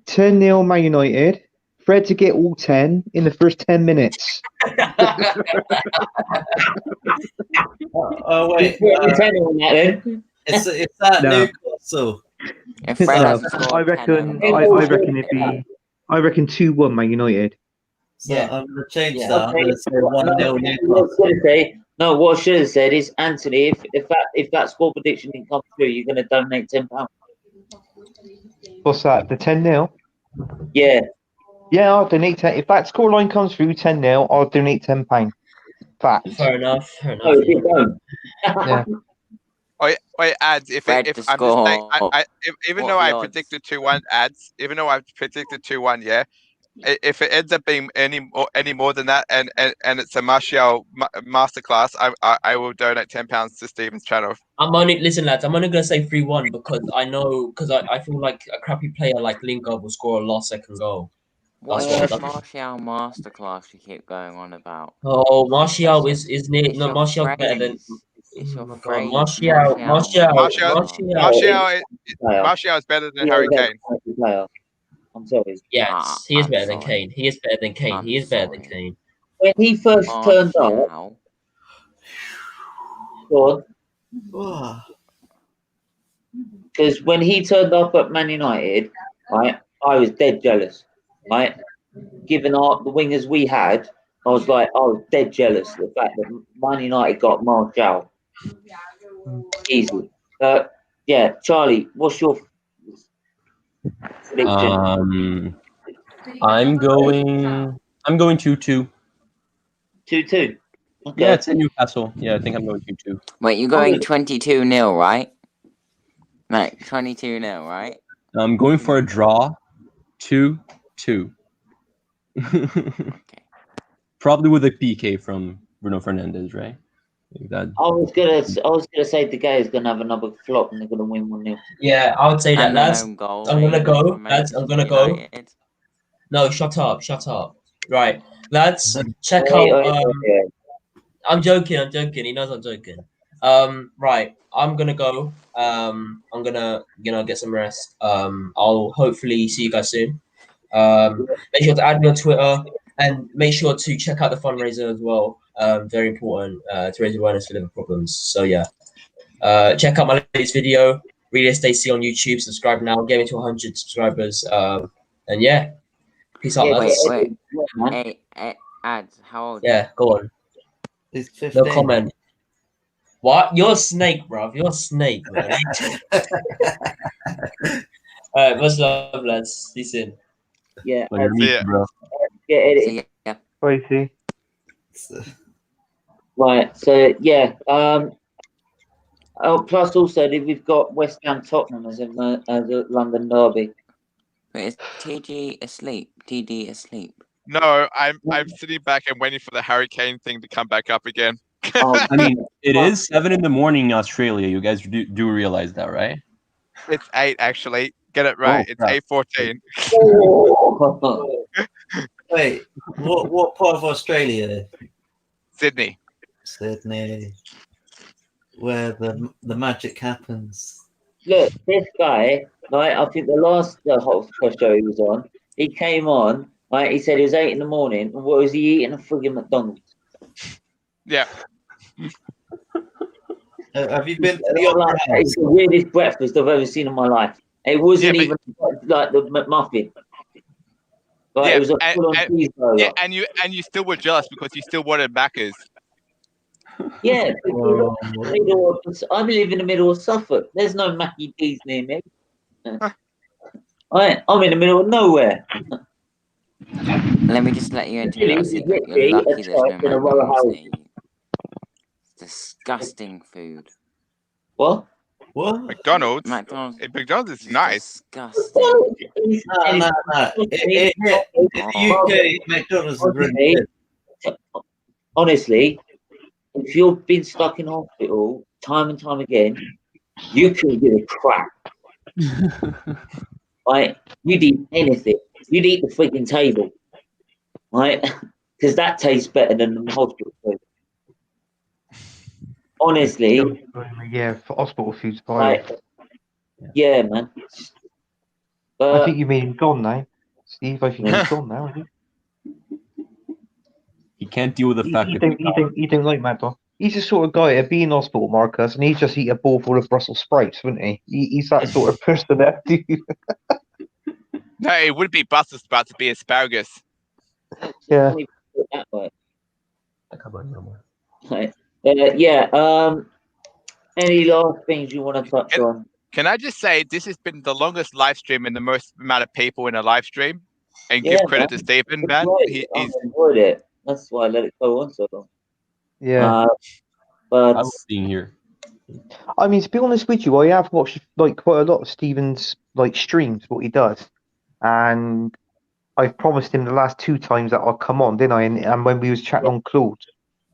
10-0 Man United. Fred to get all 10 in the first 10 minutes. Oh, wait. It's at Newcastle. I reckon 2-1 Man United. So I'm going to change that. I'm going to say 1-0 Newcastle. What I should have said is, Anthony, if that score prediction didn't come through, you're going to donate £10. What's that? The 10-0? Yeah. Yeah, I'll donate 10. If that scoreline comes through 10-0, I'll donate £10. Fact. Fair enough. No, you don't. Yeah. Wait, Ads. Even though I predicted 2-1, Ads. Even though I predicted 2-1, yeah. If it ends up being any more than that, and it's a Martial masterclass, I will donate £10 to Stephen's channel. Listen, lads. I'm only gonna say 3-1 because I feel like a crappy player like Lingard will score a last second goal. What is the Martial masterclass you keep going on about? Oh, Martial is near. No, Martial's better than. Martial is better than Harry Kane. I'm sorry. Yes, he is better than Kane. When he first turned up, because when he turned up at Man United, right, I was dead jealous, right? Given the wingers we had, I was dead jealous of the fact that Man United got Martial. Easy. Yeah, Charlie, what's your prediction? I'm going 2-2. 2-2. Okay. Yeah, it's in Newcastle. Yeah, I think I'm going 2-2. Wait, you're going 22-0, right? Like 22-0, right? I'm going for a draw. 2-2. Okay. Probably with a PK from Bruno Fernandes, right? I was gonna say De Gea is gonna have another flop and they're gonna win 1-0. Yeah, I would say that, lads. I'm gonna go. No, shut up. Right, lads, check out. I'm joking. He knows I'm joking. Right, I'm gonna go. I'm gonna get some rest. I'll hopefully see you guys soon. Make sure to add me on Twitter. And make sure to check out the fundraiser as well. Very important to raise awareness for liver problems. So yeah, check out my latest video, Real Estate C on YouTube. Subscribe now. Get me to 100 subscribers. And yeah, peace out, lads. Wait. Hey, ads. How old? Yeah, go on. He's 15. No comment. What? You're a snake, bruv. You're a snake, man. Alright, much love, lads. See you soon. Yeah. Bro. Yeah, it See ya. Crazy. Right. So yeah. Oh, plus also we've got West Ham Tottenham as a London derby. Wait, is TD asleep? TD asleep? No, I'm sitting back and waiting for the Hurricane thing to come back up again. Oh, I mean, it is 7 in the morning in Australia. You guys do realize that, right? It's 8 actually. Get it right. It's crap. 8:14. Wait, what part of Australia? Sydney. Sydney, where the magic happens. Look, this guy, right? I think the last Hot Press show he was on, he came on, right? He said it was 8 in the morning, and what was he eating? A friggin' McDonald's. Yeah. Have you been to the Opera House? It's the weirdest breakfast I've ever seen in my life. It wasn't Yeah, even like the McMuffin. Right, it was a full-on cheeseburger. Yeah, and you still were jealous because you still wanted Macca's. Yeah, I live in the middle of Suffolk. There's no Mackie D's near me. I'm in the middle of nowhere. Let me just let you into your secret. You're lucky there's no McDonald's near you. It's disgusting food. What? What? McDonald's? McDonald's is nice. Disgusting. No. In the UK, McDonald's is really good. Honestly, if you've been stuck in hospital time and time again, you can give a crap. Right? You'd eat anything. You'd eat the freaking table. Right? Because that tastes better than the hospital food. Honestly. Yeah, for hospital food's fine. Right, yeah, man. I think you mean he's gone now. Steve, I think he's gone now, isn't he? He can't deal with the fact that he don't like McDonald's. He's the sort of guy to be in hospital, Marcus, and he'd just eat a bowl full of Brussels sprouts, wouldn't he? He's that sort of person, that dude. No, it would be Brussels sprouts to be asparagus. Yeah. Any last things you want to touch on? Can I just say this has been the longest live stream and the most amount of people in a live stream? And give credit to Stephen, man. He's enjoyed it. That's why I let it go on so long. Yeah. But I love being here. I mean, to be honest with you, I have watched like quite a lot of Stephen's like streams, what he does, and I've promised him the last 2 times that I'll come on, didn't I? And when we was chatting on Claude,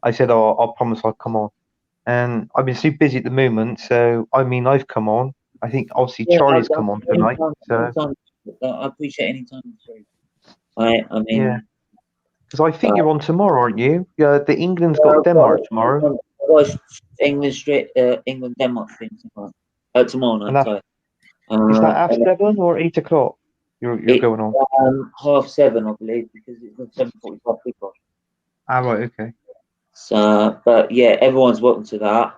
I said, "Oh, I'll promise I'll come on." And I've been so busy at the moment, so I mean, I've come on. I think obviously Charlie's come on tonight. So I appreciate any time. I mean, yeah, because I think you're on tomorrow, aren't you? Yeah, the England's got Denmark tomorrow. England Denmark thing tomorrow night. Is that half 7 or 8 o'clock? You're going on. 7:30, I believe, because it's a 7:45 kickoff. Ah, right, okay. So, but yeah, everyone's welcome to that.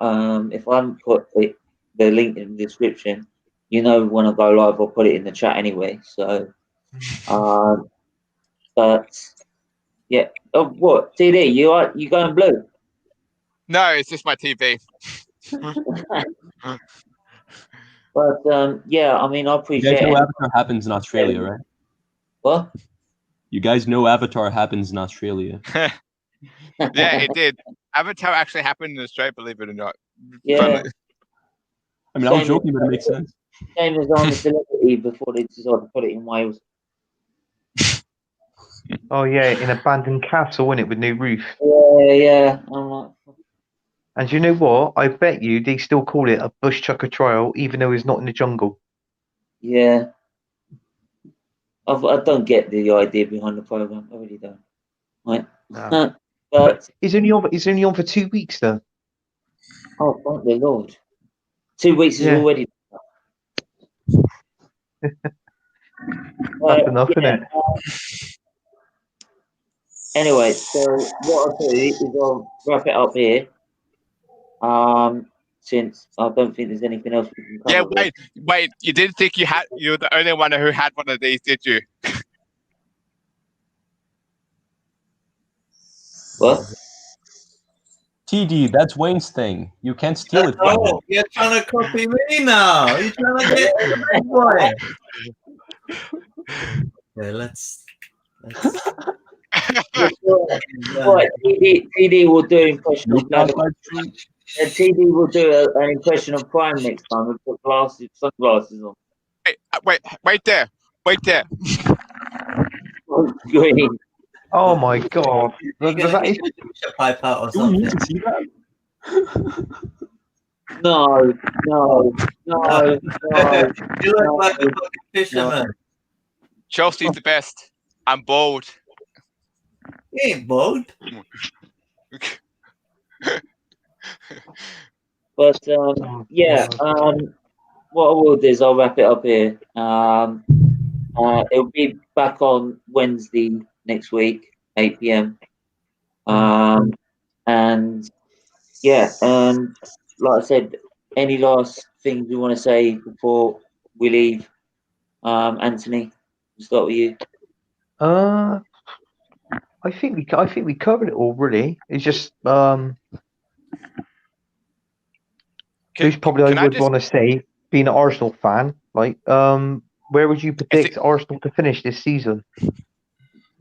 If I haven't put the link in the description, when I go live, I'll put it in the chat anyway. So, but yeah. Oh, what TD? You going blue? No, it's just my TV. But yeah, I mean, I appreciate. You guys know Avatar happens in Australia, right? What? You guys know Avatar happens in Australia. Yeah, it did. Avatar actually happened in Australia, believe it or not. Yeah. I mean, I was joking, but it makes sense. Same as on the Celebrity before they decided to put it in Wales. Oh yeah, in abandoned castle, wasn't it, with no roof? Yeah. I'm like. And you know what? I bet you they still call it a bush chucker trial, even though it's not in the jungle. Yeah. I don't get the idea behind the program. I really don't. Right. No. But it's only on for 2 weeks though. Oh, thank the Lord! 2 weeks is already. That's enough, isn't it? Anyway, so what I'll do is I'll wrap it up here. Since I don't think there's anything else we can cover. Yeah, wait. You didn't think you're the only one who had one of these, did you? What? TD, that's Wayne's thing. You can't steal it from him. Oh, you're trying to copy me now. You're trying to get the big boy. Okay, let's. Right, TD will do impression of TD will do an impression of Prime next time. We'll put sunglasses on. Wait there. Green. Oh my god! Was that his... pipe out or something? No. You look like a fucking fisherman. Chelsea's the best. I'm bold. He ain't bold. But yeah, what I will do is I'll wrap it up here. It'll be back on Wednesday next week, 8 p.m. And yeah, like I said, any last things we want to say before we leave? Anthony, we'll start with you. I think we covered it all. Really, it's just who's probably I would want to say, being an Arsenal fan, like where would you predict Arsenal to finish this season?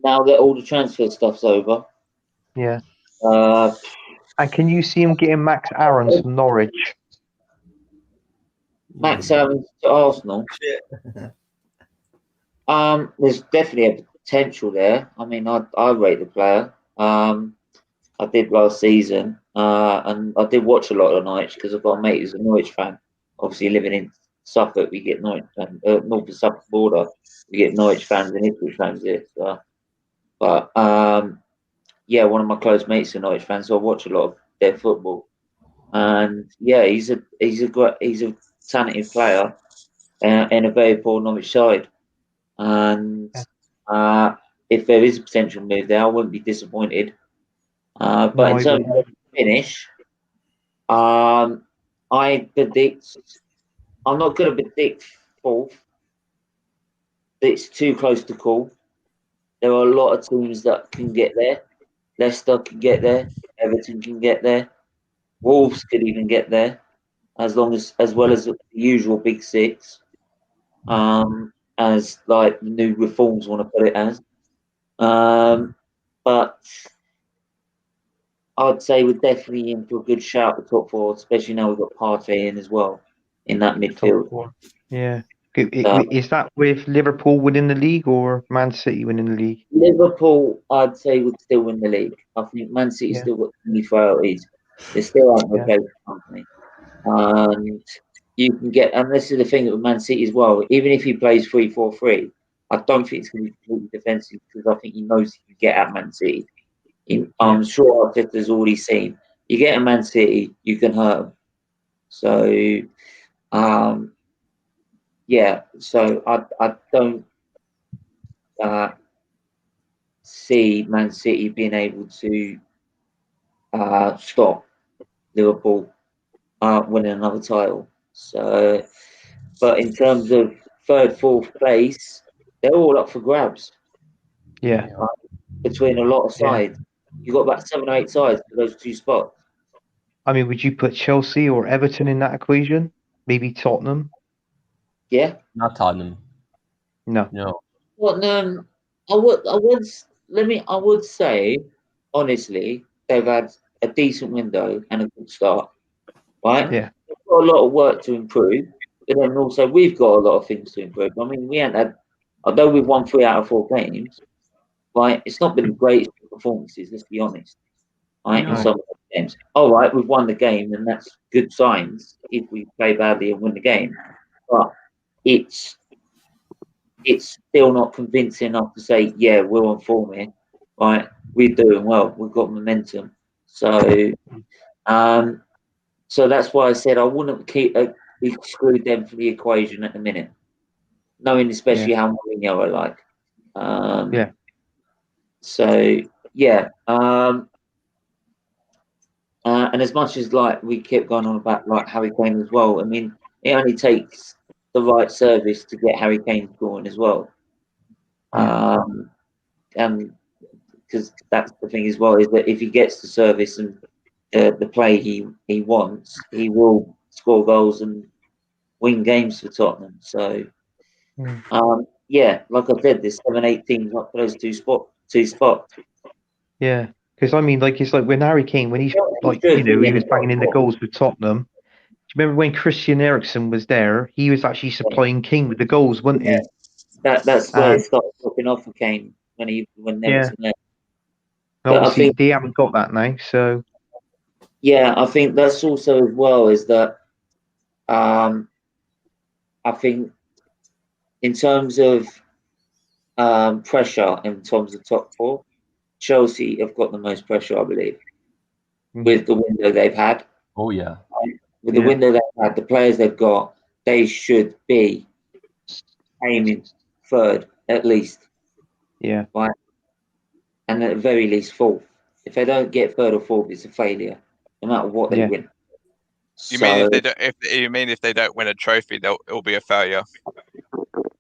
Now that all the transfer stuff's over. Yeah. And can you see him getting Max Aarons from Norwich? Max Aarons to Arsenal. There's definitely a potential there. I mean, I rate the player. I did last season, and I did watch a lot of Norwich because I've got a mate who's a Norwich fan. Obviously, living in Suffolk, we get Norwich fans. North of Suffolk border, we get Norwich fans and Ipswich fans here. So. But yeah, one of my close mates is a Norwich fan, so I watch a lot of their football. And yeah, he's a talented player in a very poor Norwich side. And if there is a potential move there, I wouldn't be disappointed. But in terms of finish, I predict. I'm not going to predict fourth. It's too close to call. There are a lot of teams that can get there. Leicester can get there. Everton can get there. Wolves could even get there, as well as the usual big six. As like the new reforms want to put it as. But I'd say we're definitely in for a good shout at the top four, especially now we've got Partey in as well in that midfield. Yeah. Is that with Liverpool winning the league or Man City winning the league? Liverpool, I'd say, would still win the league. I think Man City still got too many priorities. They still aren't okay with the company. And you can get, and this is the thing with Man City as well, even if he plays 3-4-3, I don't think it's going to be completely defensive because I think he knows he can get at Man City. I'm sure Arteta's already seen. You get a Man City, you can hurt them. So, yeah, so I don't see Man City being able to stop Liverpool winning another title. So, but in terms of third, fourth place, they're all up for grabs. Yeah. Between a lot of sides. You've got about 7 or 8 sides for those two spots. I mean, would you put Chelsea or Everton in that equation? Maybe Tottenham? Yeah. Not Tottenham. No. Well, I would say, honestly, they've had a decent window and a good start. Right? Yeah. They've got a lot of work to improve, but then also we've got a lot of things to improve. I mean, we haven't had, although we've won 3 out of 4 games, right? It's not been the greatest performances, let's be honest. Right? In some games. All right, we've won the game, and that's good signs if we play badly and win the game. But it's still not convincing enough to say, yeah, we're on form here. Right? We're doing well. We've got momentum. So so that's why I said I wouldn't exclude them from the equation at the minute, knowing especially how Mourinho I like. So yeah. And as much as like we kept going on about like Harry Kane as well, I mean, it only takes the right service to get Harry Kane scoring as well. Because that's the thing as well, is that if he gets the service and the play he wants, he will score goals and win games for Tottenham. So, yeah, like I said, there's 7-8 teams up for those two spots. Yeah, because I mean, like it's like when Harry Kane, when he's like, you know, he was banging in the goals for Tottenham. Do you remember when Christian Eriksen was there? He was actually supplying King with the goals, wasn't he? That's where it started dropping off for Kane when Eriksen left. But obviously, I think they haven't got that now. So yeah, I think that's also as well is that I think in terms of pressure in terms of top four, Chelsea have got the most pressure, I believe, with the window they've had. Oh yeah. With the window they've had, the players they've got, they should be aiming third at least. Yeah. Right. And at the very least fourth. If they don't get third or fourth, it's a failure, no matter what they win. You mean if they don't win a trophy, it'll be a failure?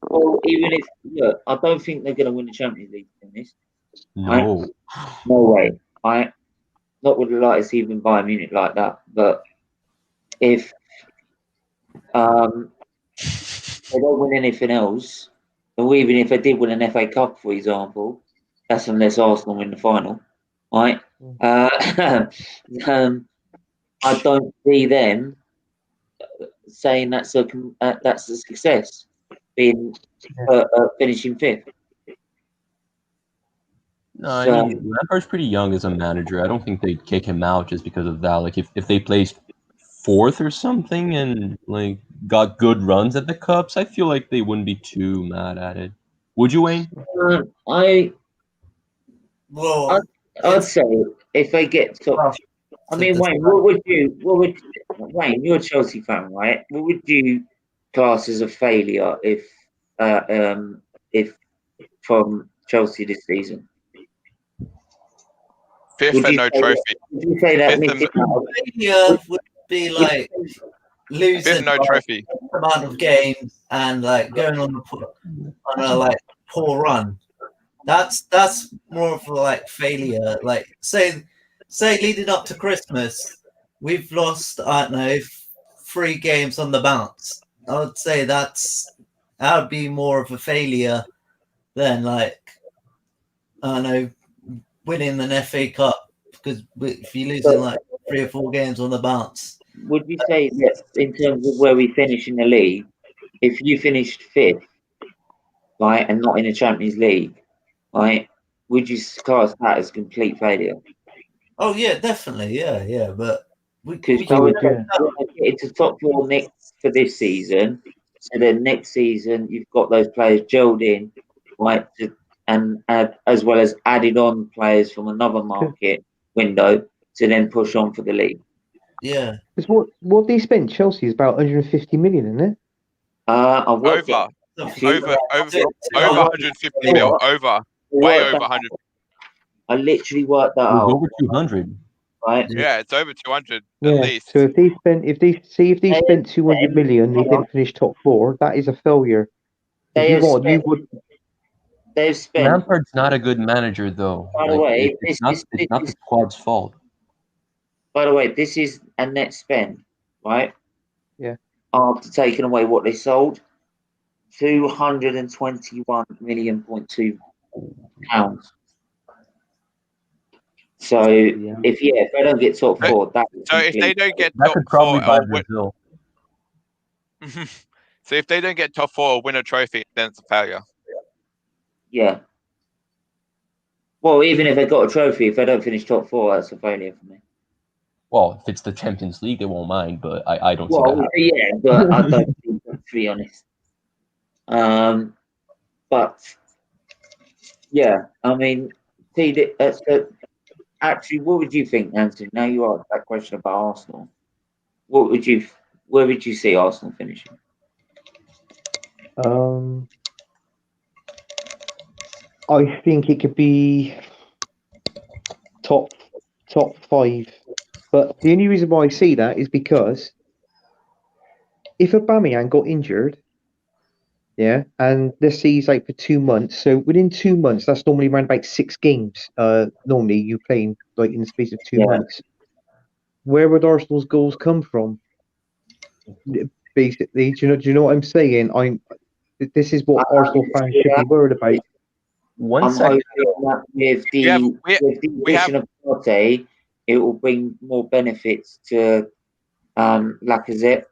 Well, even if I don't think they're going to win the Champions League. To be honest. No. No way. Not would like to see even Bayern Munich like that. But if they don't win anything else, or even if they did win an FA Cup, for example, that's unless Arsenal win the final, right? I don't see them saying that's a success, being finishing fifth. No, I mean Lampard's pretty young as a manager. I don't think they'd kick him out just because of that. Like if they placed fourth or something and like got good runs at the cups, I feel like they wouldn't be too mad at it. Would you, Wayne? I'd say if they get top. I mean, Wayne, Wayne, you're a Chelsea fan, right? What would you class as a failure if from Chelsea this season? Fifth and no trophy. Would you say that failure would be like losing no trophy amount of games and like going on a like poor run? That's more of a like failure. Like say leading up to Christmas, we've lost I don't know 3 games on the bounce. I would say that would be more of a failure than like I don't know winning an FA Cup, because if you're losing like 3 or 4 games on the bounce. Would you say that in terms of where we finish in the league, if you finished fifth, right, and not in the Champions League, right, would you class that as complete failure? Oh yeah, definitely, yeah. But because we're get into top 4 next for this season, so then next season you've got those players gelled in, right, and as well as added on players from another market window to then push on for the league. Yeah. Because what they spent Chelsea is about 150 million, isn't it? Over 150 mil. Way over 100. I literally worked that out. Over 200. Right? Yeah, it's over 200 at least. So if they spent 200 million, they didn't finish top 4. That is a failure. They've spent. Lampard's not a good manager, though. By the way, it's not the squad's fault. By the way, this is a net spend, right? Yeah. After taking away what they sold, £221.2 million. So if they don't get top 4, if they don't get top 4, Brazil. So if they don't get top 4 or win a trophy, then it's a failure. Yeah. Well, even if they got a trophy, if they don't finish top 4, that's a failure for me. Well, if it's the Champions League, they won't mind, but I don't see that. Yeah, but I don't think that, to be honest. But yeah, I mean, actually, what would you think, Anthony? Now you asked that question about Arsenal. Where would you see Arsenal finishing? I think it could be top 5. But the only reason why I say that is because if Aubameyang got injured, yeah, and let's say he's out for 2 months, so within 2 months, that's normally around about 6 games. Normally you playing like in the space of 2 months. Where would Arsenal's goals come from? Basically, do you know what I'm saying? This is what Arsenal fans should be worried about. I'm hoping that with the addition of Partey, it will bring more benefits to Lacazette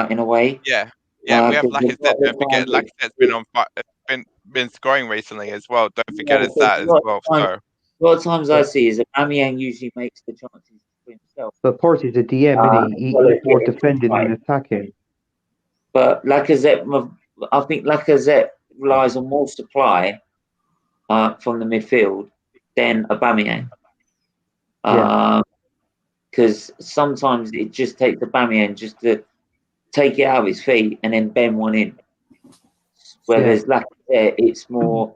in a way. Yeah, we have Lacazette. Don't forget, Lacazette's been scoring recently as well. Don't forget it's that as well. A lot of times I see is that Aubameyang usually makes the chances for himself. But Partey's a DM, isn't he? He's more defending than attacking. But Lacazette, I think Lacazette relies on more supply from the midfield than Aubameyang. Because sometimes it just takes Aubameyang just to take it out of his feet and then bend one in. Whereas Lacazette, it's more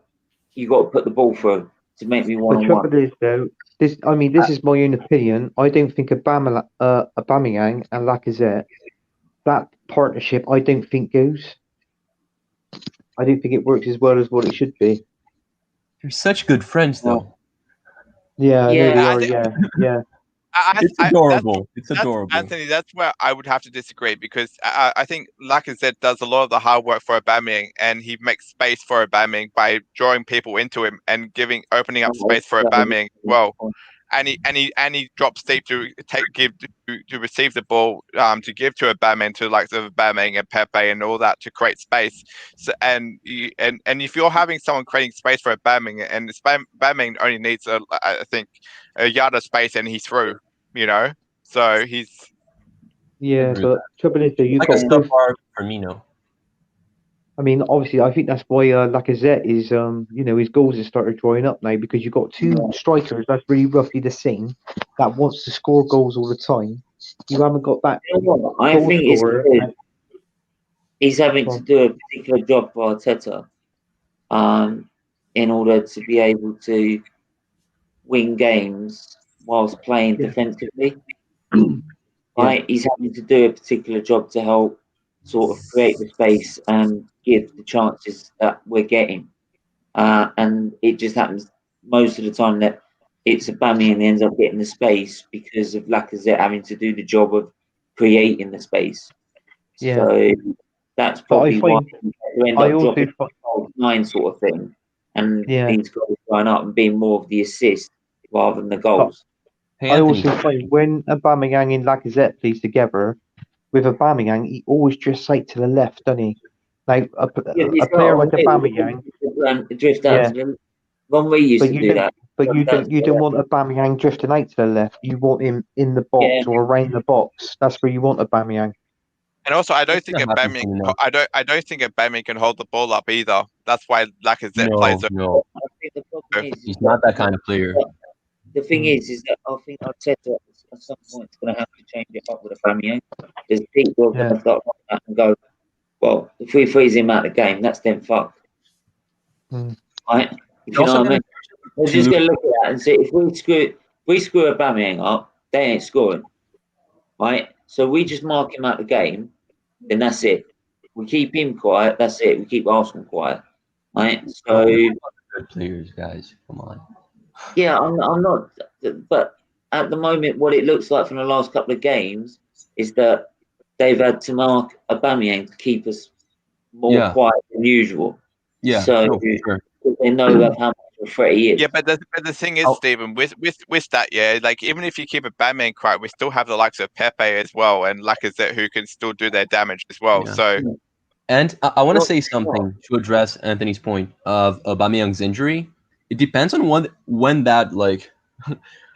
you got to put the ball through to make me one on one. The trouble is, though, this is my own opinion. I don't think Aubameyang and Lacazette, that partnership, I don't think goes. I don't think it works as well as what it should be. They're such good friends, though. Yeah, they are. Yeah. It's adorable. It's adorable. Anthony, that's where I would have to disagree because I think Lacazette does a lot of the hard work for Aubameyang, and he makes space for Aubameyang by drawing people into him and opening up space for Aubameyang as well. And he drops deep to receive the ball, to give to Aubameyang, to like the Aubameyang and Pepe and all that to create space. So and if you're having someone creating space for Aubameyang, and Aubameyang only needs I think a yard of space and he's through, So he's but trouble is, you've like got a subpar Firmino. I mean, obviously, I think that's why Lacazette is, his goals have started drawing up now because you've got two strikers that's really roughly the same that wants to score goals all the time. You haven't got that. I think he's having to do a particular job for Arteta, in order to be able to win games whilst playing defensively. Right, he's having to do a particular job to help sort of create the space and give the chances that we're getting. And it just happens most of the time that it's Aubameyang that ends up getting the space because of Lacazette having to do the job of creating the space. Yeah. So that's probably why you end up dropping 9 sort of thing, and these goals going up and being more of the assist rather than the goals. I also find when Aubameyang and Lacazette plays together, with Aubameyang, he always drifts out to the left, doesn't he? Like a player like Aubameyang, drift out to the when we used to do that. But you don't want Aubameyang drifting out to the left. You want him in the box or around the box. That's where you want Aubameyang. And also, I don't think Aubameyang can hold the ball up either. That's why Lacazette plays. No, he's not that kind of player. The thing is that I think Arteta at some point is going to have to change it up with Aubameyang. Because people are going to start like that and go, well, if we freeze him out of the game, that's then fucked. Right? If you know what I mean? We're just going to look at that and see if we screw Aubameyang up, they ain't scoring. Right? So we just mark him out of the game, then that's it. We keep him quiet, that's it. We keep Arsenal quiet. Right? So good players, guys. Come on. Yeah, I'm not, but at the moment, what it looks like from the last couple of games is that they've had to mark Aubameyang to keep us more quiet than usual. Yeah, so they know how much of a threat he is. Yeah, but the thing is, Stephen, with that, like even if you keep Aubameyang quiet, we still have the likes of Pepe as well and Lacazette who can still do their damage as well. Yeah. So, and I want to say something to address Anthony's point of Aubameyang's injury. It depends on when that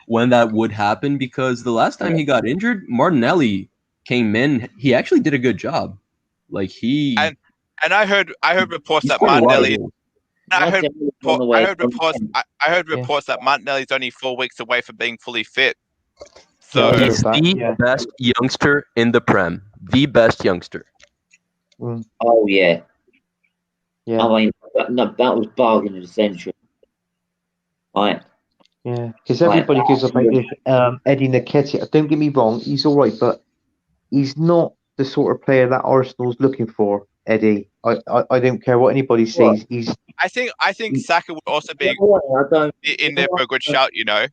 would happen, because the last time he got injured, Martinelli came in. He actually did a good job. Like and I heard reports that Martinelli. I heard reports that Martinelli's only 4 weeks away from being fully fit. So he's the best youngster in the Prem. The best youngster. Oh yeah. I mean, that was bargain of the century. Right. Yeah, because everybody goes about this Eddie Nketiah. Don't get me wrong, he's all right, but he's not the sort of player that Arsenal's looking for. Eddie, I don't care what anybody says. I think Saka would also be in there for a good shout. You know,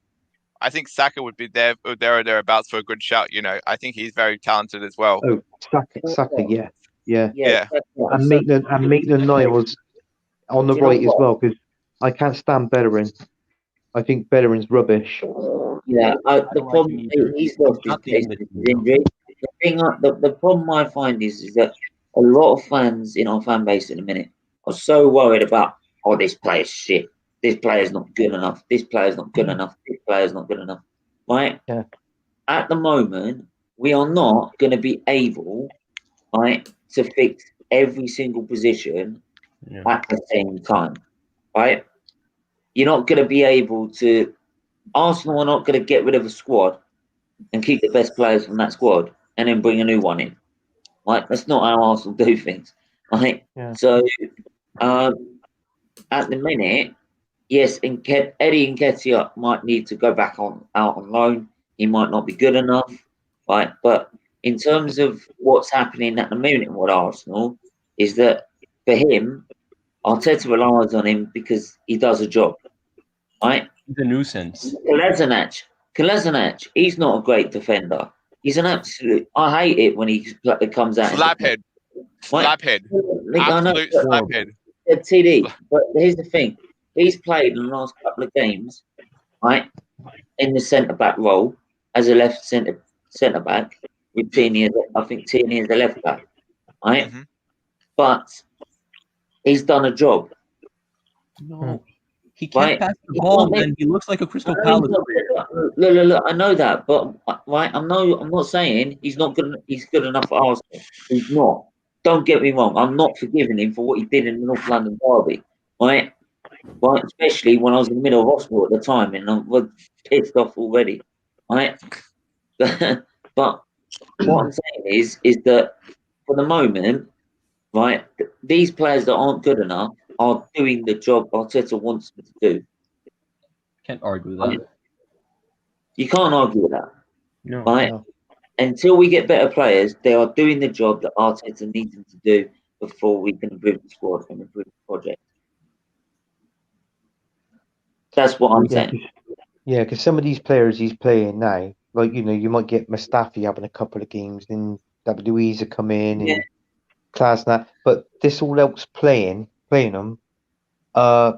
I think Saka would be there or thereabouts for a good shout. You know, I think he's very talented as well. Oh, Saka, yeah. Yeah. And Maitland-Niles on the right as well, because I can't stand Bellerin. I think Bellerin's rubbish. Yeah, the problem he's lost his pace with his injury. The problem I find is that a lot of fans in our fan base at the minute are so worried about, oh, this player's shit, this player's not good enough, this player's not good enough, this player's not good enough, right? Yeah. At the moment, we are not going to be able, right, to fix every single position at the same time, right? You're not going to be able to. Arsenal are not going to get rid of a squad and keep the best players from that squad and then bring a new one in. Like, that's not how Arsenal do things. Right? Yeah. So, at the minute, yes, Eddie Nketiah might need to go back out on loan. He might not be good enough, right? But in terms of what's happening at the minute with Arsenal, is that for him, Arteta relies on him because he does a job, right? He's a nuisance. Kolasinac, he's not a great defender. He's an absolute. I hate it when he comes out. Slaphead. Slaphead. Absolute slaphead. TD. But here's the thing: he's played in the last couple of games, right, in the centre back role as a left centre back with Tierney. I think Tierney is the left back, right? Mm-hmm. But he's done a job. No. He can't pass the ball, and he looks like a Crystal Palace player. Look, I know that, but right, I'm not saying he's not good. He's good enough for Arsenal. He's not. Don't get me wrong. I'm not forgiving him for what he did in the North London Derby, right? Right, especially when I was in the middle of hospital at the time, and I was pissed off already, right? But what I'm saying is that for the moment, right, these players that aren't good enough are doing the job Arteta wants them to do. Can't argue with that. You can't argue with that. No. Right? No. Until we get better players, they are doing the job that Arteta needs them to do before we can improve the squad and improve the project. That's what I'm saying. Yeah, because some of these players he's playing now, like, you know, you might get Mustafi having a couple of games, then Louise come in and Klasnat, but this all helps playing them.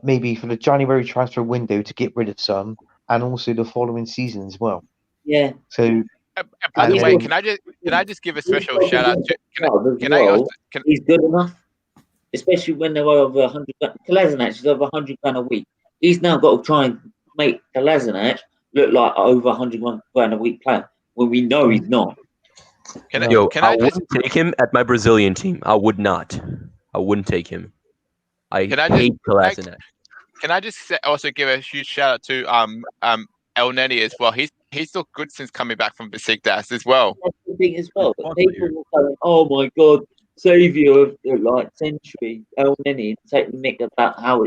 Maybe for the January transfer window to get rid of some, and also the following season as well. Yeah. So. By the way, can I just give a special shout out to? He's good enough, especially when they're over 100. Kolasinac is over 100 grand a week. He's now got to try and make Kolasinac look like over 100 grand a week player when we know he's not. I wouldn't take him at my Brazilian team. I would not. I wouldn't take him. I hate Kolasinac. Can I just also give a huge shout out to El Neni as well? He's looked good since coming back from Besiktas as well. That's the thing as well. People were going, "Oh my God, saviour of the century, El Neni," take the mick about how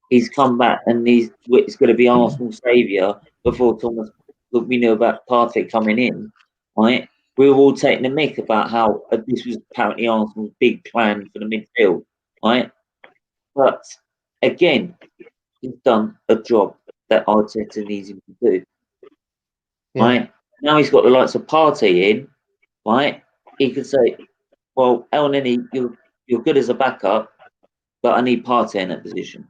he's come back and it's going to be Arsenal's saviour before Thomas. Look, we knew about Partey coming in, right? We were all taking the mick about how this was apparently Arsenal's big plan for the midfield, right? But again, he's done a job that Arteta needs him to do. Yeah. Right? Now he's got the likes of Partey in, right? He could say, well, El Neni, you're good as a backup, but I need Partey in that position.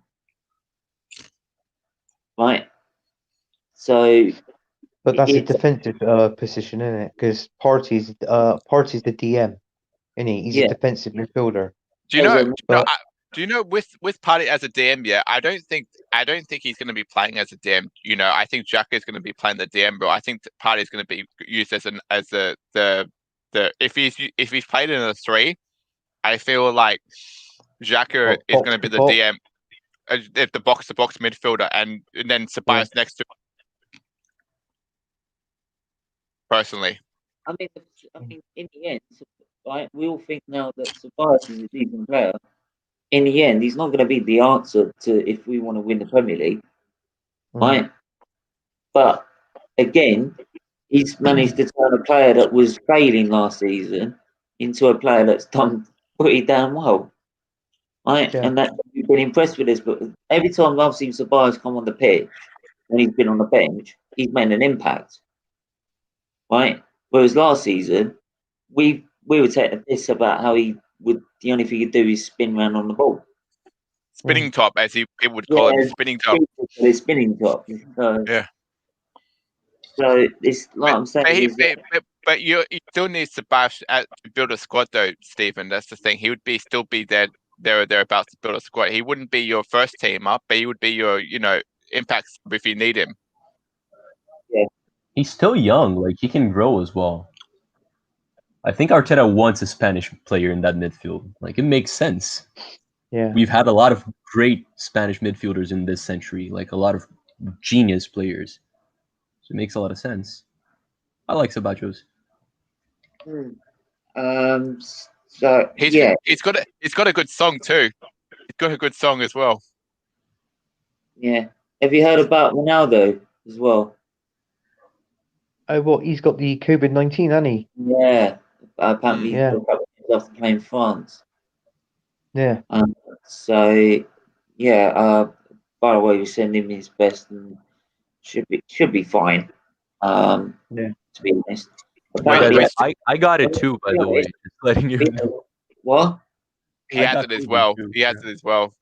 Right? So... But that's a defensive position, isn't it? Because Partey's the DM, isn't he? He's a defensive midfielder. Do you know with Partey as a DM? Yeah, I don't think he's going to be playing as a DM. You know, I think Xhaka is going to be playing the DM role. I think Partey is going to be used as if he's played in a 3, I feel like Xhaka is going to be the DM, if the box to box midfielder, and then Ceballos next to. Personally, I mean, in the end, right? We all think now that Ceballos is a decent player. In the end, he's not going to be the answer to if we want to win the Premier League, right? But again, he's managed to turn a player that was failing last season into a player that's done pretty damn well. Right? Yeah. And that you've been impressed with this, but every time I've seen Ceballos come on the pitch when he's been on the bench, he's made an impact. Right? Whereas last season, we were taking a piss about how he would the only thing he'd do is spin around on the ball. Spinning top, as people would call him, spinning top. The spinning top. Yeah. So it's like I'm saying. But you still need Sebastian to build a squad, though, Stephen. That's the thing. He would still be there or thereabouts to build a squad. He wouldn't be your first team up, but he would be your, impact if you need him. Yeah. He's still young. Like, he can grow as well. I think Arteta wants a Spanish player in that midfield. Like, it makes sense. Yeah. We've had a lot of great Spanish midfielders in this century, like a lot of genius players. So it makes a lot of sense. I like Ceballos. So he's got a good song too. He's got a good song as well. Yeah. Have you heard about Ronaldo as well? Oh, what? He's got the COVID-19, hasn't he? Yeah. Apparently, Yeah. he's after playing France. Yeah. So, yeah. By the way, we send him his best and should be fine. Yeah. To be honest. I got it too, by the way. Just letting you know. What? He has it as well. He has it as well.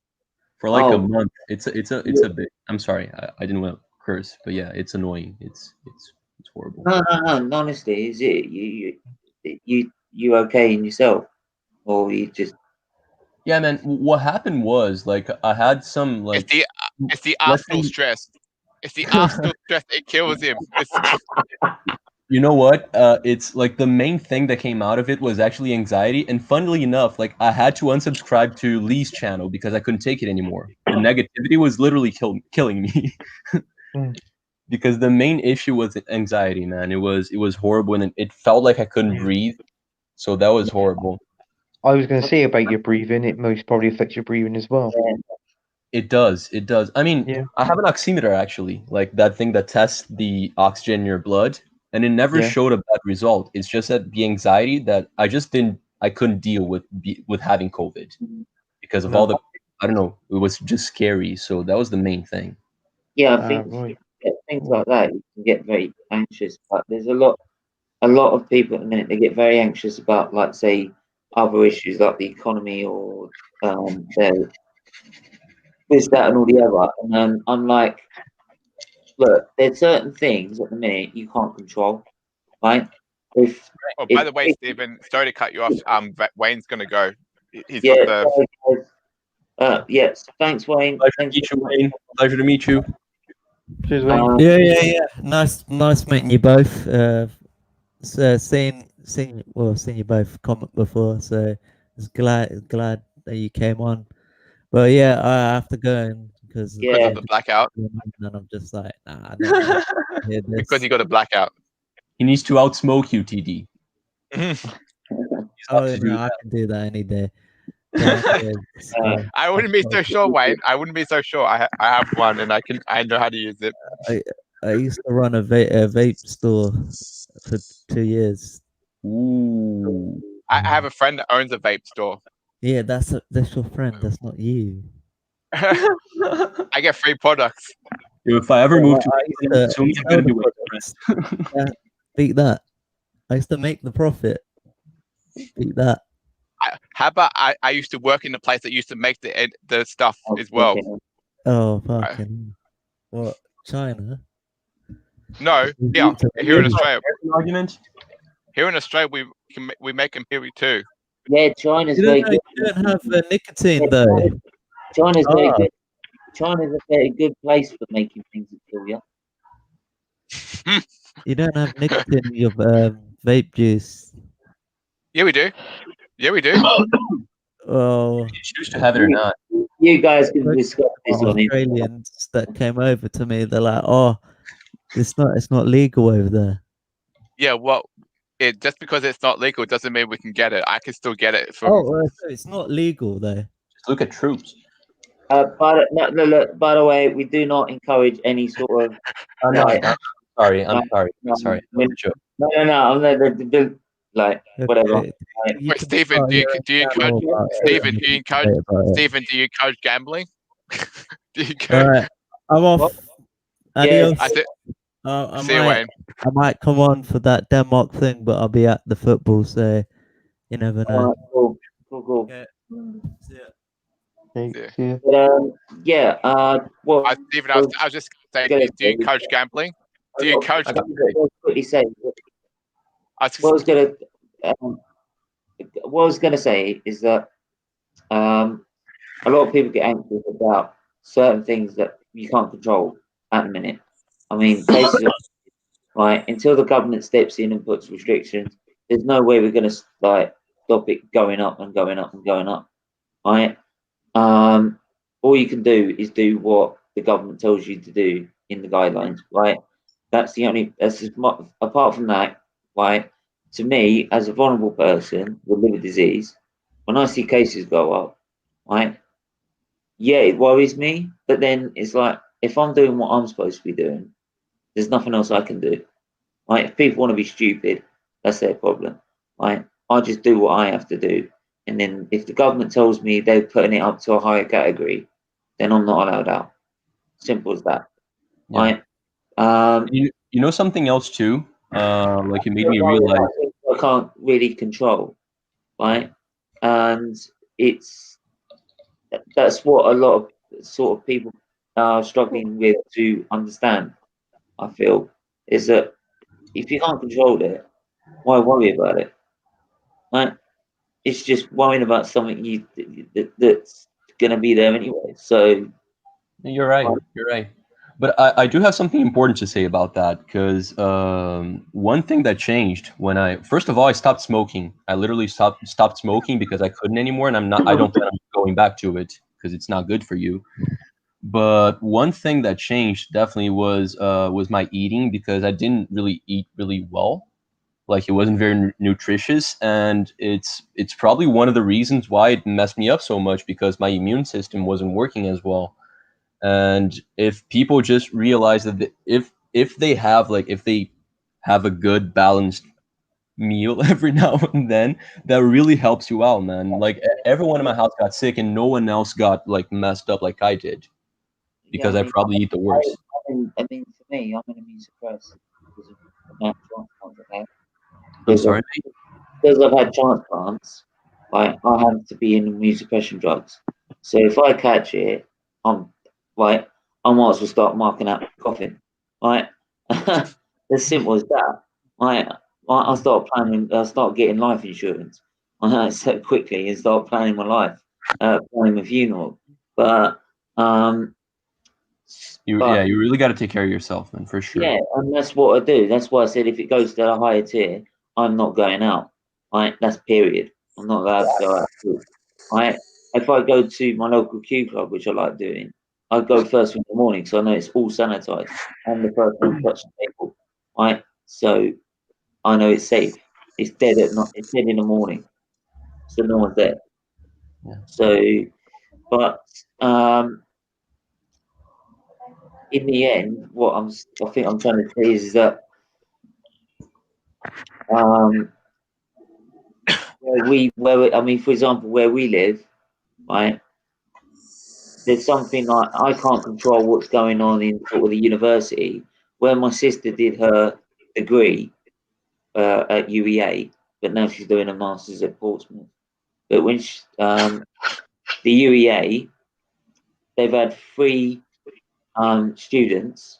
For like a month. It's a bit. I'm sorry. I didn't want to curse, but yeah, it's annoying. It's horrible. No. Honestly, is it you okay in yourself, or you just? Yeah, man. What happened was like I had some like. It's the Arsenal stress. It's the Arsenal stress. It kills him. You know what? It's like the main thing that came out of it was actually anxiety. And funnily enough, like I had to unsubscribe to Lee's channel because I couldn't take it anymore. The negativity was literally killing me. Because the main issue was anxiety, man. It was horrible, and it felt like I couldn't breathe. So that was horrible. I was going to say about your breathing. It most probably affects your breathing as well. It does. I mean, I have an oximeter actually, like that thing that tests the oxygen in your blood. And it never showed a bad result. It's just that the anxiety that I couldn't deal with having COVID because of all the, I don't know, it was just scary. So that was the main thing. Yeah, I think things like that, you can get very anxious. But there's a lot of people at the minute, they get very anxious about, like, say, other issues like the economy or this, that, and all the other. And I'm like, look, there's certain things at the minute you can't control, right? By the way, Stephen, sorry to cut you off. Wayne's going to go. He's got the. Yes, thanks, Wayne. Pleasure to meet you, Wayne. Pleasure to meet you. Cheers, Wayne. Yeah. Nice meeting you both. Seen you both comment before, so it's glad that you came on. But yeah, I have to go because of the blackout. And I'm just like, nah. Because you got a blackout. He needs to outsmoke you, TD. Oh no, I can do that any day. I wouldn't be so sure, Wayne. I wouldn't be so sure. I have one, and I know how to use it. I used to run a vape store for 2 years. Ooh. I have a friend that owns a vape store. Yeah, that's your friend. That's not you. I get free products. If I ever move to soon, I'm gonna be with friends. Beat that. I used to make the profit. Beat that. How about I used to work in the place that used to make the stuff as well. Oh, fucking. What? China? No, yeah, here in Australia. Argument. Here in Australia, we make them here too. Yeah, China's very good. You don't have nicotine though. China's very good. China's a very good place for making things that kill you. You don't have nicotine in your vape juice. Yeah, we do. Well, you choose to have it or not. You guys can discuss this on it. Australians that came over to me, they're like, "Oh, it's not legal over there." Yeah, well, just because it's not legal doesn't mean we can get it. I can still get it. So it's not legal though. Just look at troops. Look, by the way, we do not encourage any sort of. I'm sorry. I'm sorry. No, I'm not like whatever. Okay. Like, Wait, Stephen, do you encourage Stephen, do you encourage gambling? Do you All encourage? right, I'm off. Yeah, Adios. I think. I See you, might, Wayne. I might come on for that Denmark thing, but I'll be at the football, so you never know. cool. Okay. See ya. See ya. But, yeah. Well, Stephen, I was just saying, do you encourage gambling? Do you encourage? Quickly say. What What I was gonna say is that a lot of people get anxious about certain things that you can't control at the minute. I mean, cases right until the government steps in and puts restrictions. There's no way we're gonna like stop it going up and going up and going up. Right. All you can do is do what the government tells you to do in the guidelines. Right. That's the only. That's as much, apart from that. Right. To me, as a vulnerable person with liver disease, when I see cases go up, right, yeah, it worries me. But then it's like if I'm doing what I'm supposed to be doing, there's nothing else I can do. Right? If people want to be stupid, that's their problem. Right? I just do what I have to do, and then if the government tells me they're putting it up to a higher category, then I'm not allowed out. Simple as that. Yeah. Right? You know something else too. Like it made me realize I can't really control. Right? And that's what a lot of sort of people are struggling with to understand. I feel is that if you can't control it, why worry about it? Right? It's just worrying about something that's going to be there anyway. So you're right. You're right. But I do have something important to say about that because one thing that changed when first of all I stopped smoking. I literally stopped smoking because I couldn't anymore, and I don't plan on going back to it because it's not good for you. But one thing that changed definitely was my eating because I didn't really eat really well. Like it wasn't very nutritious, and it's probably one of the reasons why it messed me up so much because my immune system wasn't working as well. And if people just realize that if they have a good balanced meal every now and then, that really helps you out, man. Like everyone in my house got sick and no one else got like messed up like I did because I probably eat the worst. I mean, for me, I'm going to be suppressed because of the amount of transplants I've had. I'm sorry. Because I've had transplants, like I have to be in immune suppression drugs. So if I catch it, I'm right. I might as well start marking out coughing. Right, as simple as that. Right, I start planning. I start getting life insurance. So quickly and start planning my life, planning my funeral. But you really got to take care of yourself, man, for sure. Yeah, and that's what I do. That's why I said if it goes to a higher tier, I'm not going out. Right, that's period. I'm not allowed to go out. Right, if I go to my local Q club, which I like doing, I go first thing in the morning, so I know it's all sanitized. I'm the first one to touch the table. Right, so I know it's safe. It's dead at night. It's dead in the morning, so no one's there. Yeah. So, but in the end, what I think I'm trying to say is that for example, where we live, right? There's something like I can't control what's going on in sort of the university. Where my sister did her degree at UEA, but now she's doing a master's at Portsmouth. But when the UEA, they've had 3 students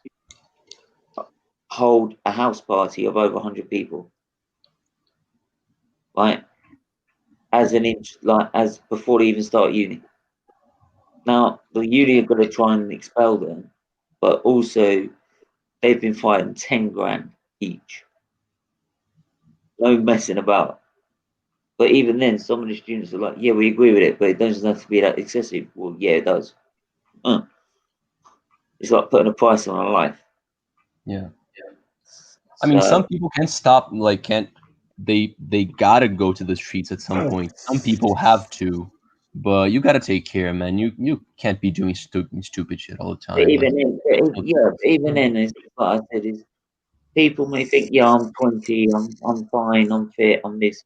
hold a house party of over 100 people, right? As before they even start uni. Now the uni are going to try and expel them, but also they've been fighting 10 grand each. No messing about. But even then, some of the students are like, "Yeah, we agree with it, but it doesn't have to be that excessive." Well, yeah, it does. It's like putting a price on a life. Yeah. I mean, some people can't stop. Like, they gotta go to the streets at some point. Some people have to. But you gotta take care, man. You can't be doing stupid shit all the But time. even even then, is what I said is people may think, yeah, I'm 20, I'm fine, I'm fit, I'm this.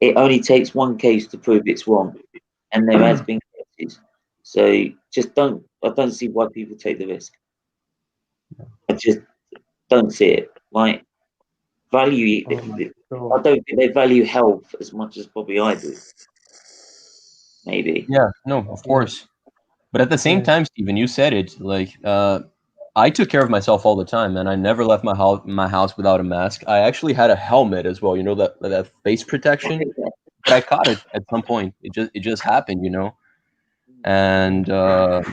It only takes one case to prove it's wrong, and there has been cases. So just I don't see why people take the risk. I just don't see it. Like value, I don't think they value health as much as probably I do. Maybe. Yeah, no, of course. But at the same time, Stephen, you said it. Like, I took care of myself all the time, and I never left my house without a mask. I actually had a helmet as well. You know, that face protection. But I caught it at some point. It just happened, you know. And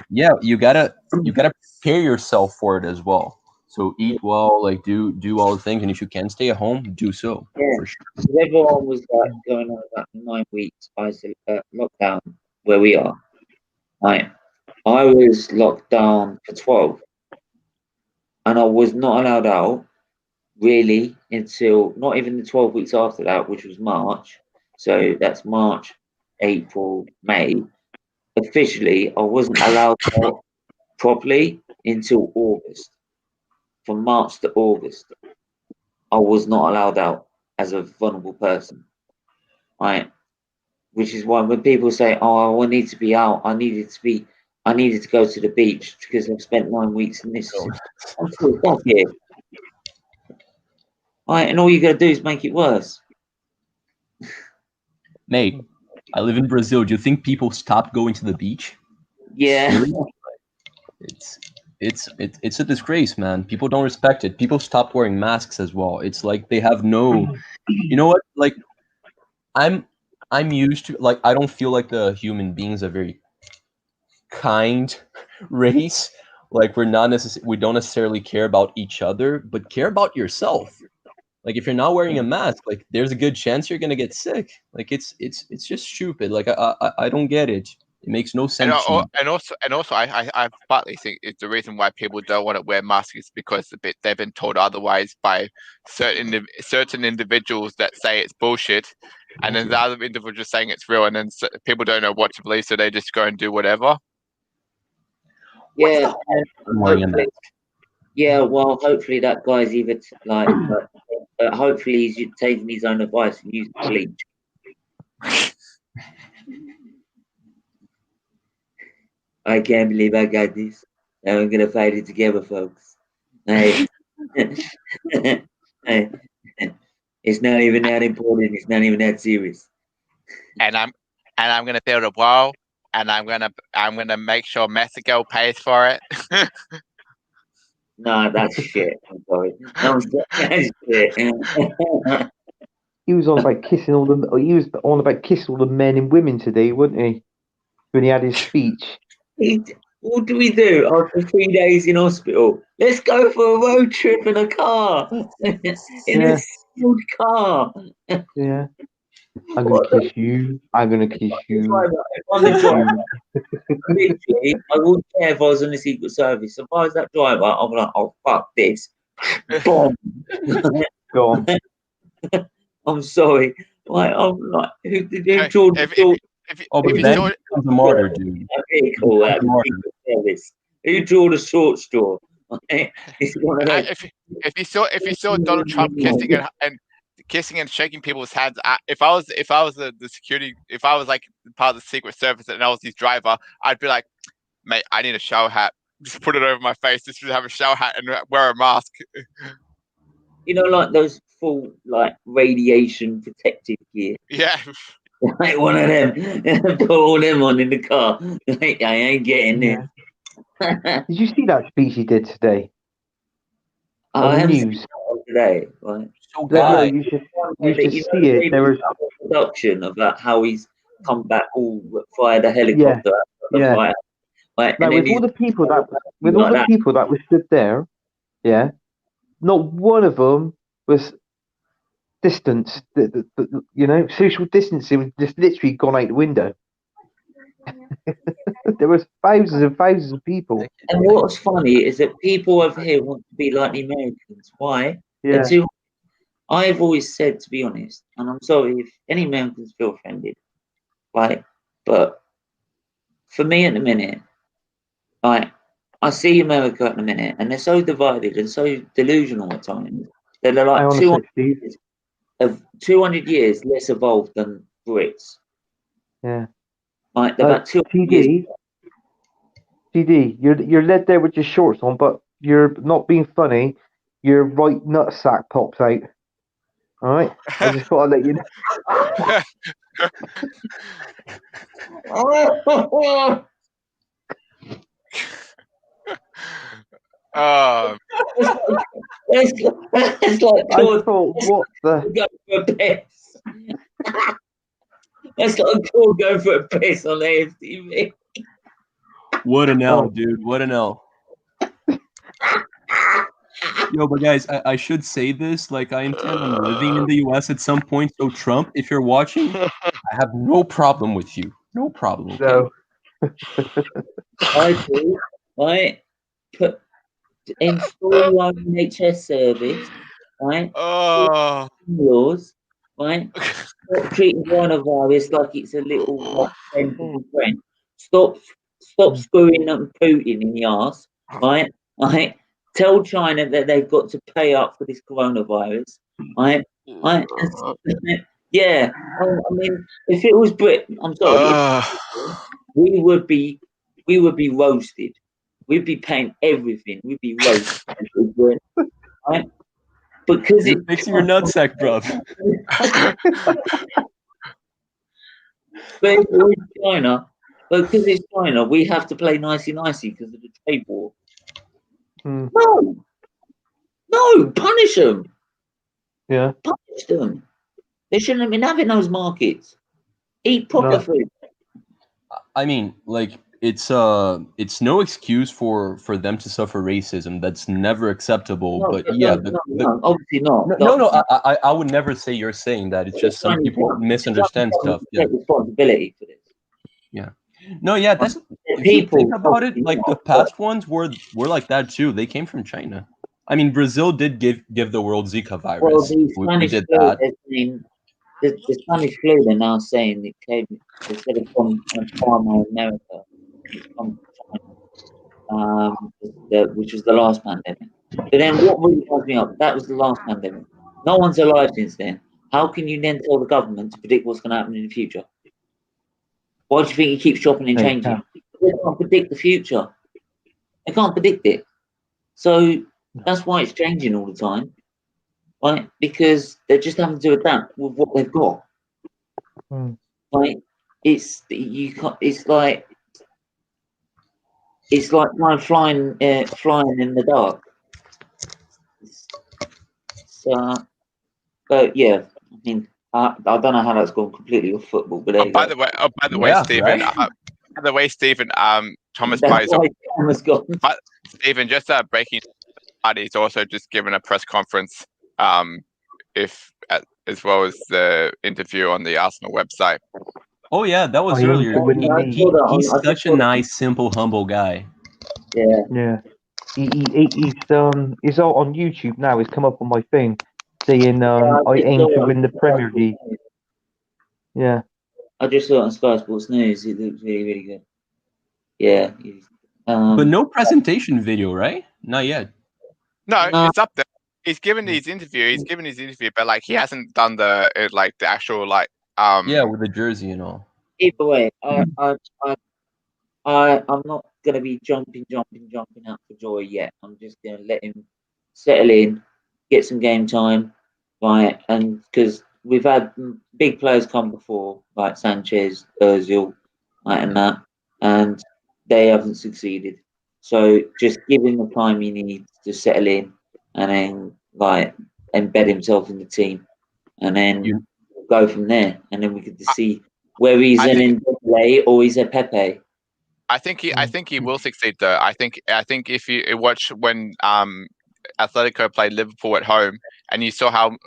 yeah, you gotta prepare yourself for it as well. So eat well, like do all the things, and if you can stay at home, do so. Yeah, for sure. everyone was like going on about 9 weeks lockdown where we are. Right, I was locked down for 12, and I was not allowed out really until not even the 12 weeks after that, which was March. So that's March, April, May. Officially, I wasn't allowed out properly until August. From March to August, I was not allowed out as a vulnerable person. Right, which is why when people say, "Oh, I need to be out," I needed to go to the beach because I've spent 9 weeks in this. I'm still stuck here. Right, and all you gotta do is make it worse. Mate, I live in Brazil. Do you think people stopped going to the beach? Yeah. Really? It's a disgrace, man. People don't respect it. People stop wearing masks as well. It's like they have no, you know what? Like I'm used to, like, I don't feel like the human beings are very kind race. Like we don't necessarily care about each other, but care about yourself. Like if you're not wearing a mask, like there's a good chance you're gonna get sick. Like it's just stupid. Like I don't get it. It makes no sense. And also, I partly think it's the reason why people don't want to wear masks is because they've been told otherwise by certain individuals that say it's bullshit, and then the other individuals saying it's real, and then people don't know what to believe, so they just go and do whatever. Yeah. Yeah. Well, hopefully that guy's either hopefully he's taking his own advice and using bleach. I can't believe I got this. Now we're gonna fight it together, folks. Hey. Hey. It's not even that important. It's not even that serious. And I'm gonna build a wall, and I'm gonna make sure Mexico pays for it. No, that's shit. I'm sorry. That's shit. He was on about kissing all the. He was on about kissing all the men and women today, wasn't he? When he had his speech. What do we do after 3 days in hospital? Let's go for a road trip in a car. In a sealed car. Yeah. I'm gonna kiss you. I'm gonna kiss you. I'm the driver. Literally, I wouldn't care if I was on the Secret Service. If I was that driver, I'd be like, "Oh fuck this!" Boom. Go on. I'm sorry. Like I'm like, who a martyr, dude. Who drew the short straw? If you saw Donald Trump kissing and shaking people's hands, if I was the security, if I was like part of the Secret Service and I was his driver, I'd be like, mate, I need a shower hat. Just put it over my face. Just have a shower hat and wear a mask. You know, like those full like radiation protective gear. Yeah. Like one of them. Put all them on in the car. Like, I ain't getting there. Did you see that speech he did today? I haven't seen that today. Right? No, you should see it. There was production of that, how he's come back, all fired a helicopter. Yeah. Right, like with all the people that were stood there, yeah, not one of them was distanced. You know, social distancing was just literally gone out the window. There was thousands and thousands of people. And what's funny is that people over here want to be like the Americans. Why? Yeah. I've always said, to be honest, and I'm sorry if any Americans feel offended, Like, but for me at the minute, like, I see America at the minute, and they're so divided and so delusional at times. They're like 200 years less evolved than Brits. Yeah. Like, they're about 200 years. TD, you're led there with your shorts on, but you're not being funny. Your right nutsack pops out. All right, I just thought I'd let you know. It's like I thought, what the? Go for a piss. It's like Claude going for a piss on AFTV. What an L, dude. What an L. Yo, but guys, I should say this. Like, I intend on living in the US at some point. So, Trump, if you're watching, I have no problem with you. No problem. Okay? No. I do. Right? Install your own NHS service. Right? Oh. Laws. Right? Stop treating coronavirus like it's a little friend. Stop screwing up Putin in the arse. Right? Right? Tell China that they've got to pay up for this coronavirus. Right? Right? Yeah. I mean, if it was Britain, I'm sorry, we would be roasted. We'd be paying everything. We'd be roasted. Right? Because you're fixing your nutsack, bro. But it's China, because it's China, we have to play nicey because of the trade war. No, punish them. Yeah, punish them. They shouldn't have been having those markets. Eat proper food. I mean, like, it's no excuse for them to suffer racism. That's never acceptable. But obviously not. No, I would never say you're saying that. It's just some people misunderstand stuff. Yeah. Take responsibility for this. Yeah. No, yeah, that's if you think about it, like the past ones were like that too. They came from China. I mean, Brazil did give the world Zika virus. Well, we did that. The Spanish flu, they're now saying it came instead of from America, it's from China, which was the last pandemic. But then what really fucked me up, that was the last pandemic. No one's alive since then. How can you then tell the government to predict what's going to happen in the future? Why do you think he keeps chopping and changing? They can't predict the future. They can't predict it. So that's why it's changing all the time. Right? Because they're just having to adapt with what they've got. Like it's like flying in the dark. So, but yeah, I mean, I don't know how that's gone completely off football, but by the way, Stephen. Right? By the way, Stephen. Thomas Pies. But Stephen, just breaking. He's also just given a press conference. As well as the interview on the Arsenal website. Oh yeah, that was earlier. He's such a nice, simple, humble guy. Yeah. He's out on YouTube now. He's come up on my thing saying, "I aim to win the Premier League." Yeah. I just saw it on Sky Sports News. It looks really, really good. Yeah. But no presentation video, right? Not yet. No, it's up there. He's given his interview, but like he hasn't done the actual yeah, with the jersey and all. Either way, I'm not gonna be jumping out for joy yet. I'm just gonna let him settle in, get some game time, right? And because we've had big players come before, like Sanchez, Ozil, and that, and they haven't succeeded. So just give him the time he needs to settle in, and then embed himself in the team, and then go from there. And then we could see where he's an Dembele or he's a Pepe. I think he will succeed though. I think if you watch when Atletico played Liverpool at home, and you saw how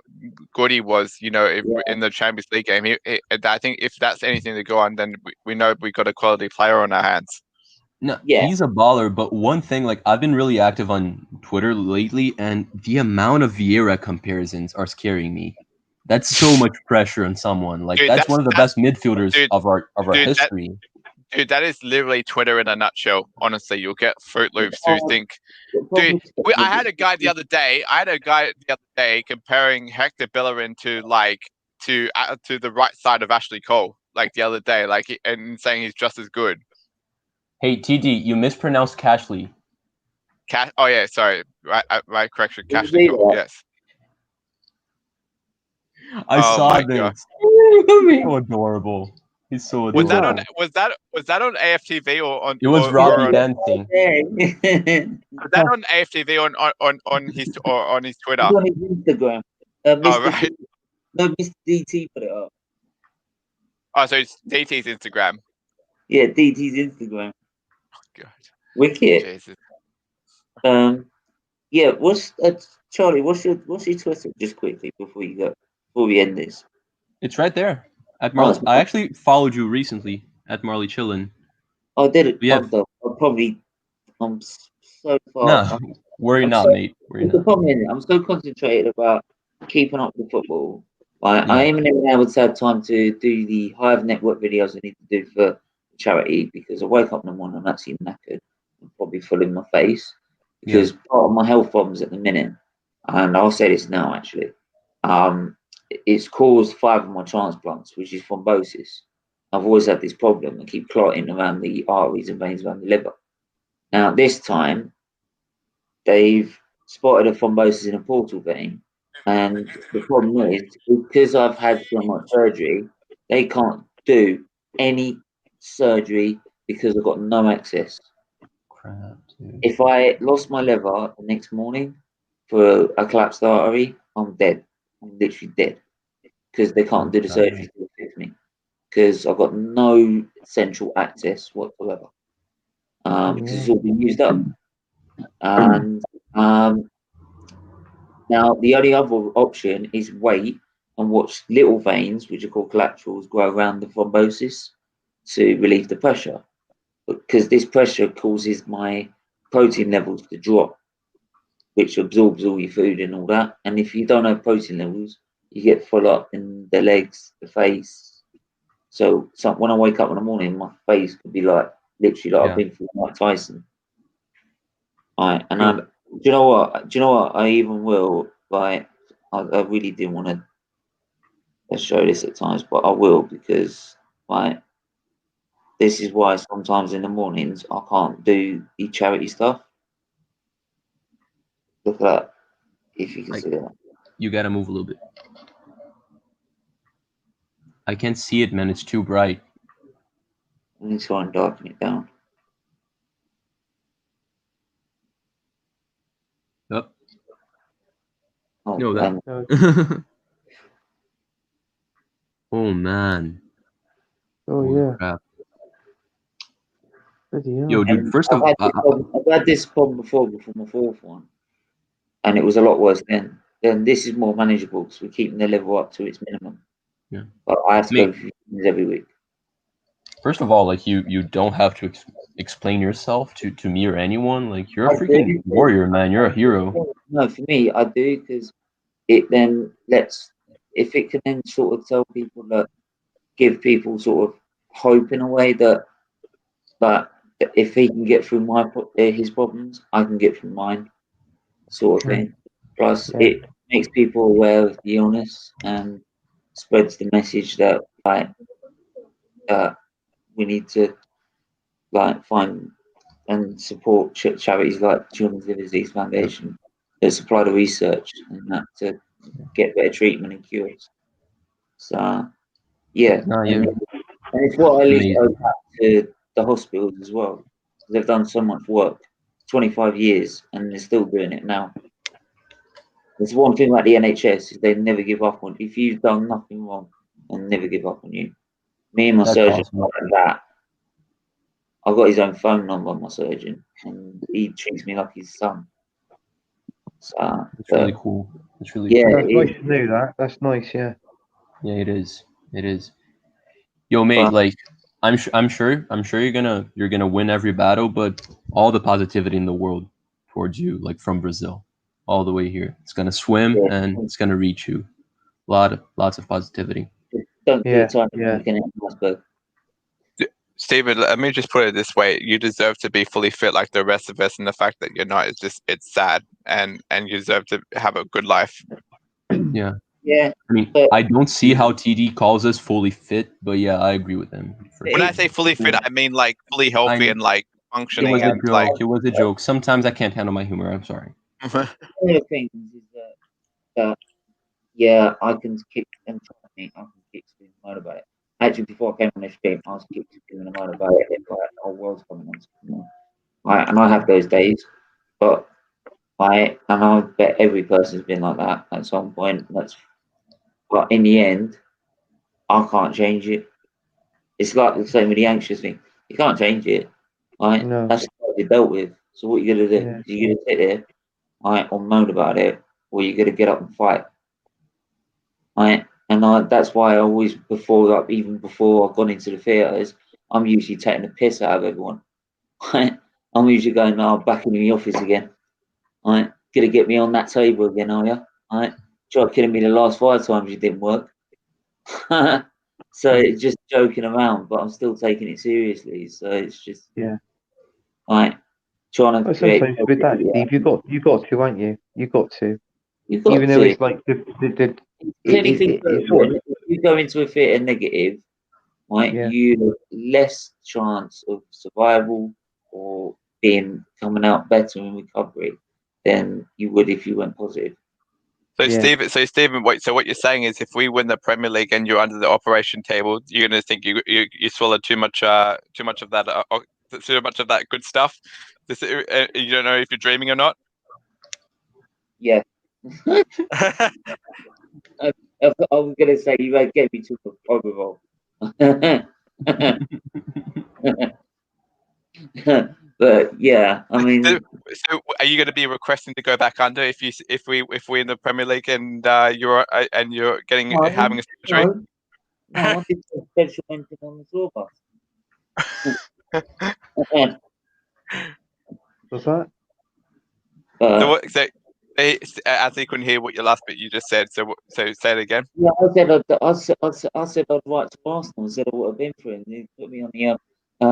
good he was, in the Champions League game. I think if that's anything to go on, then we know we got a quality player on our hands. No, he's a baller, but one thing, I've been really active on Twitter lately, and the amount of Vieira comparisons are scaring me. That's so much pressure on someone. Like, Dude, that's one of the best midfielders dude, of our dude, history. Dude, that is literally Twitter in a nutshell. Honestly, you'll get Fruit Loops who think. Dude, I had a guy the other day comparing Hector Bellerin to the right side of Ashley Cole, like the other day, and saying he's just as good. Hey, TD, you mispronounced Cashley. Oh yeah, sorry. Right correction. Cashley Cole. Yes. I saw this. God. So adorable. He's so adorable. Was that on AFTV or on? It was Robbie dancing. Was that on AFTV on his Twitter? It's on his Instagram. Right. No, Mr. DT put it up. Oh, so it's DT's Instagram. Yeah, DT's Instagram. Oh, God. Wicked. Jesus. Yeah. Charlie? What's your Twitter? Just quickly before we end this. It's right there. At Marley. I actually followed you recently at Marley Chillin. I did it. Yeah. I'm so far. No, worry not, mate. Worry not. I'm so concentrated about keeping up with football. I ain't even able to have time to do the Hive Network videos I need to do for charity because I wake up in the morning and I'm actually knackered. I'm probably full in my face because part of my health problems at the minute, and I'll say this now actually, it's caused 5 of my transplants, which is thrombosis. I've always had this problem. I keep clotting around the arteries and veins around the liver. Now, this time, they've spotted a thrombosis in a portal vein. And the problem is, because I've had so much surgery, they can't do any surgery because I've got no access. Crap, dude. If I lost my liver the next morning for a collapsed artery, I'm dead. I'm literally dead. Because they can't do the surgery to fix me. Because I've got no central access whatsoever. Because it's all been used up. And now the only other option is wait and watch little veins, which are called collaterals, grow around the thrombosis to relieve the pressure. Because this pressure causes my protein levels to drop, which absorbs all your food and all that. And if you don't have protein levels, you get full up in the legs, the face. So when I wake up in the morning, my face could be literally like I've been through Mike Tyson. Do you know what? I even will I really didn't want to show this at times, but I will because this is why sometimes in the mornings I can't do the charity stuff. Look at that. If you can see that. You gotta move a little bit. I can't see it, man. It's too bright. I need to try and darken it down. Yep. Oh, no, that. Oh man. Oh crap. Yo, dude. First of all, I've had this problem before my 4th one, and it was a lot worse then. Then this is more manageable because we're keeping the level up to its minimum. Yeah. But I have to go through things every week. First of all, you don't have to explain yourself to me or anyone. Like, you're a freaking warrior, man. You're a hero. No, for me, I do because it then if it can then sort of tell people that, give people sort of hope in a way that if he can get through his problems, I can get through mine, sort of thing. Plus, it makes people aware of the illness and spreads the message that we need to find and support charities like Children's Liver Disease Foundation that supply the research and that to get better treatment and cures. So and it's what I leave back to the hospitals as well. They've done so much work, 25 years, and they're still doing it now. There's one thing about the NHS is they never give up on. If you've done nothing wrong, they'll never give up on you. Me and my surgeon like that. I've got his own phone number, my surgeon, and he treats me like his son. So it's really cool. It's really cool. That's nice to know that. That's nice, yeah. Yeah, it is. It is. Yo, mate, I'm sure you're gonna win every battle, but all the positivity in the world towards you, from Brazil, all the way here. It's gonna swim and it's gonna reach you. Lots of positivity. Don't Yeah, be a yeah. iceberg. Stephen, let me just put it this way: you deserve to be fully fit like the rest of us, and the fact that you're not is it's sad, and you deserve to have a good life. Yeah. Yeah. I mean, I don't see how TD calls us fully fit, but yeah, I agree with him. When I say fully fit, I mean like fully healthy and like functioning. It was a and joke. like It was a joke. Sometimes I can't handle my humor. I'm sorry. One of the things is that yeah, I can kick and I can kick scream and moan about it. Actually, before I came on this stream, I was kick screaming and moan about it. Like, the whole world's coming on. And I have those days, but and I bet every person's been like that at some point. But in the end, I can't change it. It's like the same with the anxious thing. You can't change it, right? No. That's what you dealt with. So what you gonna do? Yeah. You're gonna sit there, right, or moan about it, or you're gonna get up and fight, right? And that's why I always even before I've gone into the theatres, I'm usually taking the piss out of everyone. Right? I'm usually going, "No, I'm back in the office again." Right? Gonna get me on that table again, are you? Right? Tried killing me the last 5 times, it didn't work. So it's just joking around, but I'm still taking it seriously. So it's just right. Trying to create. Sometimes with that, Steve, you got to, aren't you? You got to. You've got Even to. though it's like if you go into a theatre negative, right, Yeah. you have less chance of survival or coming out better in recovery than you would if you went positive. So Stephen, so what you're saying is, if we win the Premier League and you're under the operation table, you're going to think you swallowed too much of that good stuff. You don't know if you're dreaming or not. Yeah. I was going to say you might get me to the overall. But yeah, I mean, so are you going to be requesting to go back under if we in the Premier League and you're having a surgery? No, I did a special mention on the tour bus. What's that? So Anthony couldn't hear what your last bit you just said. So say it again. Yeah, I said I'd write to Arsenal and said I would have been for him. They put me on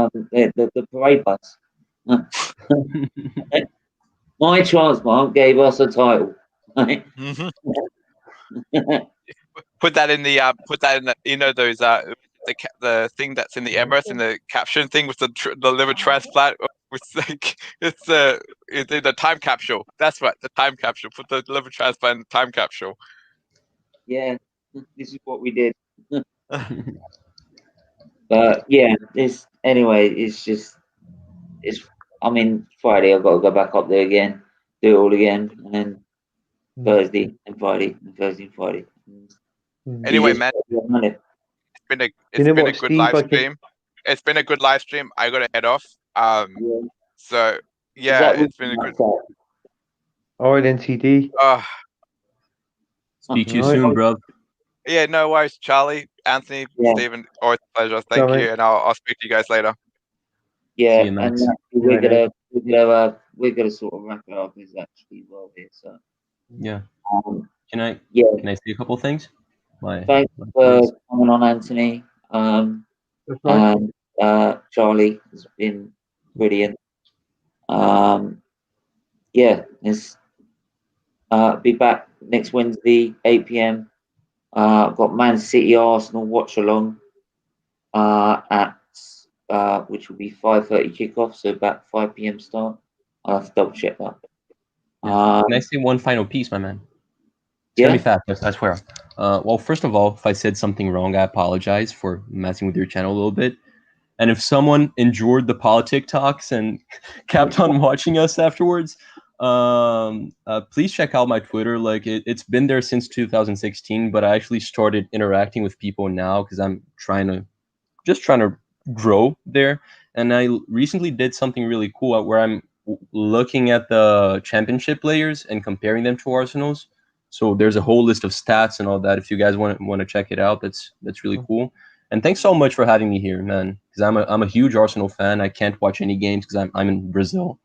the parade bus. My transplant gave us a title. Right? Put that in the those the thing that's in the Emirates in the caption thing with the liver transplant. It's the time capsule. That's right, the time capsule. Put the liver transplant in the time capsule. Yeah, this is what we did. But yeah, it's I mean, Friday I've got to go back up there again, do it all again, and then Thursday and Friday and Thursday and Friday. Anyway, man, it's been a good live stream. It's been a good live stream. I got to head off. So yeah, it's been a good. All right, NTD. Speak to you soon, bro. Yeah, no worries, Charlie, Anthony, Stephen. Always a pleasure. Thank you, and I'll speak to you guys later. Yeah, and we're gonna sort of wrap it up. Is actually well here, so yeah. Can I say a couple of things? Thanks for coming on, Anthony. And Charlie has been brilliant. Yeah, it's be back next Wednesday, 8 p.m. I've got Man City Arsenal watch along at which will be 5:30 kickoff, so about 5 p.m. start. I'll have to double check that. Can I say one final piece, my man? It's gonna be fast, I swear. Well, first of all, if I said something wrong, I apologize for messing with your channel a little bit. And if someone endured the politic talks and kept on watching us afterwards, please check out my Twitter. Like it's been there since 2016, but I actually started interacting with people now because I'm trying to grow there. And I recently did something really cool where I'm looking at the championship players and comparing them to Arsenal's. So there's a whole list of stats and all that. If you guys want to check it out, that's really cool. And thanks so much for having me here, man. Because I'm a huge Arsenal fan. I can't watch any games because I'm in Brazil,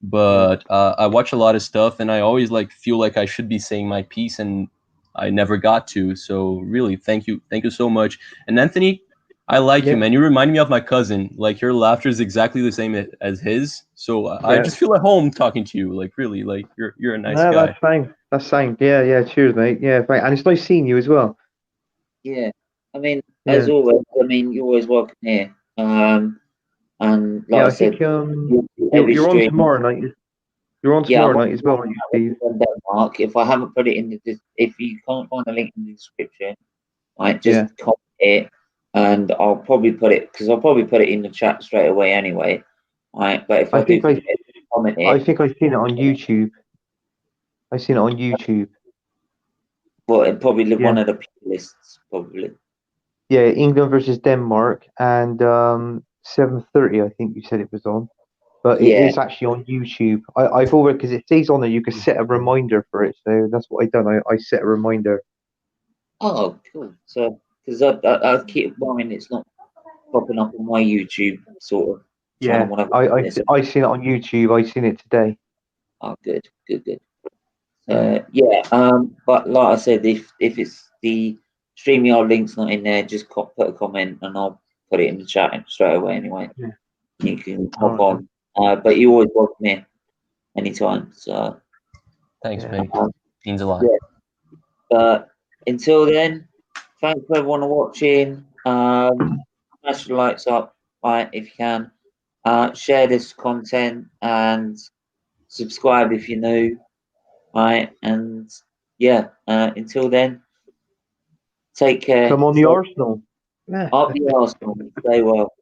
but I watch a lot of stuff, and I always feel like I should be saying my piece. And I never got to. So really, thank you so much. And Anthony, I like you, man. You remind me of my cousin. Like your laughter is exactly the same as his. So I just feel at home talking to you. Like really, like you're a nice guy. That's fine. That's fine. Yeah. Cheers, mate. Yeah, fine. And it's nice seeing you as well. Yeah, I mean, as always, I mean, you're always welcome here. And like I said, think you're on tomorrow night. You're on tomorrow night as well, aren't you, Steve? Denmark. If I haven't put it in the, if you can't find a link in the description, right, just comment it, and I'll probably put it in the chat straight away anyway. Right, but if I think comment it, I think I've seen it on YouTube. I've seen it on YouTube. Well, it probably one of the lists, probably. Yeah, England versus Denmark, and 7:30. I think you said it was on, but it is actually on YouTube. I've already, because it stays on there. You can set a reminder for it, so that's what I've done. I set a reminder. Oh, cool. So, because I keep worrying it's not popping up on my YouTube sort of. Yeah, I seen it on YouTube. I seen it today. Oh, good. But like I said, if it's the StreamYard link's not in there, just put a comment and I'll put it in the chat straight away anyway. Yeah. You can hop on. But you always welcome me anytime. So thanks, mate. Means a lot. Yeah. But until then, thanks for everyone watching. Smash the likes up, right, if you can. Share this content and subscribe if you're new. Right, and until then, take care. Come on, the Arsenal. Up the Arsenal. Stay well.